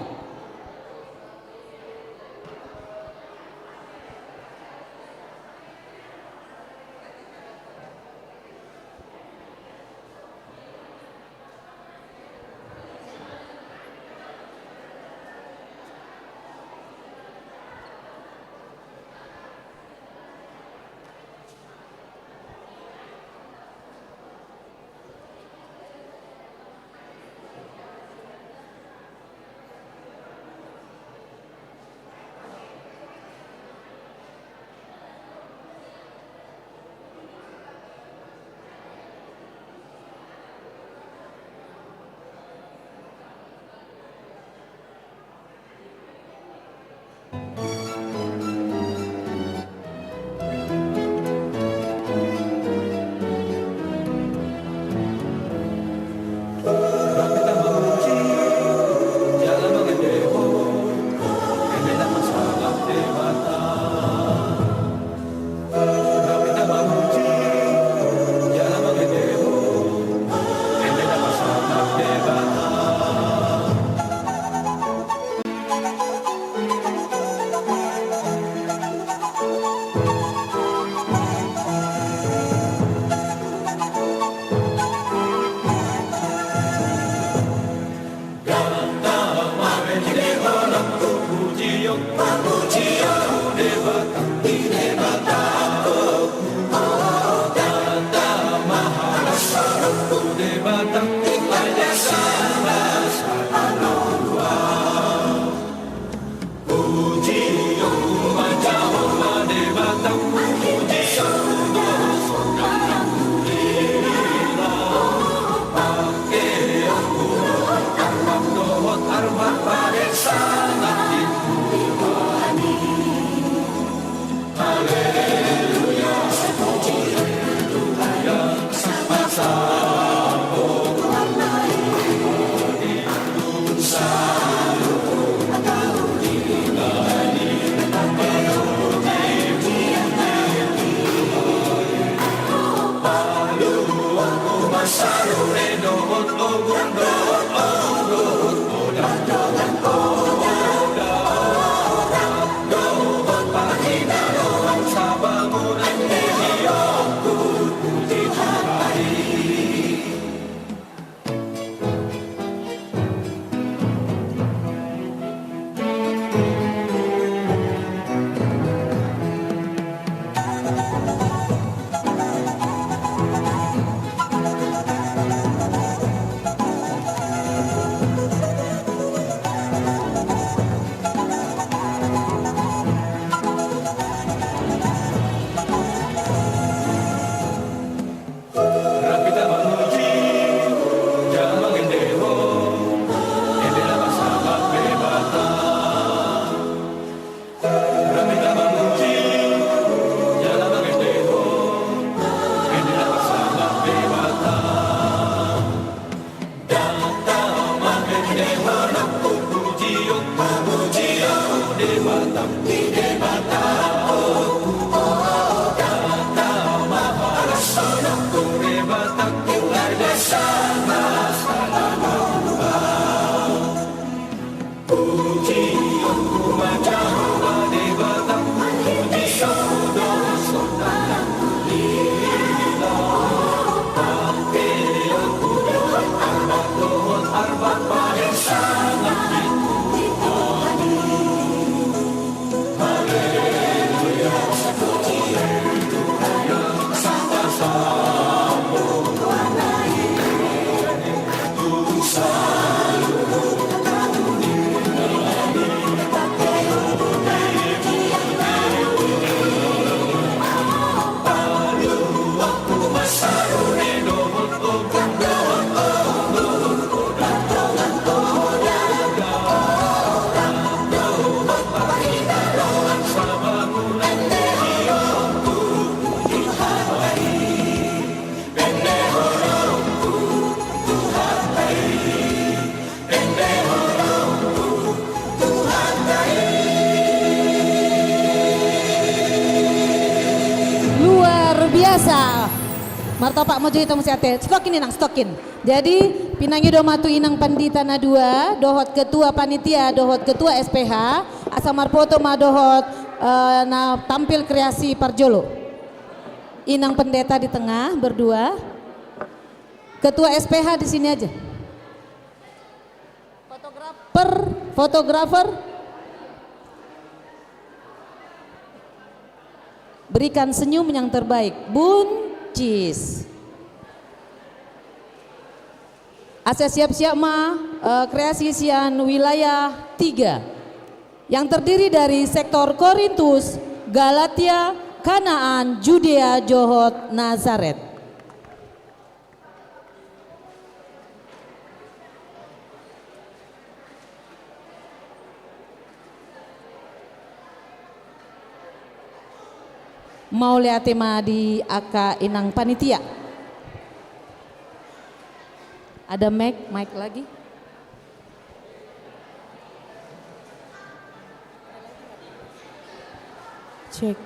Haleluya. biasa. Martopak mojo hitam musiate. Stokin inang, stokin. Jadi pinangi do matu inang pandita na dua, dohot ketua panitia, dohot ketua SPH, asamar foto ma dohot na tampil kreasi Parjolo. Inang pendeta di tengah berdua. Ketua SPH di sini aja. Fotografer. Berikan senyum yang terbaik. Buncis. Asa siap-siap ma kreasi sian wilayah 3 yang terdiri dari sektor Korintus, Galatia, Kanaan, Judea, Johot, Nazaret. Mau lihat tema di aka inang panitia. Ada mic lagi. Cek.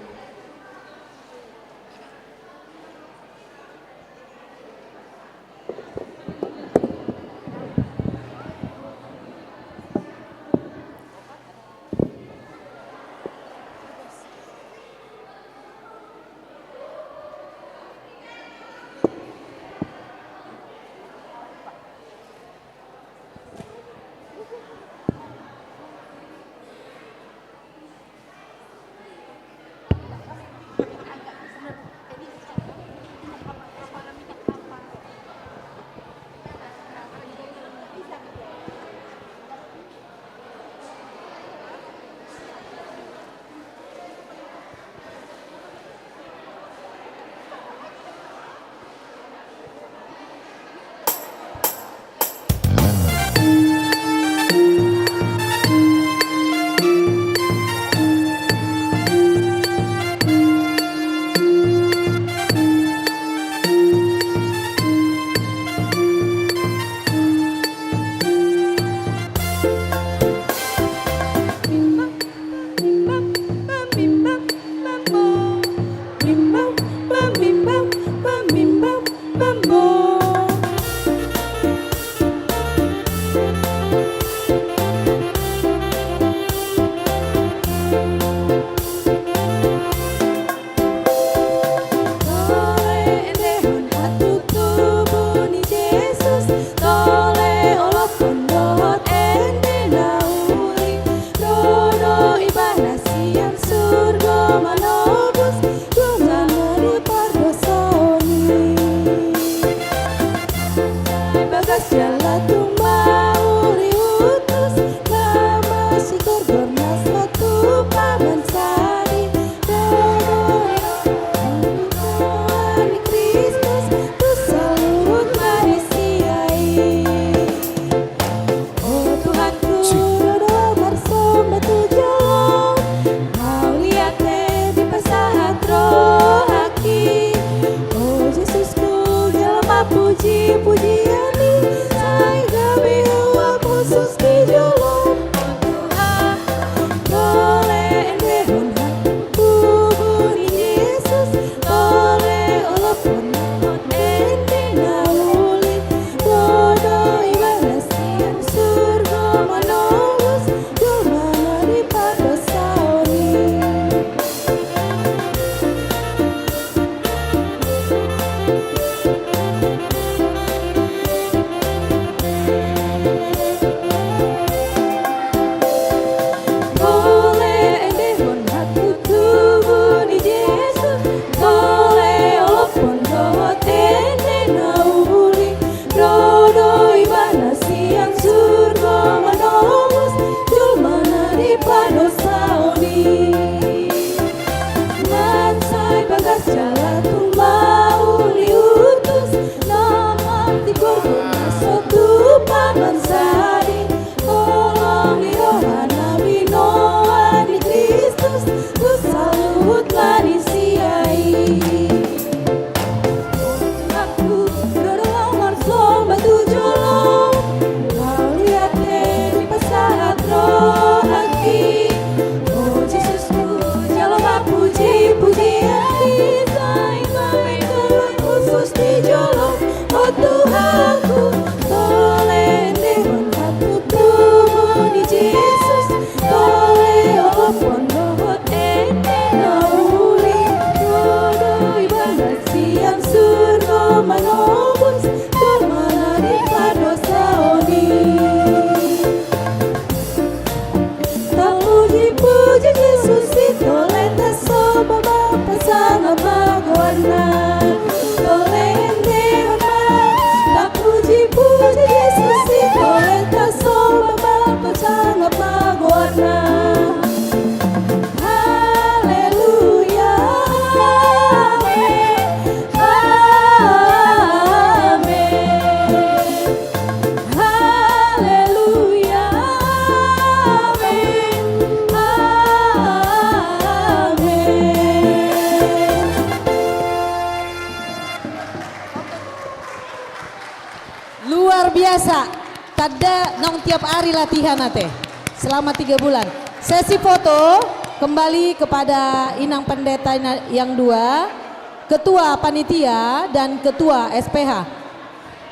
biasa. Kada nong tiap hari latihan ate selama 3 bulan. Sesi foto kembali kepada Inang Pendeta yang 2, Ketua Panitia dan Ketua SPH.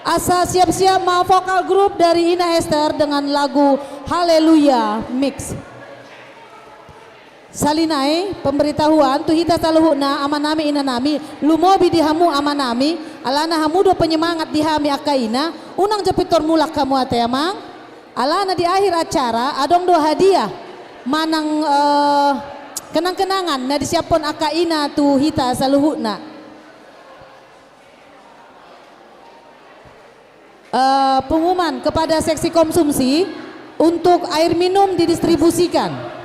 Asa siap-siap mau vokal grup dari Ina Esther dengan lagu Haleluya Mix. Salinai pemberitahuan tuhita saluhuna amanami ina nami lumobi dihamu amanami alana hamudo penyemangat dihami akaina unang jepitor mulak kamu ate amang alana di akhir acara adong do hadiah manang kenang-kenangan na disiapon akaina tuhita saluhuna. Pengumuman kepada seksi konsumsi untuk air minum didistribusikan.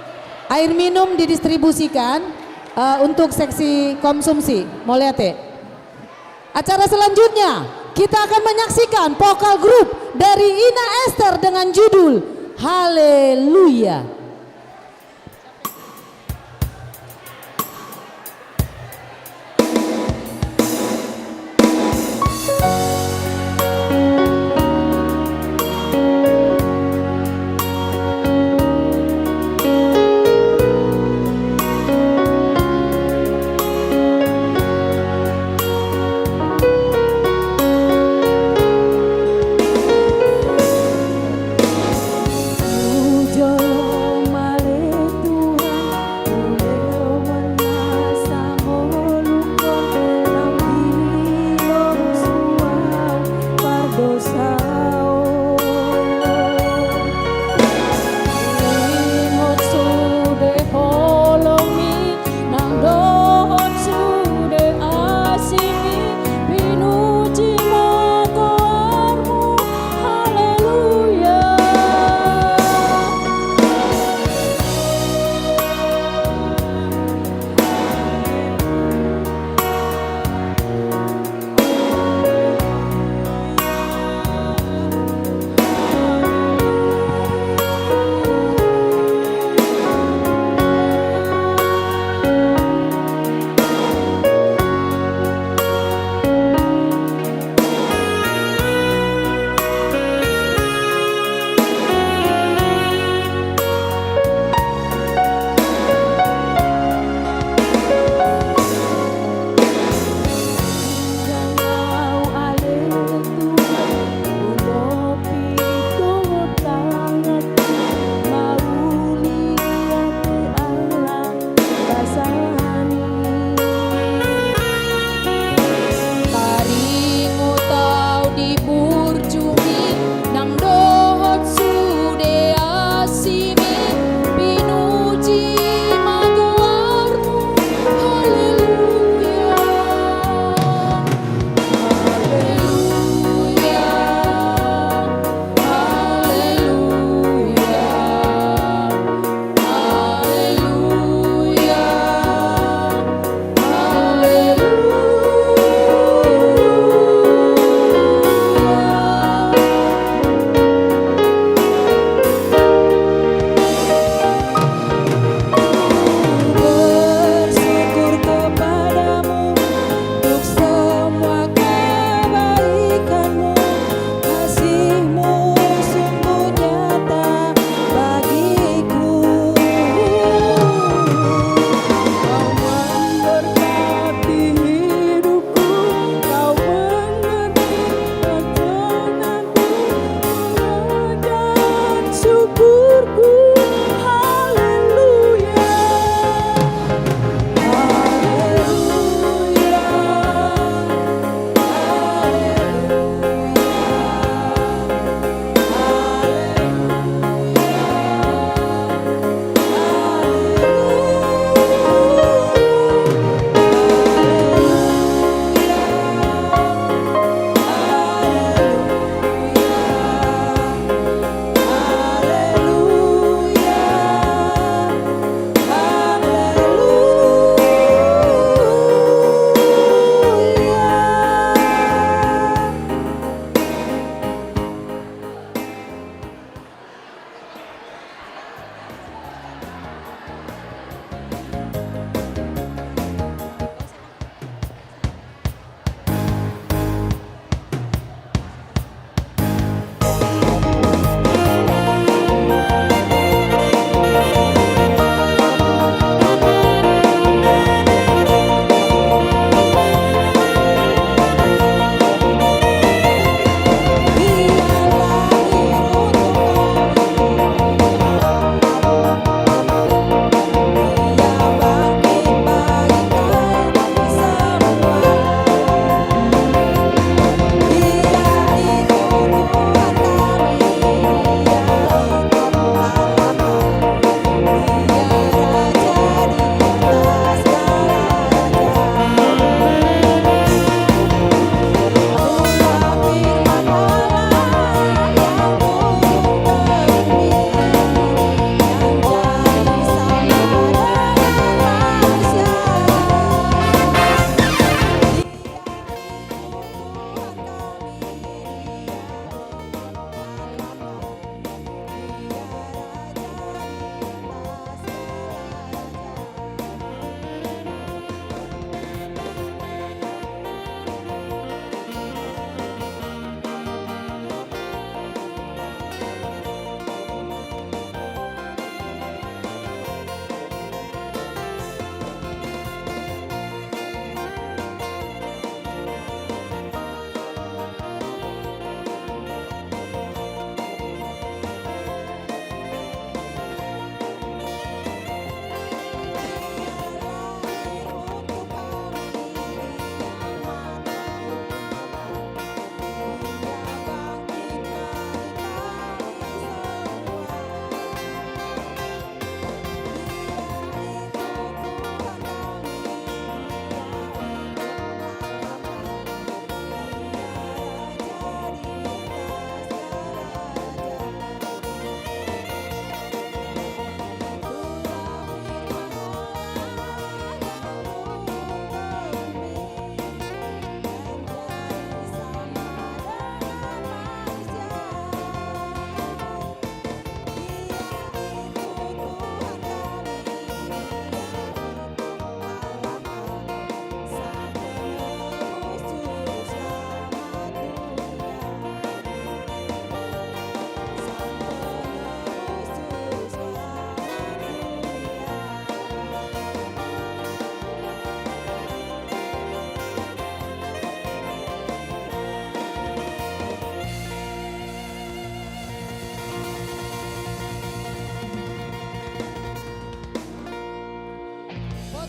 Air minum didistribusikan untuk seksi konsumsi. Mau lihat ya? Acara selanjutnya kita akan menyaksikan vokal grup dari Ina Esther dengan judul Haleluya. Pujo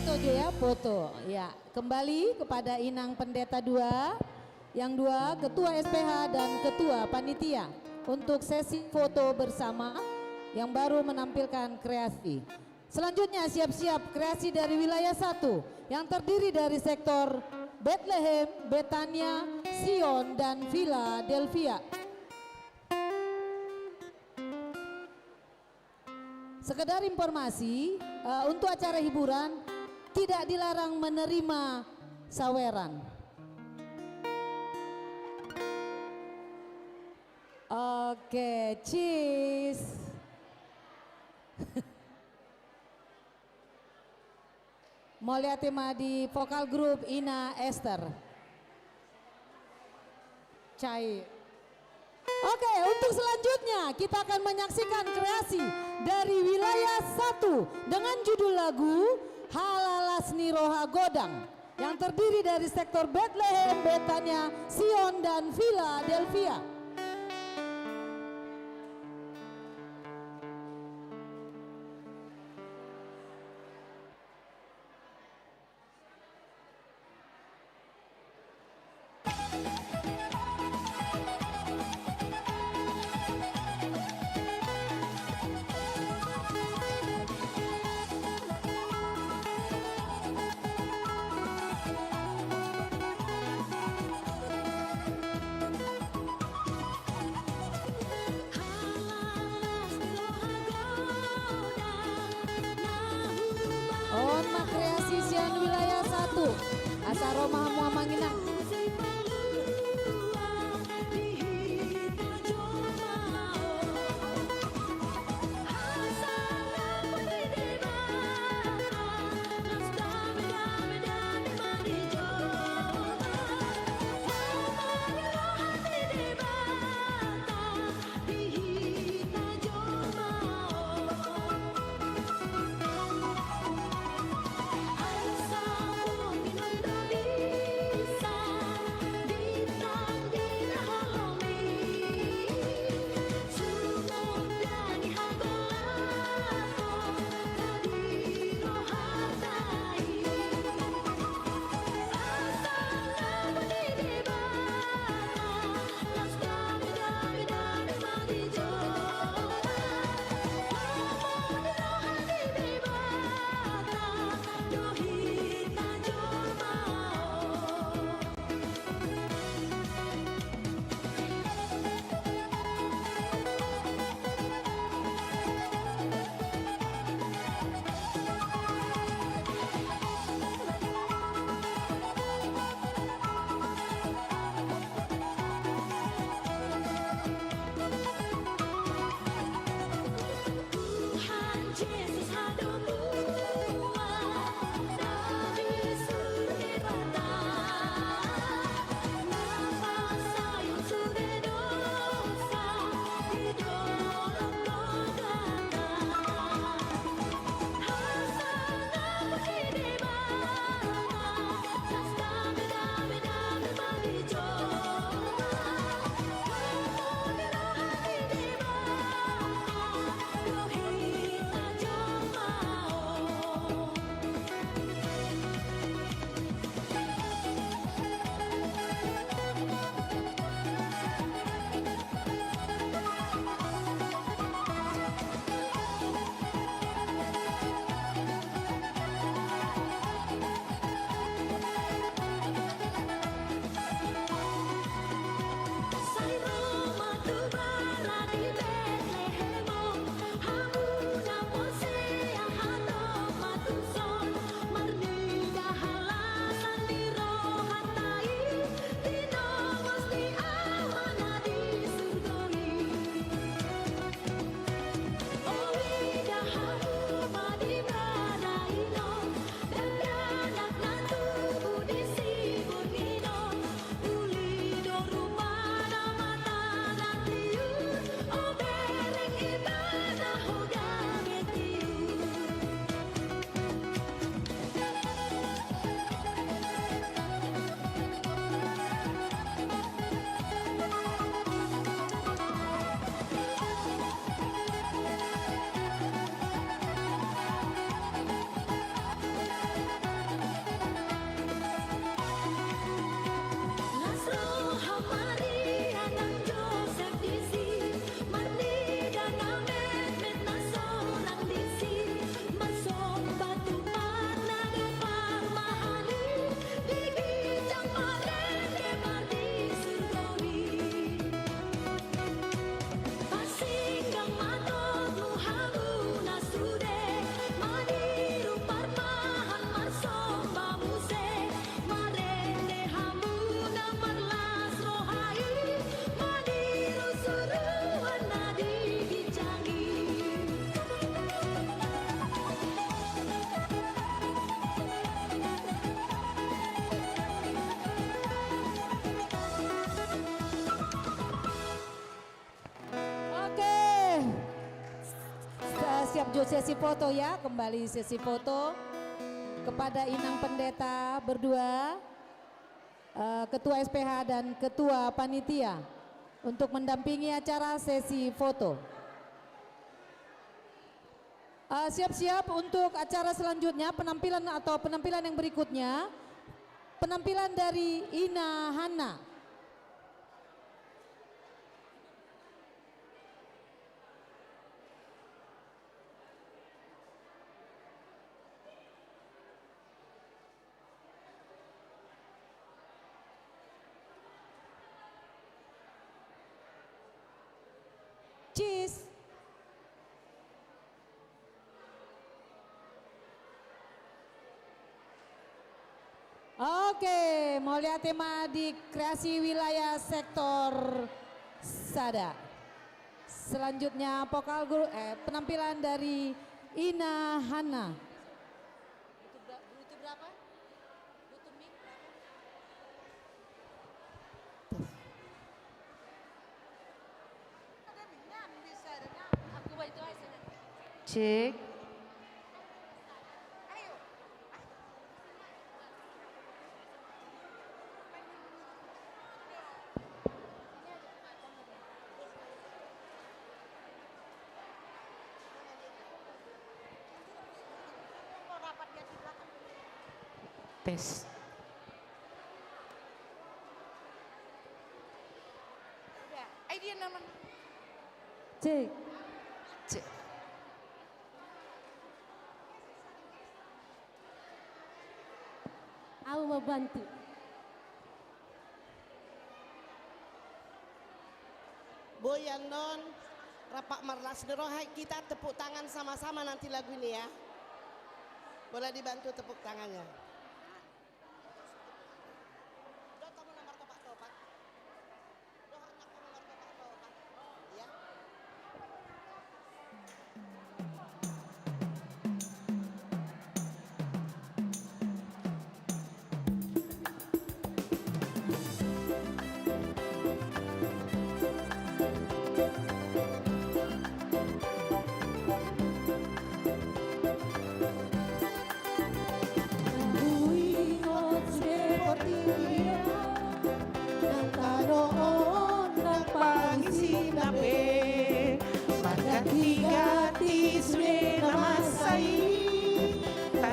Foto Jo ya, foto. Ya, kembali kepada Inang Pendeta 2, yang 2 Ketua SPH dan Ketua Panitia untuk sesi foto bersama yang baru menampilkan kreasi. Selanjutnya siap-siap kreasi dari wilayah 1 yang terdiri dari sektor Bethlehem, Betania, Sion, dan Philadelphia. Sekedar informasi, untuk acara hiburan tidak dilarang menerima saweran. Oke, cheese. Mau lihat tema di vokal grup Ina Esther. Cai. Oke, untuk selanjutnya kita akan menyaksikan kreasi dari wilayah 1 dengan judul lagu Halalasni Roha Godang yang terdiri dari sektor Bethlehem, Betania, Sion, dan Philadelphia. Kreasi sian wilayah 1 asa Roma Muamanginang. Sa lanjut sesi foto ya, kembali sesi foto kepada Inang Pendeta berdua, Ketua SPH dan Ketua Panitia untuk mendampingi acara sesi foto. Siap-siap untuk acara selanjutnya, penampilan yang berikutnya, penampilan dari Ina Hana. Cheese. Oke, mau lihat tema di kreasi wilayah sektor Sada. Selanjutnya vokal guru, penampilan dari Ina Hana. Butuh berapa? Butuh mic berapa? Cek. Tes. Idea nama. Cek. Cek. Aku mau bantu. Boyan non rapak marlas nerohai, kita tepuk tangan sama-sama nanti lagu ini ya. Boleh dibantu tepuk tangannya.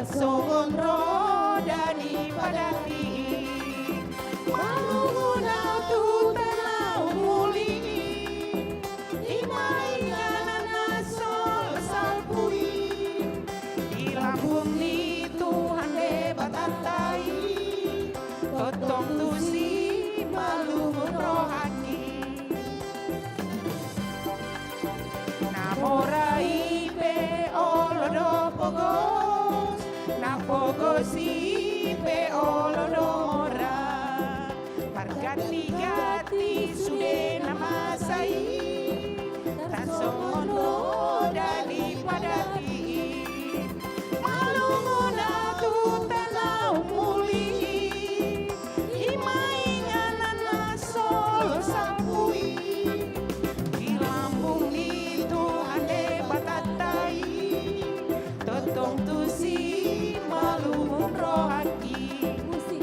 Songon roda di padati malunguna tu tanau muli imainganan nasol salpui di lambung ni Tuhan lebat atai totong tusi malungun rohani namorai pe olodo pogos napogosi pe olodora margati-gati sude namasai tasono dali padati malunguna tu tanau muli imainganan nasol sampui di lambung ni Tuhan lebat atai totong tusi malungun rohani musik.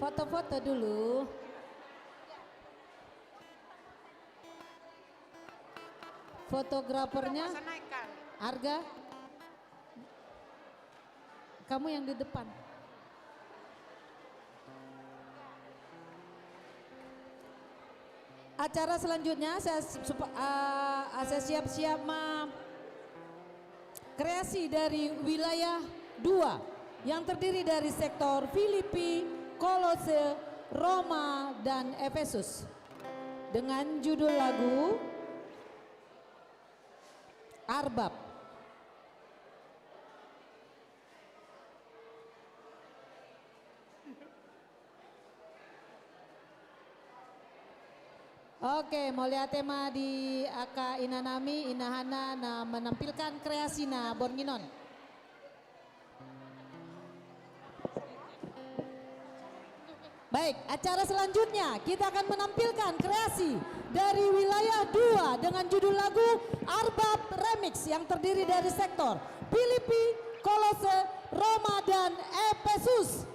Foto-foto dulu. Fotografernya Arga, kamu yang di depan. Acara selanjutnya saya siap-siap kreasi dari wilayah 2 yang terdiri dari sektor Filipi, Kolose, Roma, dan Efesus dengan judul lagu Arbab. Oke, mau lihat tema di Aka Inanami, Inahana na menampilkan kreasina Bornginon. Baik, acara selanjutnya kita akan menampilkan kreasi dari wilayah 2 dengan judul lagu Arbab Remix yang terdiri dari sektor Filipi, Kolose, Roma, dan Efesus.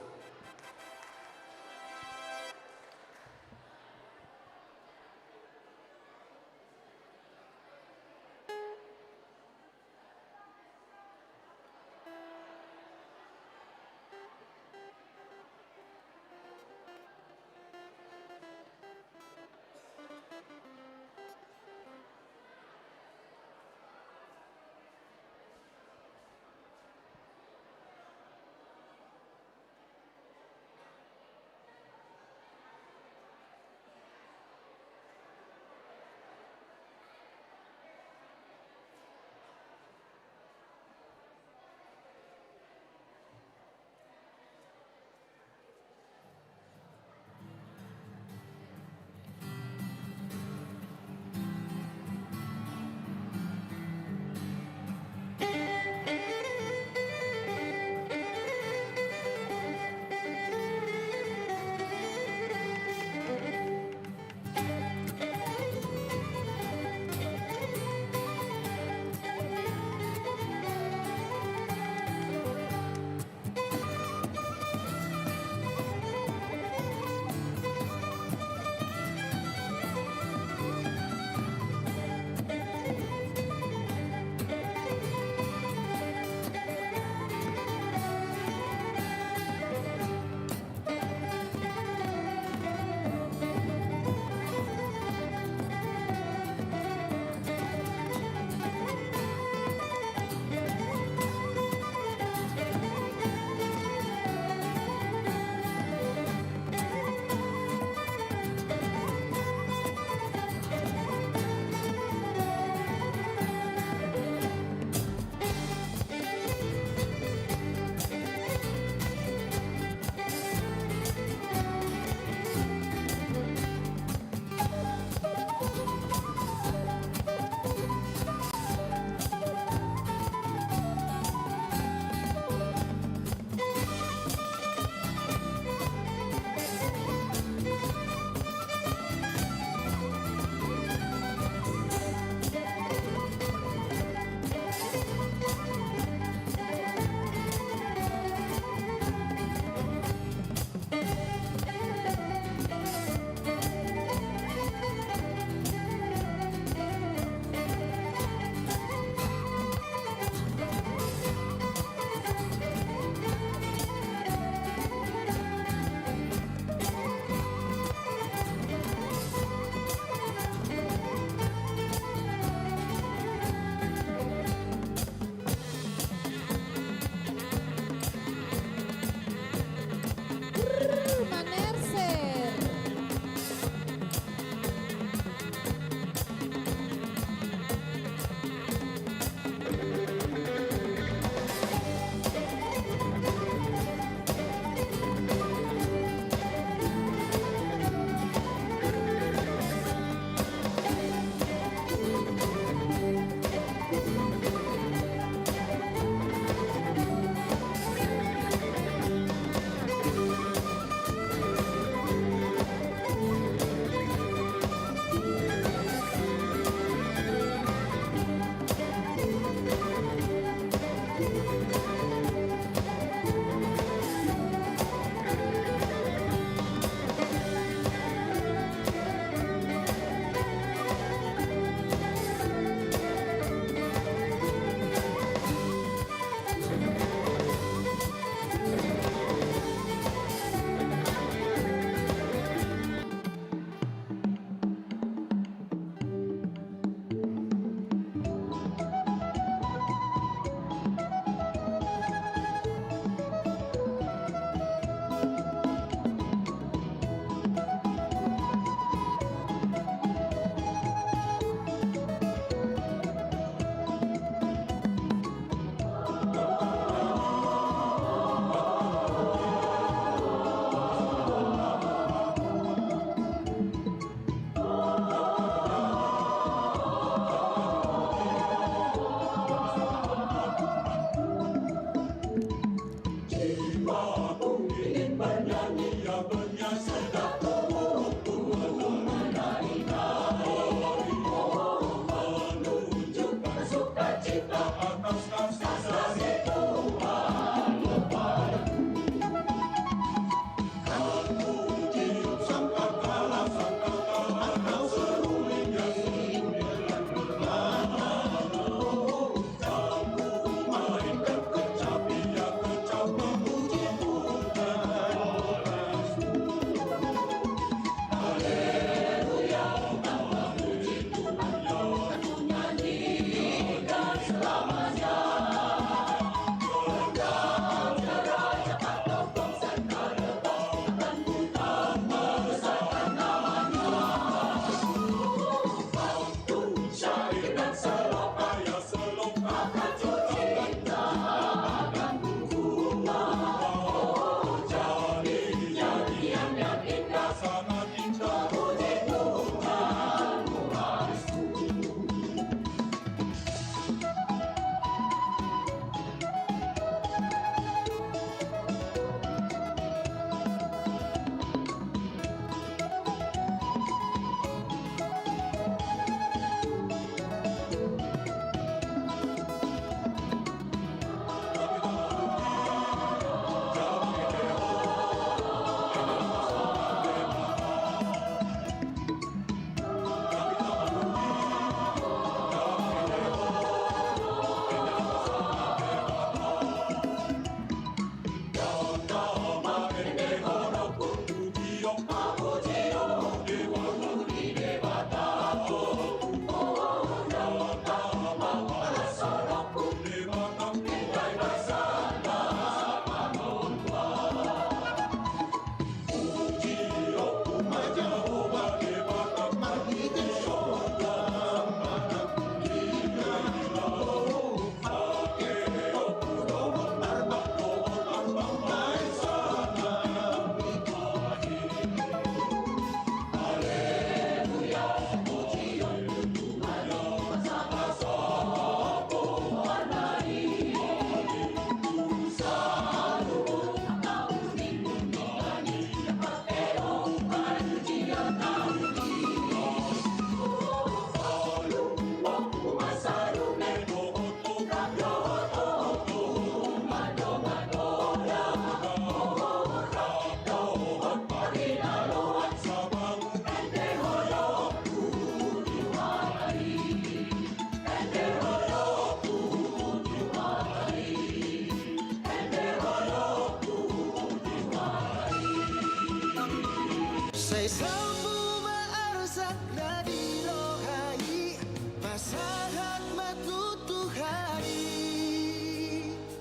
Sampu maarsak na dirohai Masahat matutuhani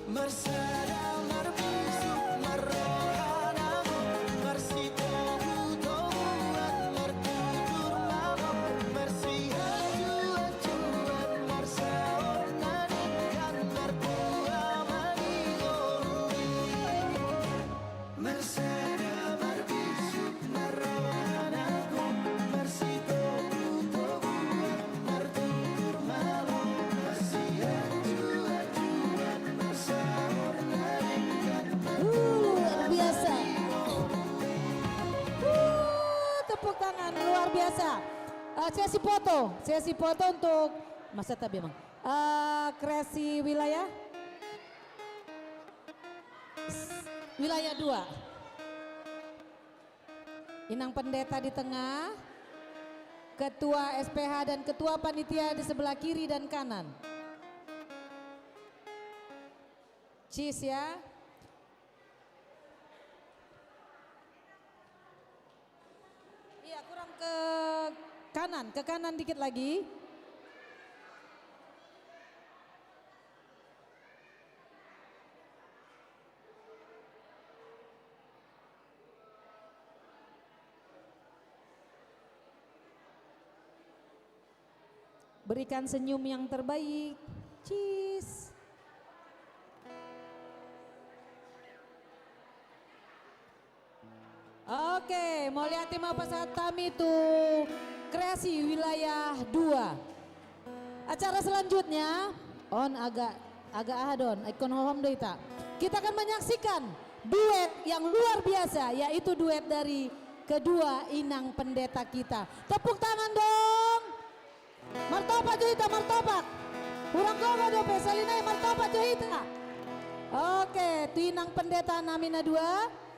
Marsada marbusuk marrohanamu Marsitobu tobuan martutur mamo Marsihaju-ajuan marsaon nadikan martua manigorui Marsada marbusuk marrohanamu Marsitobu tobuan martutur mamo Marsihaju-ajuan marsaon nadikan Luar biasa. Tepuk tangan luar biasa. Sesi foto untuk Mas Eta memang. Kreasi wilayah wilayah 2. Inang Pendeta di tengah, Ketua SPH dan Ketua Panitia di sebelah kiri dan kanan. Cheese ya. Iya, kurang ke kanan dikit lagi. Berikan senyum yang terbaik. Cheese. Oke, mau lihat tim apa saat kami itu kreasi wilayah 2. Acara selanjutnya on agak ahadon ikon hohom deita. Kita akan menyaksikan duet yang luar biasa, yaitu duet dari kedua inang pendeta kita. Tepuk tangan dong. Martopak Johita, martopak. Kurang gogo dope salinai martopak Johita. Oke, tu inang pendeta namina 2.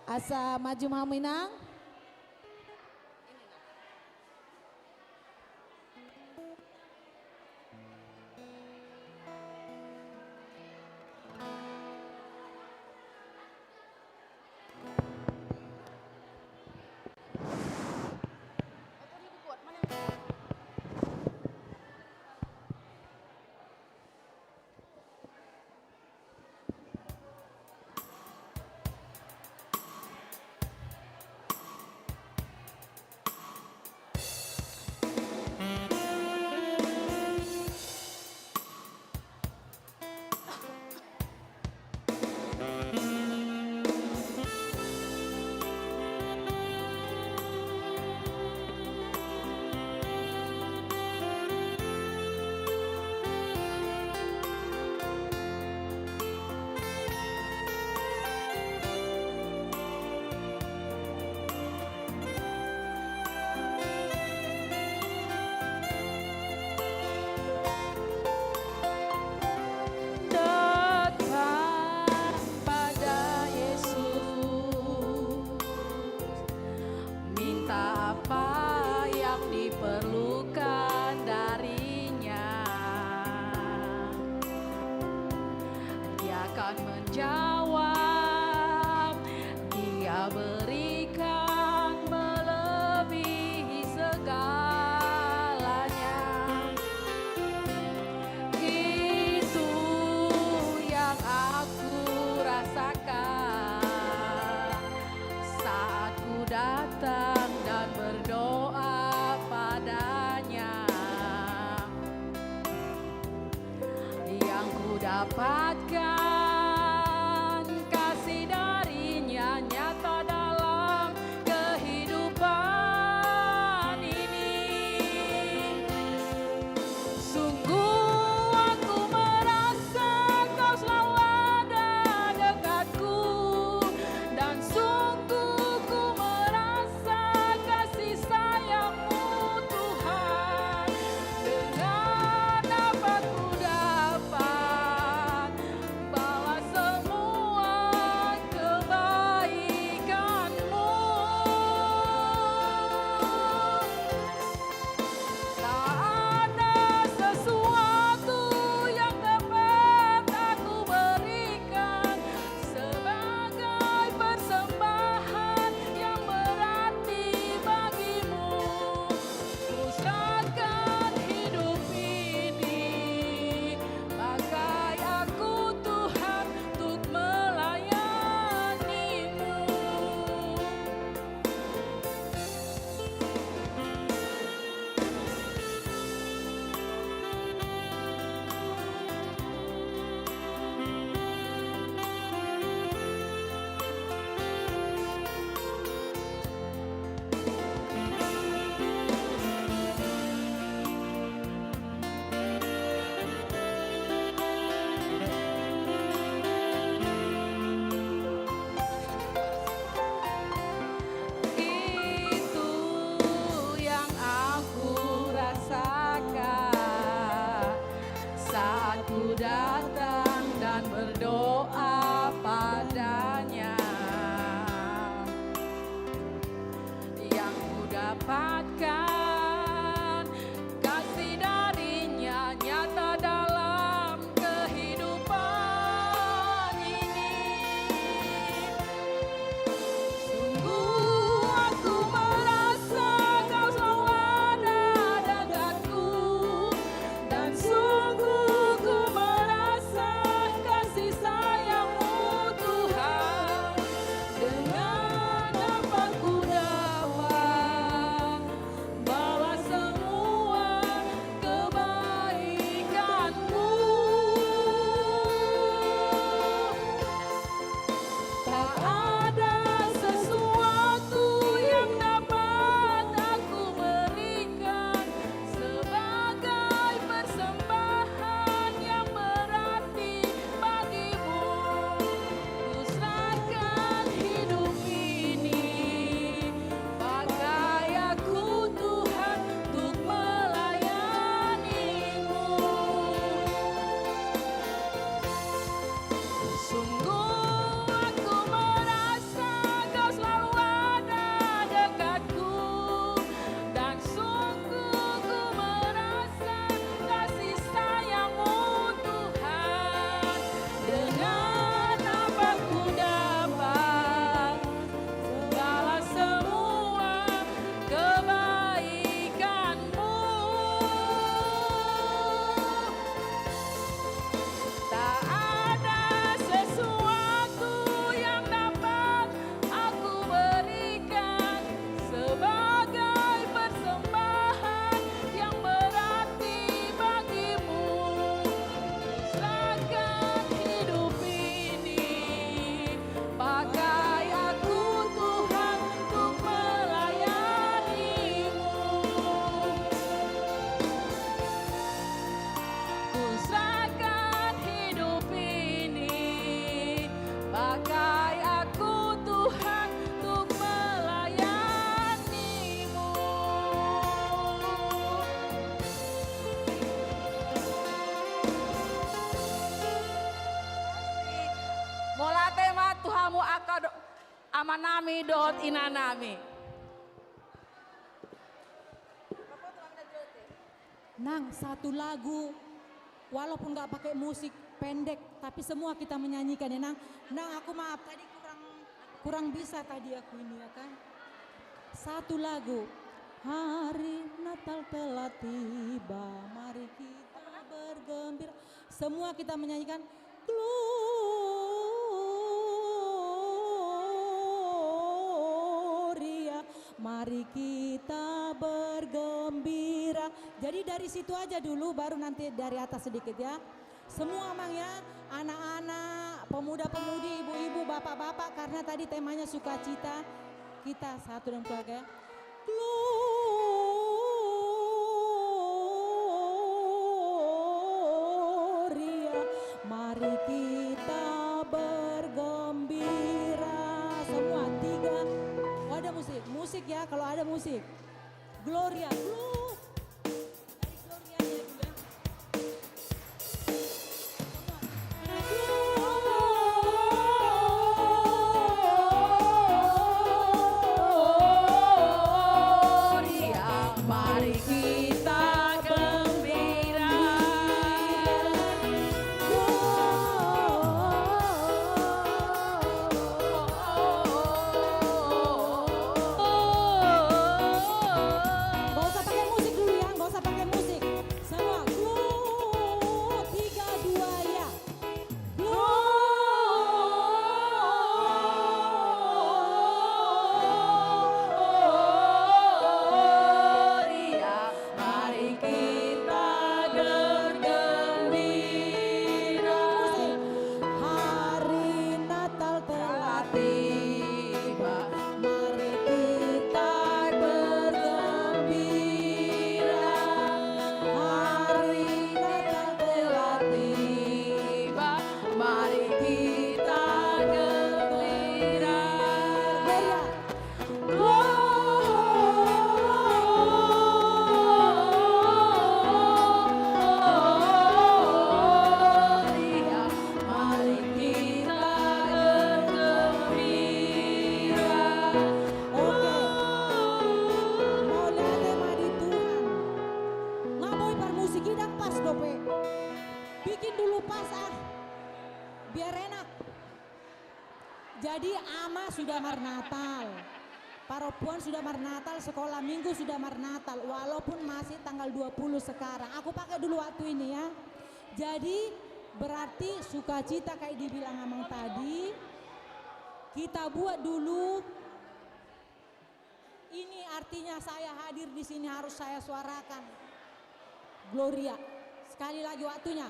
Asa maju maminang. Dapatkan Sungguh aku merasa kau selalu ada dekatku, dan sungguh ku merasa kasih sayangmu Tuhan. Dengan apa ku dapat segala semua kebaikanmu. Tak ada sesuatu yang dapat aku berikan sebagai persembahan yang berarti bagimu. Serahkan hidup ini, pakai aku Tuhan untuk melayanimu. Ku serahkan hidup ini, pakai aku Tuhan untuk melayanimu. Mola tema Tuhamu akad amanami dohot inanami. Nang, satu lagu walaupun nggak pakai musik pendek tapi semua kita menyanyikan ya Nang. Nang, aku maaf tadi kurang bisa tadi aku ini ya kan. Satu lagu. Hari Natal telah tiba, mari kita bergembira. Semua kita menyanyikan Gloria, mari kita bergembira. Jadi dari situ aja dulu, baru nanti dari atas sedikit ya. Semua Mang ya, anak-anak, pemuda-pemudi, ibu-ibu, bapak-bapak, karena tadi temanya sukacita. Kita satu dan keluarga ya. Gloria, mari kita bergembira. Semua tiga. Oh, ada musik, musik ya kalau ada musik. Gloria, Mari kita gembira. Gak usah pakai musik dulu ya, gak usah pakai musik. Semua, 3, 2 ya. Gloria, mari kita bergembira. Hari Natal telah tiba, mari kita bergembira. Hari Natal telah tiba, Mari kita gembira. Gloria, mari kita gembira. mau lihat tema di Tuhan. Nggak mau musik idang pas dope. Bikin dulu pas biar enak. Jadi ama sudah mar Natal. Paropuan sudah mar Natal, sekolah minggu sudah mar Natal. Walaupun masih tanggal 20 sekarang. Aku pakai dulu waktu ini ya. Jadi berarti sukacita kayak dibilang Amang tadi. Kita buat dulu. Ini artinya saya hadir di sini harus saya suarakan. Gloria. Sekali lagi waktunya.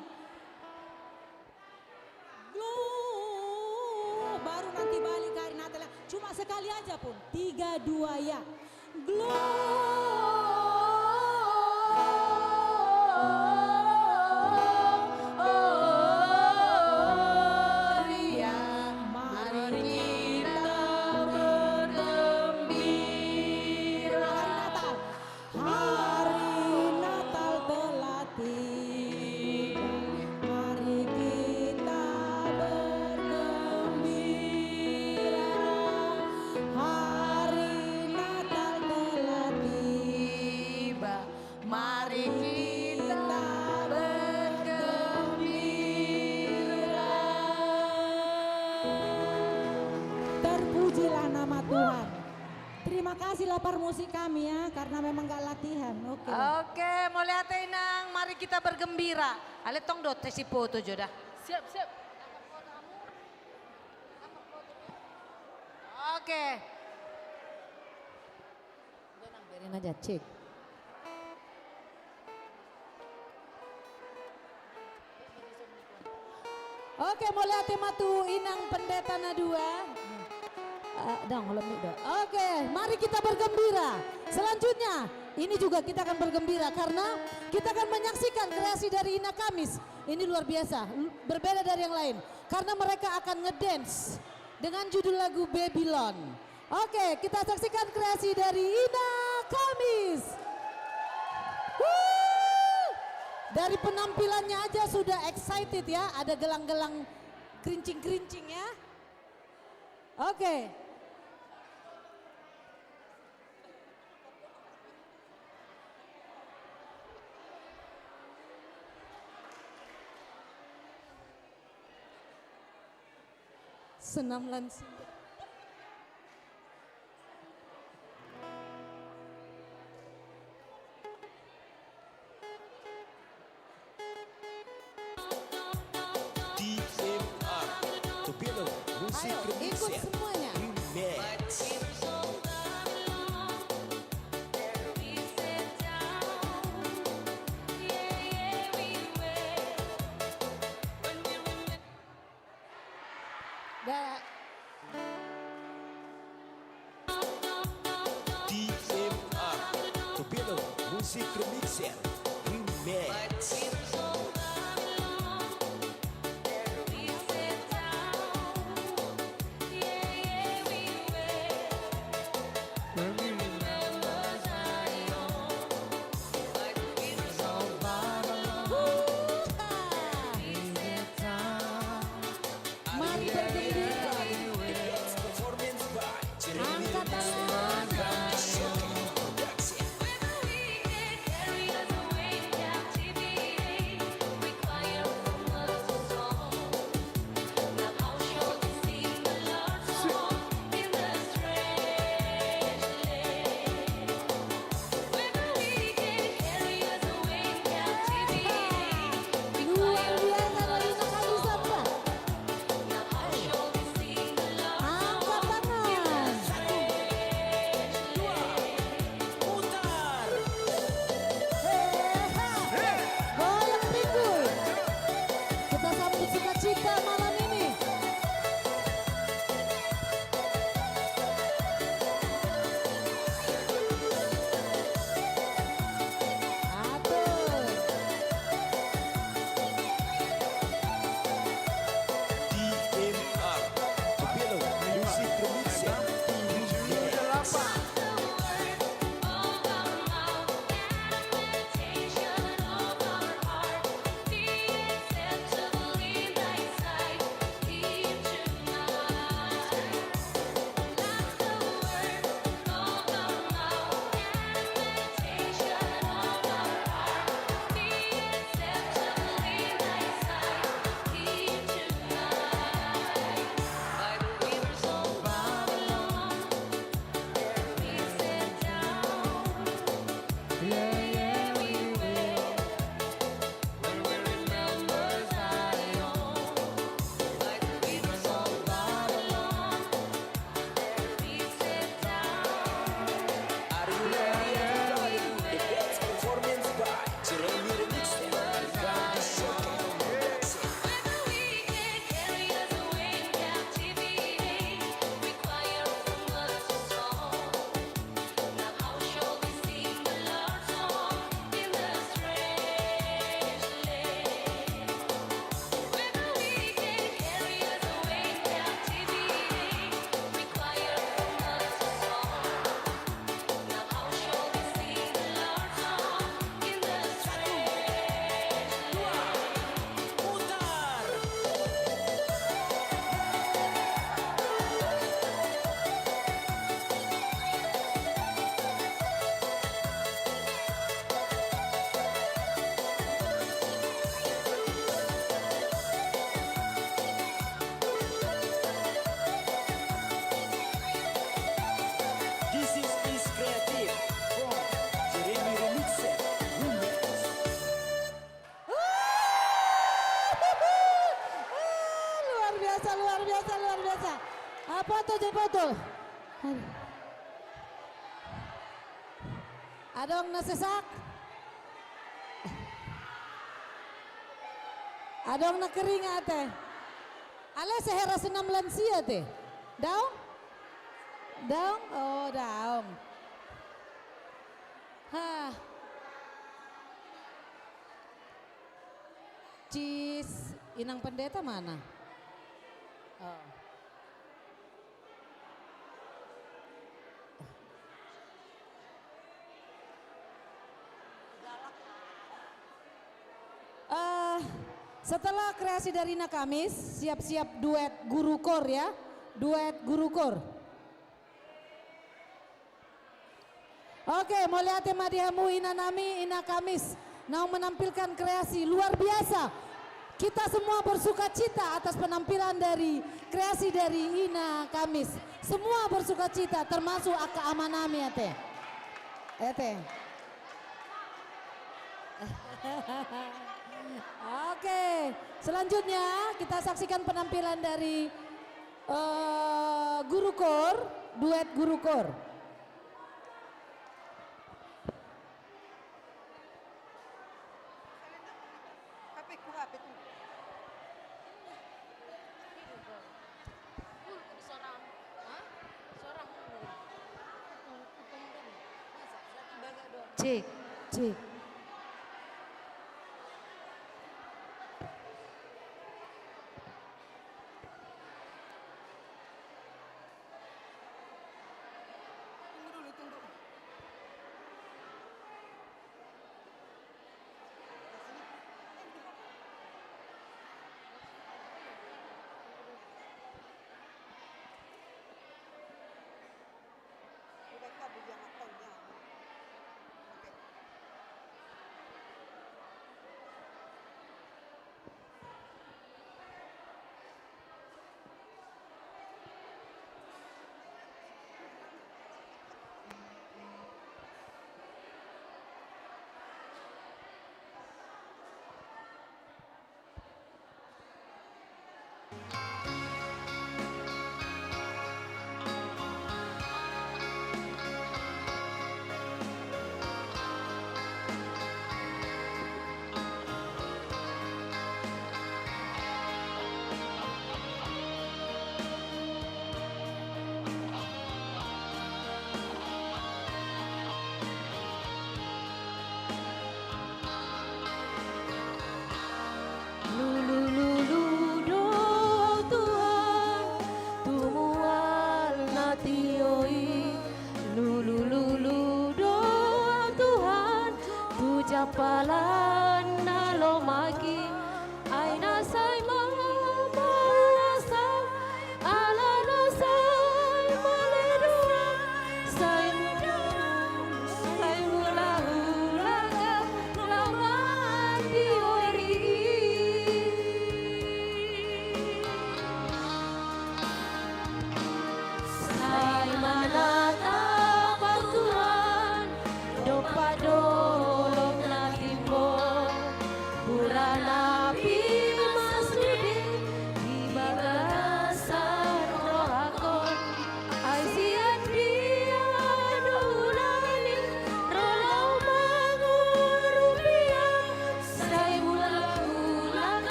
Baru nanti balik hari Natal. Cuma sekali aja pun. 3, 2 ya. Gloria, mari kita bergembira. Hari Natal telah tiba, mari kita bergembira. Terpujilah nama Tuhan. Terima kasih lapar musik kami ya, karena memang gak latihan. Oke. Oke, mulai tenang, mari kita bergembira. Ale tong dot si foto jodah. Siap, siap. Oke. Udah nang biarin aja, cek. Oke, mulai tematu inang pendeta na dua. Oke, mari kita bergembira. Selanjutnya, ini juga kita akan bergembira karena kita akan menyaksikan kreasi dari Ina Kamis. Ini luar biasa, berbeda dari yang lain. Karena mereka akan ngedance dengan judul lagu Babylon. Oke, kita saksikan kreasi dari Ina Kamis. Dari penampilannya aja sudah excited ya, ada gelang-gelang kerincing-kerincing ya. Oke. Senam lansia. DMR Tobelo Musik Ayo, ikut Remix semuanya. Remix. DMR Tobelo Musik Remixer Remix. Mari bergembira. Angkat tangan. foto. Adong nasesak. Adong na kering ate. Ale sehera senam lansia teh. Daong? Daong? Oh, daong. Hah. Cis, inang pendeta mana? Oh. Setelah kreasi dari Nakamis, siap-siap duet guru kor ya. Duet guru kor. Oke, mau lihat tema dihamu Inanami Inakamis. Mau menampilkan kreasi luar biasa. Kita semua bersuka cita atas penampilan dari kreasi dari Ina Kamis. Semua bersuka cita termasuk Aka Amanami ya teh. Teh. Oke, selanjutnya kita saksikan penampilan dari guru kor, duet guru kor. Cik.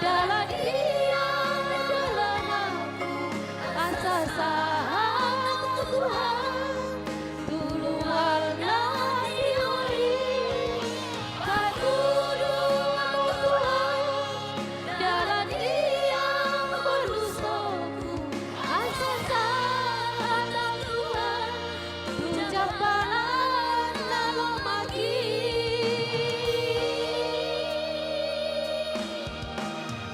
Dalam dia, dalam aku, asa sayang Tuhan, tulu warna diuri, kadudung Tuhan, dalam dia berusaku, asa sayang Tuhan, tujapalan dalam magi.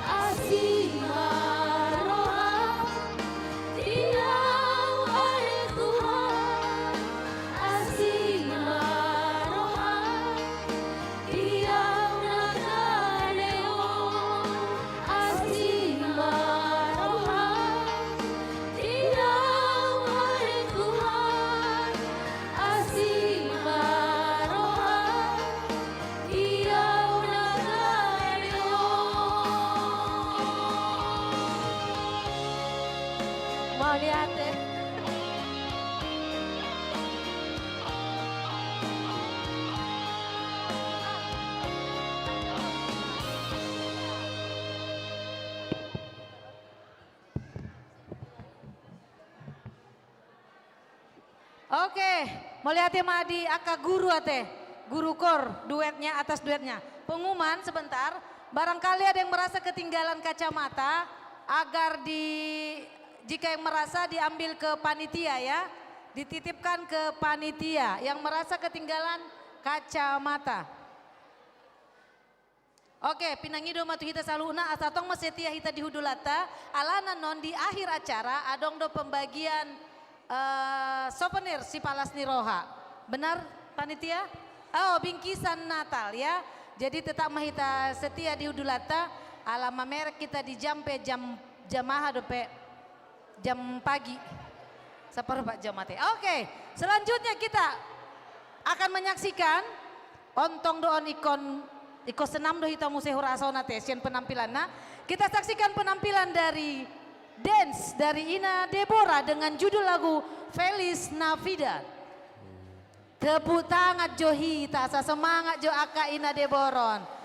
Asih maroha, dia wahai Tuhan. Asih maroha, dia nakaleo. Asih maroha, dia wahai Tuhan. Asih maroha, dia nakaleo. Mau lihat deh. Oke, melihat Madi aka guru ate, guru kor duetnya atas duetnya. Pengumuman sebentar, barangkali ada yang merasa ketinggalan kacamata, agar jika yang merasa diambil ke panitia ya, dititipkan ke panitia yang merasa ketinggalan kacamata. Oke, pinangido matu hita saluna asatong masetia hita dihudulata alana non di akhir acara adong do pembagian souvenir si Palas Niroha. Benar panitia? Oh, bingkisan Natal ya. Jadi tetap mahita setia di Udulata alama merek kita di jampe jamaha dope jam pagi. Seperempat jam mati. Oke, selanjutnya kita akan menyaksikan ontong doon ikon senam do hita museh rasona tesian penampilanna. Kita saksikan penampilan dari dance dari Ina Deborah dengan judul lagu Feliz Navidad. Tepuk tangan Johita, semangat Jo Aka Ina Deborah.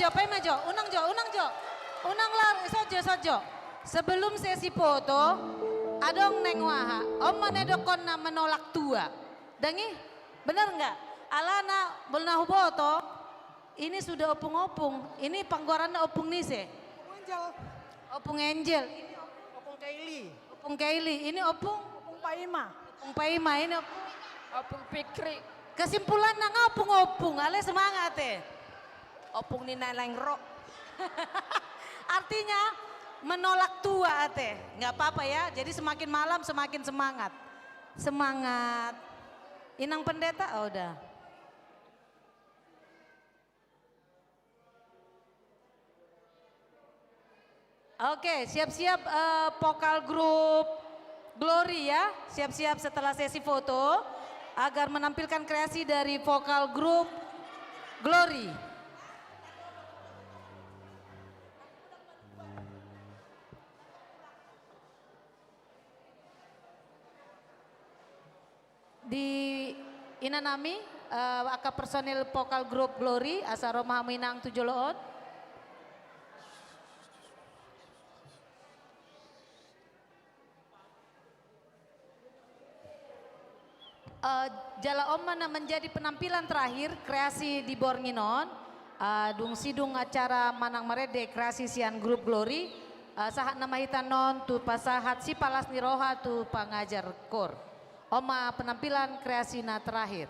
majo, unang jo. Unang lar, sojo. Sebelum sesi foto, adong neng waha, om manedokon na menolak tua. Dangi, benar nggak? Alana belna huboto, ini sudah opung-opung, ini panggoranna opung nise. Opung Angel. Ini Opung Kaili, ini Opung Paima, ini Opung Fikri. Kesimpulan nang opung, ale semangat Opung ni nalang ro. Artinya menolak tua nggak apa-apa ya. Jadi semakin malam semakin semangat. Semangat. Inang pendeta, oh udah. Oke, siap-siap vokal grup Glory ya. Siap-siap setelah sesi foto agar menampilkan kreasi dari vokal grup Glory. Di inanami aka personil vokal grup Glory asa Roma Minang Tujoloon. Jala Omana menjadi penampilan terakhir kreasi di Bornginon. Dung sidung acara Manang Merede kreasi sian grup Glory. Sahat nama hitanon tu pasahat si palas niroha tu pangajar kor. Oma penampilan kreasina terakhir.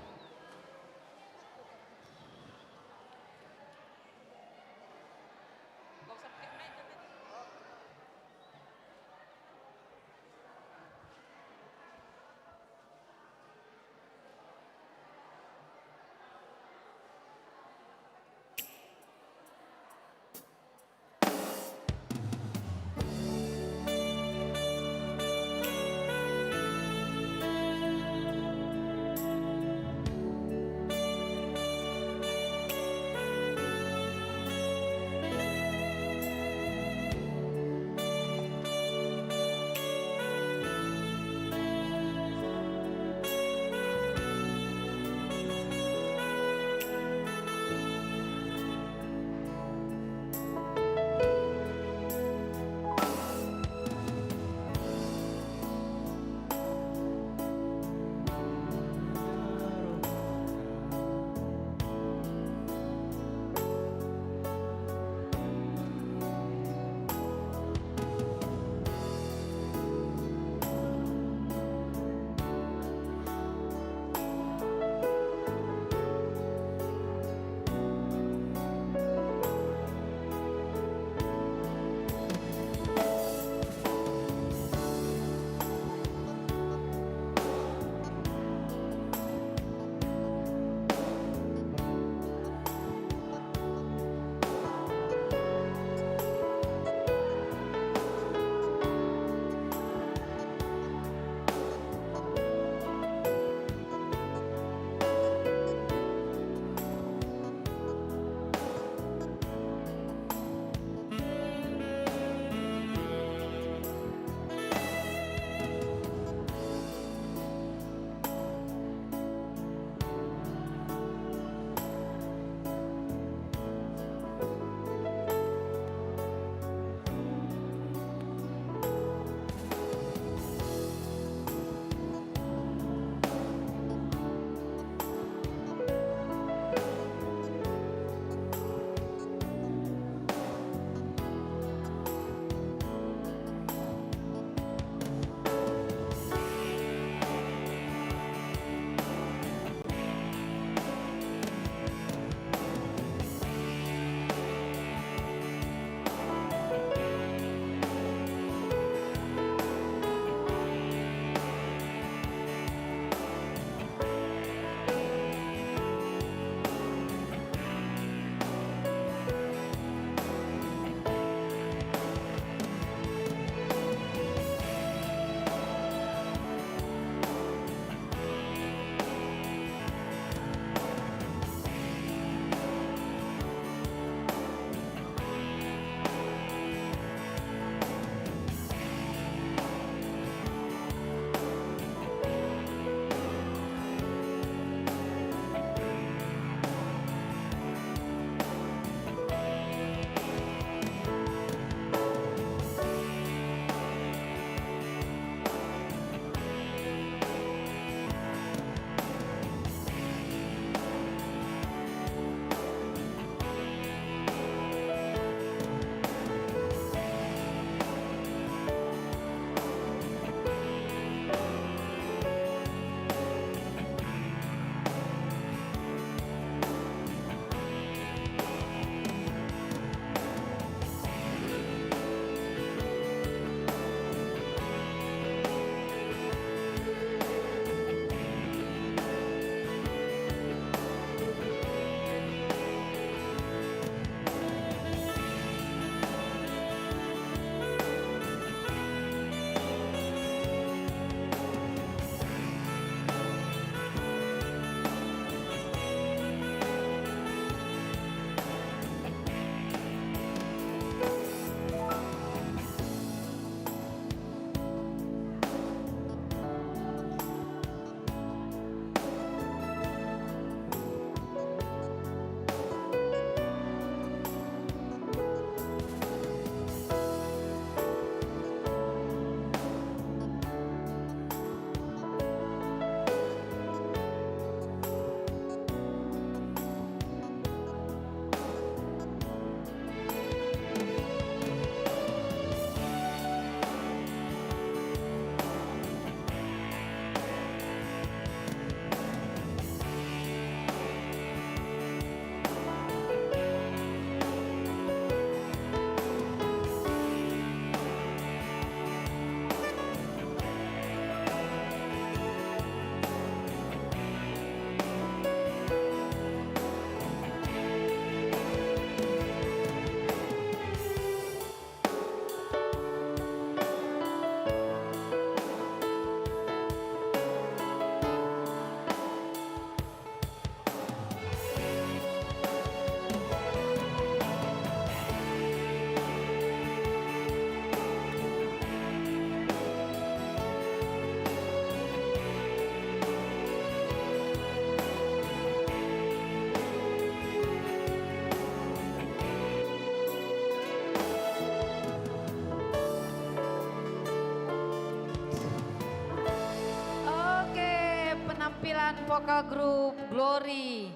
dengan vokal grup Glory.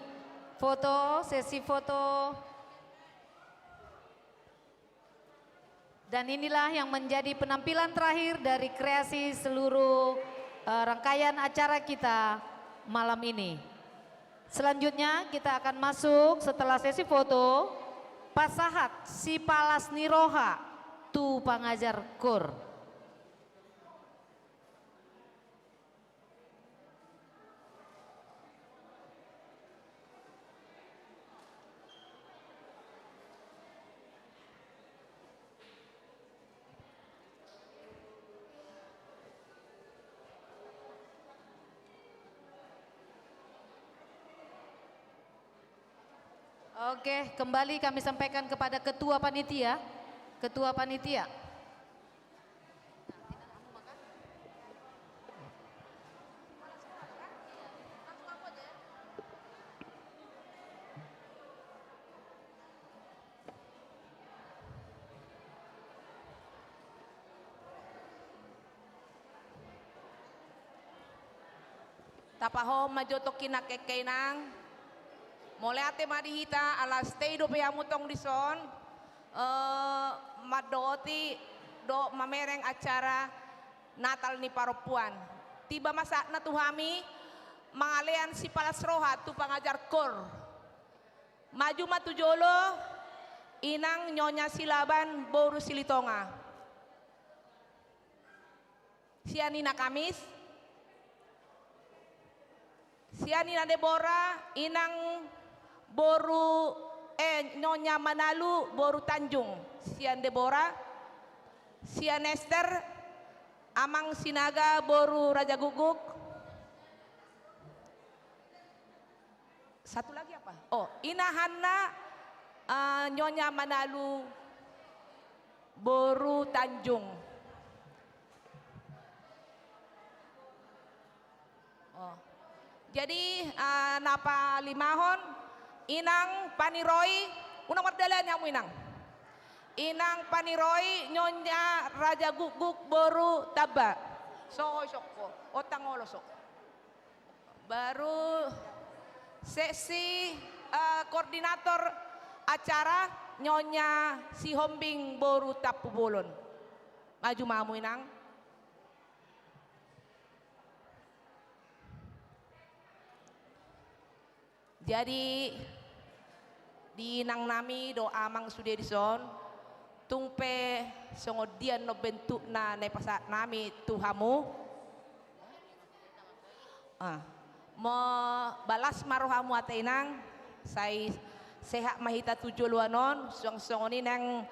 Foto, sesi foto. Dan inilah yang menjadi penampilan terakhir dari kreasi seluruh rangkaian acara kita malam ini. Selanjutnya kita akan masuk setelah sesi foto, Pasahat si Palas Niroha tu Pangajar Kur. Oke, kembali kami sampaikan kepada Ketua Panitia. Ketua Panitia. Tapaho majoto kina kekenang mulai ate madihita alas teido pe amutong dison madoti do mamereng acara Natal ni Paropuan. Tiba masa na tuhami mangalean si Palas Roha tu Pangajar Kor. Maju matujolo inang Nyonya Silaban Boru Silitonga. Sianina Kamis, Sianina Deborah inang Boru Nyonya Manalu Boru Tanjung. Sian Deborah, Sian Esther Amang Sinaga Boru Raja Guguk. Satu lagi apa? Oh, Ina Hanna Nyonya Manalu Boru Tanjung. Oh. Jadi napa limahon inang Paniroi unang mardalan yamu inang Paniroi Nyonya Raja Guguk Boru Taba soko otang olosok baru sesi koordinator acara Nyonya Si Hombing Boru Tapu Bolon. Maju mamu inang. Jadi di nang nami do amang sudah dison tungpe songodian no bentuk na ne pasat nami tuhamu mo balas marohamu ateinang sai sehat mahita tujuh luanon song-songoni nang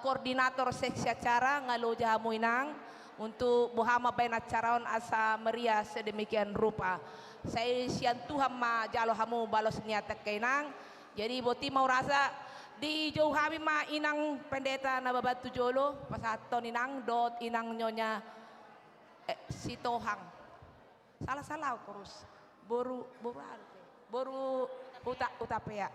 koordinator seksi acara ngalo jahamu inang untuk bohama bain acaraon asa meriah sedemikian rupa. Saya sian Tuhan ma jalo hamu balos niata kainang. Jadi boti mau rasa di jauh kami ma inang pendeta na babatu jolo pasaton inang dot inang Nyonya si Tohang. Salah kurus. Boru utapea.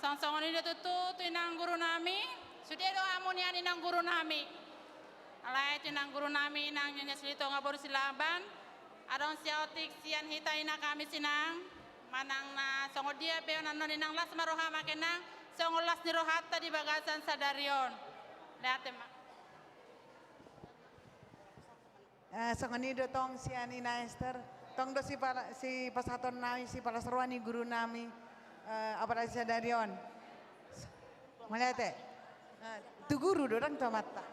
Sang-sangon ini tutu inang guru nami sudah do amunian inang guru nami alai inang guru nami inang Nyonya Silitonga Boru Silaban adon siautik sian hita ina kami sinang manang na songo dia beonan non inang las maroha makenang songo las nirohata di bagasan sadarion lihat mak Songoni do tong si Anina Esther, tong do si pasaton nami si palasruani guru nami apalagi Darion. Melihat tu guru dorang tomata.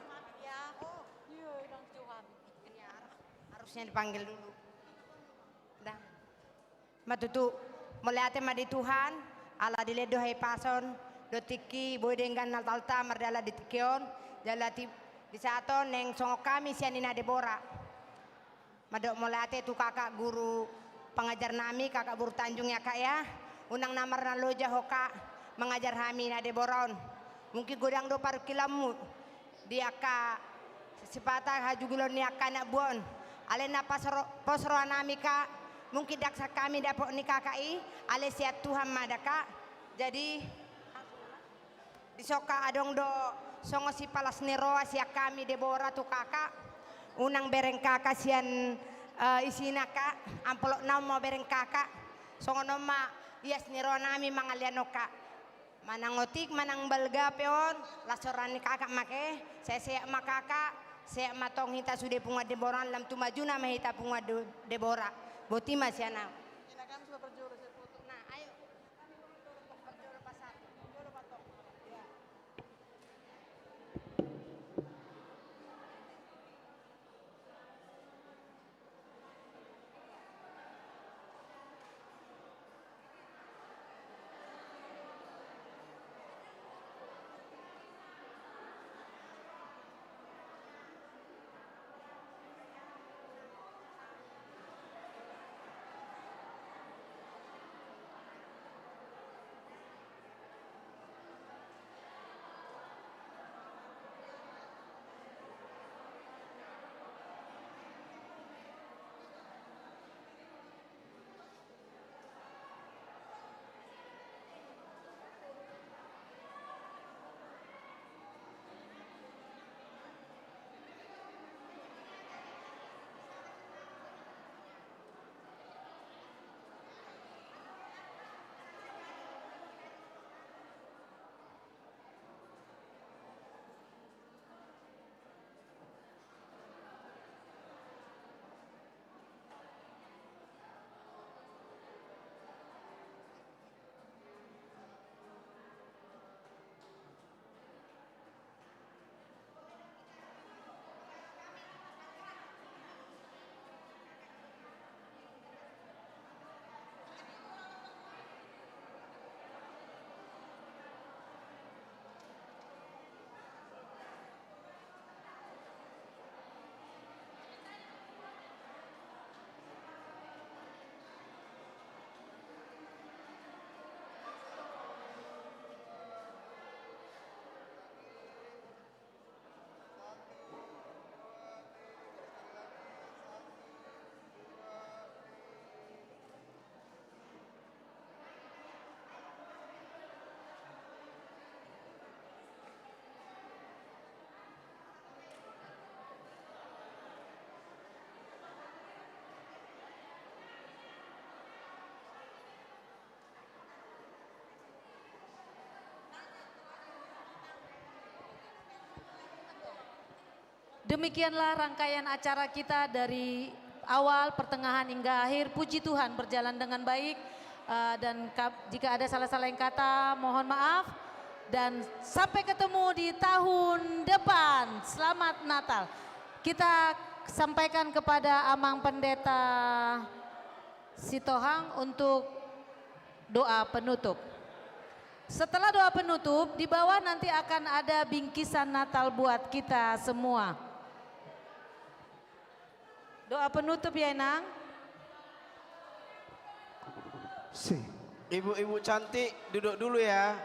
Harusnya dipanggil dulu. Dah. Matutu melihat di Tuhan, Allah diledohai pason, dotiki boy dengan natalta merdala ditikion, jalati di saton neng songo kami si Anina Deborah. Madok molate tu kakak guru pengajar nami kakak guru Tanjung ya kak ya unang namar na loja hoka mengajar kami na Deboron mungkin godang do paru kilamu dia ka sepatah hajugulon ni akana buon ale na posro nami ka mungkin daksa kami dapok ni kakai ale siat Tuhan madaka jadi disoka adong do songo si palas neroa siak kami Deborah tu kakak unang bereng kakak sian isina kak amplok nam mau bereng kakak songono ma yes niro nami mangaliano kak manang otik manang balga peon lasorani kakak make saya makaka saya matong hita sude punga Deborah lam tu maju nama hita punga Deborah boti masiana nah ayo berjoro pasar berjoro patok ya. Demikianlah rangkaian acara kita dari awal, pertengahan hingga akhir. Puji Tuhan berjalan dengan baik dan jika ada salah-salah yang kata mohon maaf dan sampai ketemu di tahun depan. Selamat Natal. Kita sampaikan kepada Amang Pendeta Sitohang untuk doa penutup. Setelah doa penutup, di bawah nanti akan ada bingkisan Natal buat kita semua. Doa penutup ya Enang. Ibu-ibu cantik duduk dulu ya.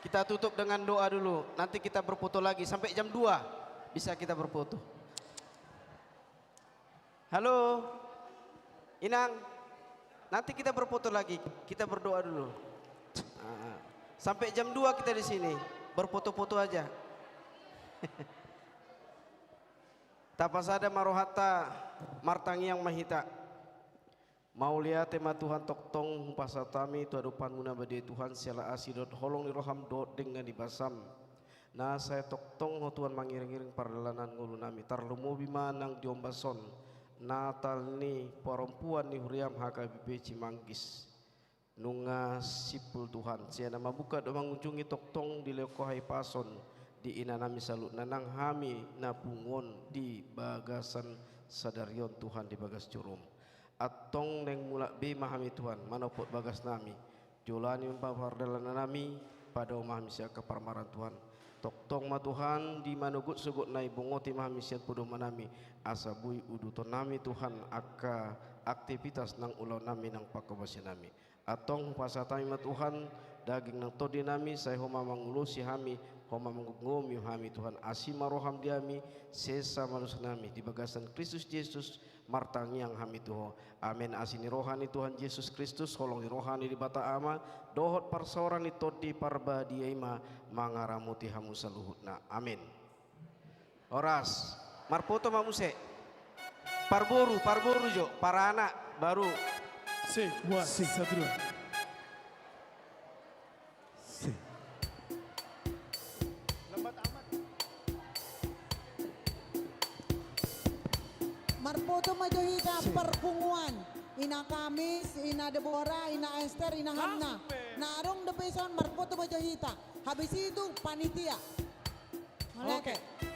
Kita tutup dengan doa dulu. Nanti kita berfoto lagi sampai jam 2 bisa kita berfoto. Halo Inang, nanti kita berfoto lagi. Kita berdoa dulu. Sampai jam 2 kita di sini berfoto-foto aja. Tapasada marohata martangi yang mahita. Maulia tema Tuhan toktong pasatami tu adupan muna bade Tuhan sela asidot holong ni roham dot dengan dibasam. Na saya toktong ho Tuhan mangiring-iring perjalanan ngulu nami tarlumo bimanang diombason Natal ni perempuan ni huriam HKBP Cimanggis nunga sipul Tuhan siana mabuka do mangunjungi toktong di lekohai pason di ina nami salut nanang hami na pungon di bagasan sadarion Tuhan di bagas curum atong neng mulak be mahami Tuhan manopot bagas nami jolani perjalanan nami pada mahami sia keparmaran Tuhan toktong ma Tuhan di manugut sugut nai bongoti mahami siat podo manami asabui uduton nami Tuhan aka aktivitas nang ulau nami nang pakobasi nami atong pasatami ma Tuhan daging nang todi nami saya homa mangulusi hami homa manggomi hami Tuhan asima roham diami sesa malus nami di bagasan Kristus Yesus martangiang hami Tuhan amin asini rohani Tuhan Yesus Kristus holongi rohani di bata ama dohot parsoran ni todi parba diema mangaramuti hamu saluhutna amin oras marpoto mamuse parboru jo para anak baru satu dua Lambat amat. Marpoto majohita perpunguan. Ina Kamis, ina Deborah, ina Esther, ina Hamna. Narong depeson marpoto majohita. Habis itu panitia. Oke.